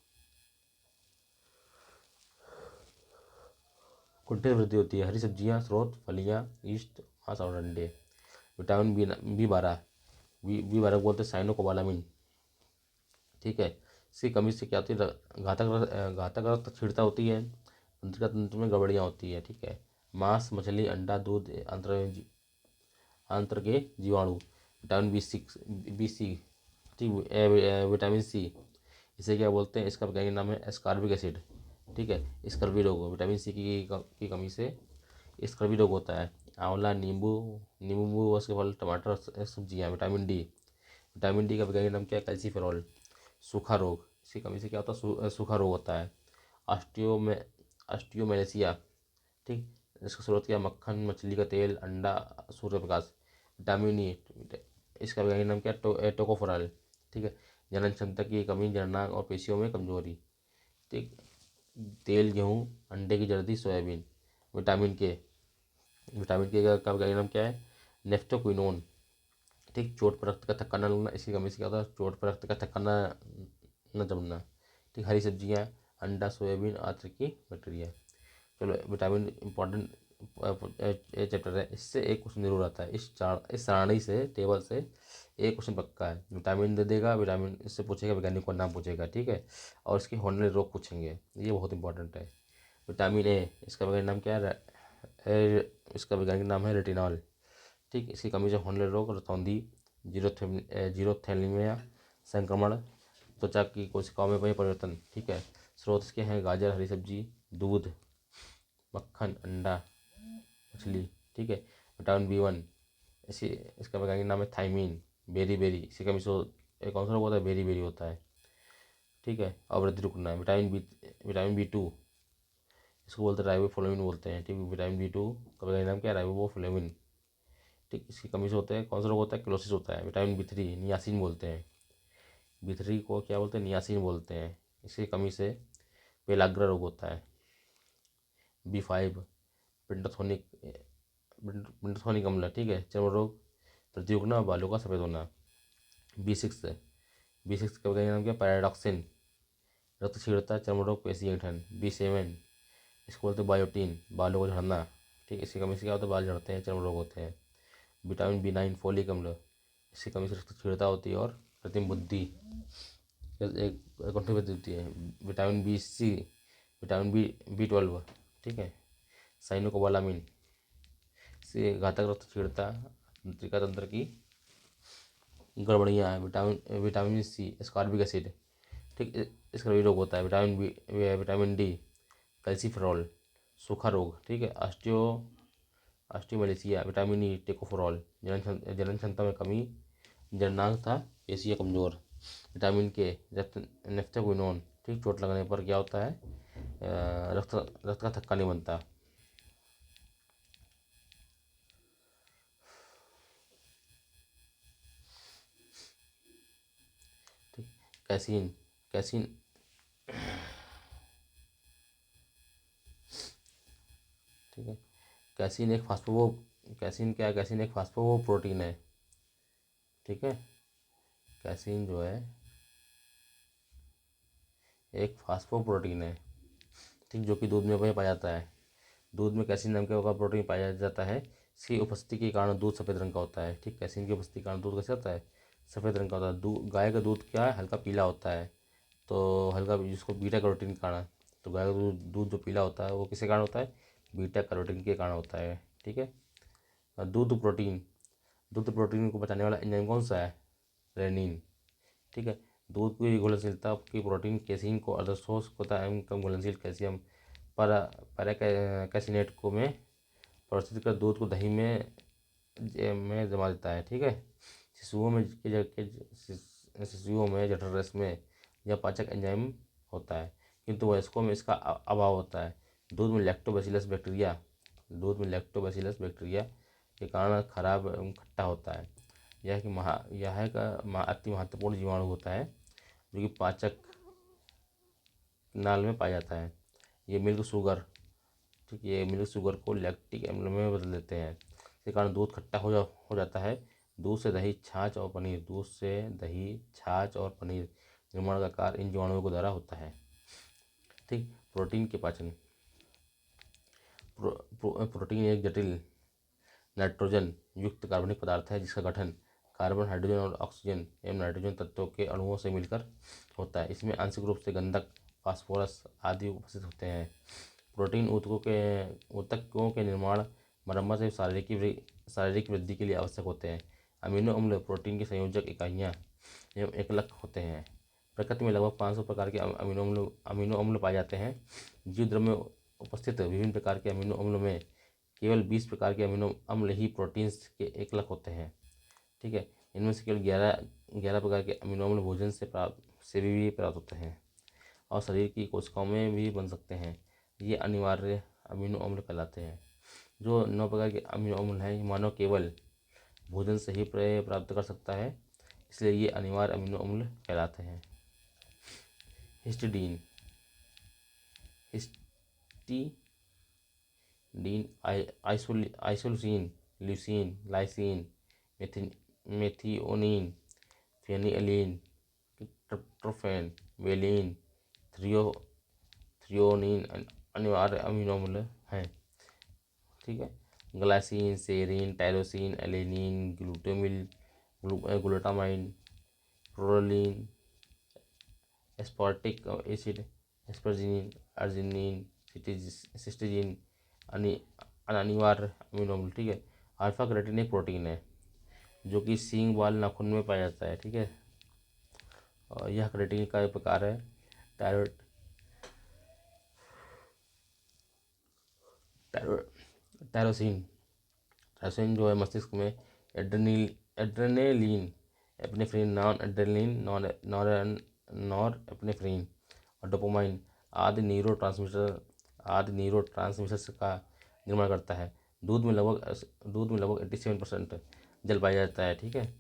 कुंठित वृद्धि होती है। हरी सब्जियाँ, स्रोत, फलियाँ, ईस्ट, मांस और अंडे। विटामिन बी बारह, बी12 को बोलते हैं साइनोकोबालामिन। ठीक है, इसकी कमी से क्या होती है, घातक रक्त छीणता होती है, तंत्रिका तंत्र में गड़बड़ियाँ होती है। ठीक है, मांस, मछली, अंडा, दूध, आंत्र के जीवाणु। Vitamin B C. ठीक, विटामिन सी, इसे क्या बोलते हैं, इसका वैज्ञानिक नाम है एस्कॉर्बिक एसिड। ठीक है, स्कर्वी रोग, विटामिन सी की कमी से स्कर्वी रोग होता है। आंवला, नींबू, उसके फल, टमाटर, सब्जियाँ। विटामिन डी का वैज्ञानिक नाम क्या है, कैल्सीफेरॉल। सूखा रोग, इसकी कमी से क्या होता है, सूखा रोग होता है। ऑस्टियो में ऑस्टियोमेलेसिया। ठीक, इसका स्रोत क्या है, मक्खन, मछली का तेल, अंडा, सूर्य प्रकाश। विटामिन ई, इसका वैज्ञानिक नाम क्या है, टोकोफेरॉल। ठीक है, जनन क्षमता की कमी, जननांग और पेशियों में कमजोरी। ठीक, तेल, गेहूँ, अंडे की जर्दी, सोयाबीन। विटामिन के का वैज्ञानिक नाम क्या है, नेफ्टोक्विनोन। ठीक, चोट पर रक्त का थक्का न लगना, इसकी कमी से क्या होता है, चोट पर रक्त का थक्का न जमना। ठीक, हरी सब्जियाँ, अंडा, सोयाबीन आदि की बैक्टीरिया। चलो, विटामिन इंपॉर्टेंट चैप्टर है, इससे एक क्वेश्चन जरूर आता है। इस सारणी से, टेबल से एक क्वेश्चन पक्का है। विटामिन दे देगा, विटामिन इससे पूछेगा, वैज्ञानिक का नाम पूछेगा। ठीक है, और इसके होने वाले रोग पूछेंगे, ये बहुत इंपॉर्टेंट है। विटामिन ए, इसका वैज्ञानिक नाम क्या है, इसका वैज्ञानिक नाम है रेटिनॉल। ठीक, इसकी कमी से होने वाले रोग, रतौंधी, जीरोथैलेमिया, संक्रमण, त्वचा की कोशिकाओं में कोई परिवर्तन। ठीक है, स्रोत इसके हैं गाजर, हरी सब्जी, दूध, मक्खन, अंडा, मछली। ठीक है, विटामिन बी1, इसी इसका वैज्ञानिक नाम है थायमीन, बेरी, इसी कमी से एक कौन सा रोग होता है, बेरी होता है। ठीक है, और वृद्धि रुकना है। विटामिन बी टू, इसको बोलते हैं राइबोफ्लेविन बोलते हैं। ठीक, विटामिन बी टू का वैज्ञानिक नाम क्या है, राइबोफ्लेविन। ठीक, इसकी कमी से होता है कौन सा रोग होता है, क्लोसिस होता है। विटामिन बी थ्री, नियासिन बोलते हैं। बी3 को क्या बोलते हैं, नियासिन बोलते हैं। इसकी कमी से पेलाग्रा रोग होता है। बी5, पिंडोथोनिक पिंडोथोनिक अम्ल। ठीक है, चर्म रोग, वृद्धि रुकना, बालों का सफ़ेद होना। बी सिक्स का वैज्ञानिक नाम क्या, पैराडॉक्सिन, रक्त क्षीणता, चर्म रोग, पेशी ऐंठन। बी7, इसको बोलते हैं बायोटीन, बालों को झड़ना। ठीक, इसकी कमी से क्या होता है, बाल झड़ते हैं, चर्म रोग होते हैं। विटामिन बी9, फोलिक अम्ल, इसकी कमी से रक्त क्षीणता होती है और कृत्रिम बुद्धि एक कंट्रीब्यूट होती है। विटामिन बी विटामिन बी12। ठीक है, साइनोकोबालामिन, से घातक रक्त क्षीणता, तंत्रिका तंत्र की गड़बड़ियाँ हैं। Vitamin C, ascorbic acid. ठीक, इसका भी रोग होता है। विटामिन डी, कैल्सीफेरॉल, सूखा रोग। ठीक है, ऑस्टियोमेलेसिया। विटामिन ई, टेकोफेरॉल, जनन क्षमता में कमी, जननांग था पेशियाँ कमजोर। विटामिन के, नेफ्थेक्विनोन। ठीक, चोट लगने पर क्या होता है, रक्त रक्त का थक्का नहीं बनता। ठीक, कैसीन कैसीन ठीक है, कैसीन एक फास्फो प्रोटीन है। ठीक है, कैसीन जो है एक फास्फोप्रोटीन है, ठीक, जो कि दूध में पाया जाता है। दूध में कैसीन नाम का प्रोटीन पाया जाता है। इसकी उपस्थिति के कारण दूध सफ़ेद रंग का होता है, ठीक। कैसीन की उपस्थिति के कारण दूध कैसे होता है, सफ़ेद रंग का होता है। दूध, गाय का दूध क्या है, हल्का पीला होता है, तो हल्का, जिसको बीटा कैरोटीन के कारण, तो गाय का दूध जो पीला होता है वो किसके कारण होता है, बीटा कैरोटीन के कारण होता है, ठीक है। दूध प्रोटीन को बचाने वाला एंजाइम कौन सा है, रेनिन, ठीक है। दूध की घुलनशीलता की प्रोटीन केसिन को अर्धशोष होता है, कम घुलनशील कैल्शियम पर कैसिनेट को में परिवर्तित कर दूध को दही में जमा देता है, ठीक है। शिशुओं में जठर रस में यह पाचक एंजाइम होता है, किंतु वयस्कों में इसका अभाव होता है। दूध में लैक्टोबैसिलस बैक्टीरिया के कारण खराब एवं खट्टा होता है। यह अति महत्वपूर्ण जीवाणु होता है जो कि पाचक नाल में पाया जाता है। ये मिल्क शुगर, ठीक, ये मिल्क शुगर को लैक्टिक अम्ल में बदल देते हैं। इसके कारण दूध खट्टा हो जाता है। दूध से दही, छाछ और पनीर निर्माण का कार्य इन जीवाणुओं के द्वारा होता है, ठीक। प्रोटीन के पाचन। प्रोटीन एक जटिल नाइट्रोजन युक्त कार्बनिक पदार्थ है जिसका गठन कार्बन, हाइड्रोजन और ऑक्सीजन एवं नाइट्रोजन तत्वों के अणुओं से मिलकर होता है। इसमें आंशिक रूप से गंधक, फास्फोरस आदि उपस्थित होते हैं। प्रोटीन ऊतकों के निर्माण, मरम्मत एवं शारीरिक वृद्धि के लिए आवश्यक होते हैं। अमीनो अम्ल प्रोटीन की संयोजक इकाइयाँ एवं एकलक होते हैं। प्रकृति में लगभग 500 प्रकार के अमीनो अम्ल पाए जाते हैं। जीव द्रव्य में उपस्थित विभिन्न प्रकार के अमीनो अम्ल में केवल 20 प्रकार के अमीनो अम्ल ही प्रोटीन्स के एकलक होते हैं, ठीक है। इनमें से केवल 11 प्रकार के अमीनो अम्ल भोजन से भी प्राप्त होते हैं और शरीर की कोशिकाओं में भी बन सकते हैं। ये अनिवार्य अमीनो अम्ल कहलाते हैं। जो 9 प्रकार के अमीनो अम्ल हैं, मानव केवल भोजन से ही प्राप्त कर सकता है, इसलिए ये अनिवार्य अमीनो अम्ल कहलाते हैं। Histidine isoleucine, leucine, lysine, methionine, phenylalanine, tryptophan, valine, threonine अनिवार्य अमीनो अम्ल हैं, ठीक है। Glycine, serine, tyrosine, alanine, glutamine, proline, aspartic acid, asparagine, arginine, cysteine अनिवार्य अमीनो अम्ल, ठीक है। अल्फा केराटिन एक प्रोटीन है जो कि सींग, बाल, नाखून में पाया जाता है, ठीक है। और यह केराटिन का एक प्रकार है। टायरोसिन जो है मस्तिष्क में adrenaline, epinephrine, non adrenaline, nor epinephrine और डोपामाइन आदि न्यूरोट्रांसमीटर्स का निर्माण करता है। दूध में लगभग 87% जल पाया जाता है, ठीक है।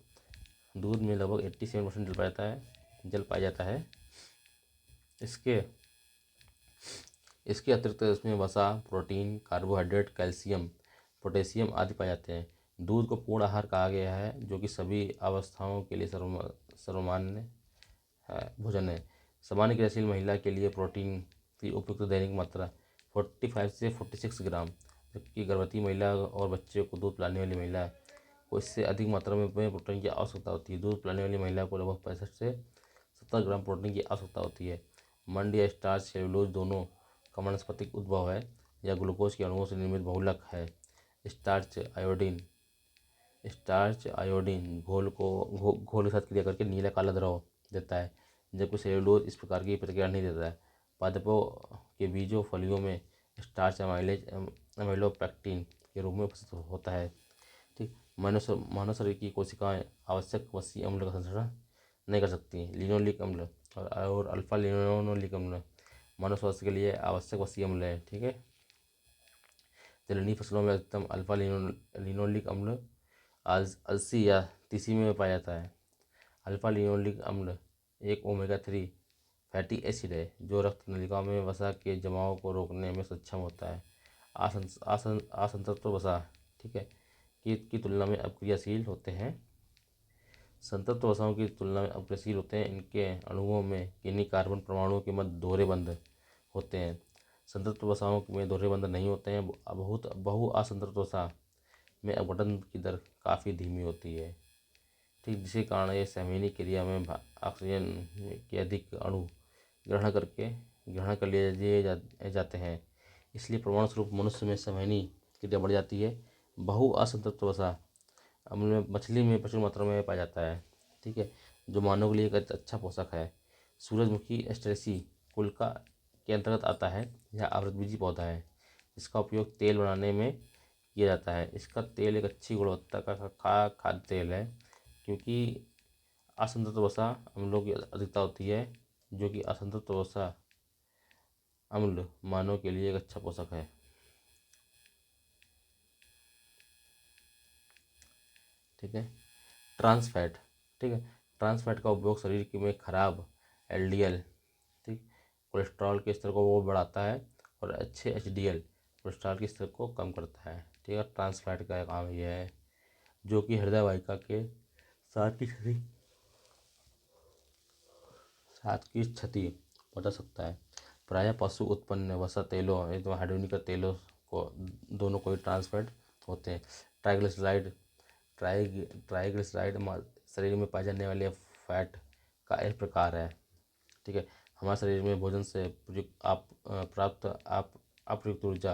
दूध में लगभग 87% जल पाया जाता है। इसके अतिरिक्त इसमें वसा, प्रोटीन, कार्बोहाइड्रेट, कैल्शियम, पोटेशियम आदि पाए जाते हैं। दूध को पूर्ण आहार कहा गया है जो कि सभी अवस्थाओं के लिए सर्वमान्य भोजन है। सामान्य क्रियाशील महिला के लिए प्रोटीन की उपयुक्त दैनिक मात्रा 45 से 46 ग्राम, जबकि गर्भवती महिला और बच्चे को दूध पिलाने वाली महिला को इससे अधिक मात्रा में प्रोटीन की आवश्यकता होती है। दूध पिलाने वाली महिला को लगभग 65 से 70 ग्राम प्रोटीन की आवश्यकता होती है। मंड या स्टार्च सेलुलोज दोनों का वनस्पतिक उद्भव है या ग्लूकोज के अणुओं से निर्मित बहुलक है। स्टार्च आयोडीन घोल के साथ क्रिया करके नीला काला द्रव देता है, जबकि सेलुलोज इस प्रकार की प्रतिक्रिया नहीं देता है। पादपों के बीजों फलियों में स्टार्च अमाइलोपेक्टिन के रूप में उपस्थित होता है, ठीक। मानव शरीर की कोशिकाएं आवश्यक वसी अम्ल का संश्लेषण नहीं कर सकती। लिनोलिक अम्ल और अल्फा लिनोलिक अम्ल मानव स्वास्थ्य के लिए आवश्यक वसी अम्ल है, ठीक है। दलहनी फसलों में अधिकतम अल्फा लिनोलिक अम्ल अलसी या तीसी में पाया जाता है। अल्फा लिनोलिक अम्ल एक ओमेगा 3 फैटी एसिड है जो रक्त नलिकाओं में वसा के जमाव को रोकने में सक्षम होता है। असंतृप्त वसा, ठीक है, की तुलना में अक्रियाशील होते हैं। संतृप्त वसाओं की तुलना में अपघ्राणशील होते हैं। इनके अणुओं में किन्हीं कार्बन परमाणुओं के मध्य दोहरे बंध होते हैं। संतृप्त वसाओं में दोहरे बंध नहीं होते हैं। बहु असंतृप्त वसा में अपघटन की दर काफ़ी धीमी होती है, ठीक, जिसके कारण ये संवहनी क्रिया में ऑक्सीजन के अधिक अणु ग्रहण कर लिए जाते हैं। इसलिए प्रमाण स्वरूप मनुष्य में संवहनी क्रिया बढ़ जाती है। बहु असंतृप्त वसा अम्ल में मछली में प्रचुर मात्रा में पाया जाता है, ठीक है, जो मानव के लिए एक अच्छा पोषक है। सूरजमुखी एस्टेरेसी कुल के अंतर्गत आता है। यह आवृतबीजी पौधा है। इसका उपयोग तेल बनाने में किया जाता है। इसका तेल एक अच्छी गुणवत्ता का खाद्य तेल है, क्योंकि असंतृप्त वसा अम्लों की अधिकता होती है, जो कि असंतृप्त वसा अम्ल मानव के लिए एक अच्छा पोषक है, ठीक है। ट्रांस फैट, ठीक है, ट्रांस फैट का उपयोग शरीर के में खराब एलडीएल, ठीक, कोलेस्ट्रॉल के स्तर को वो बढ़ाता है और अच्छे एचडीएल कोलेस्ट्रॉल के स्तर को कम करता है, ठीक है। ट्रांस फैट का काम यह है जो कि हृदय वाहिका के साथ की क्षति पहुंचा सकता है। प्रायः पशु उत्पन्न वसा तेलों एकदम हाइड्रोनिक तेलों को दोनों कोई ट्रांस फैट होते हैं। ट्राइग्लिसराइड ट्राइग्लिसराइड शरीर में पाए जाने वाले फैट का एक प्रकार है, ठीक है। हमारे शरीर में भोजन से प्राप्त अप्रयुक्त ऊर्जा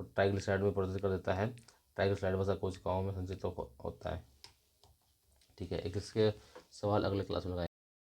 को ट्राइग्लिसराइड में परिवर्तित कर देता है। ट्राइग्लिसराइड वसा कोशिकाओं में संचित होता है, ठीक है। एक इसके सवाल अगले क्लास में लगाएंगे।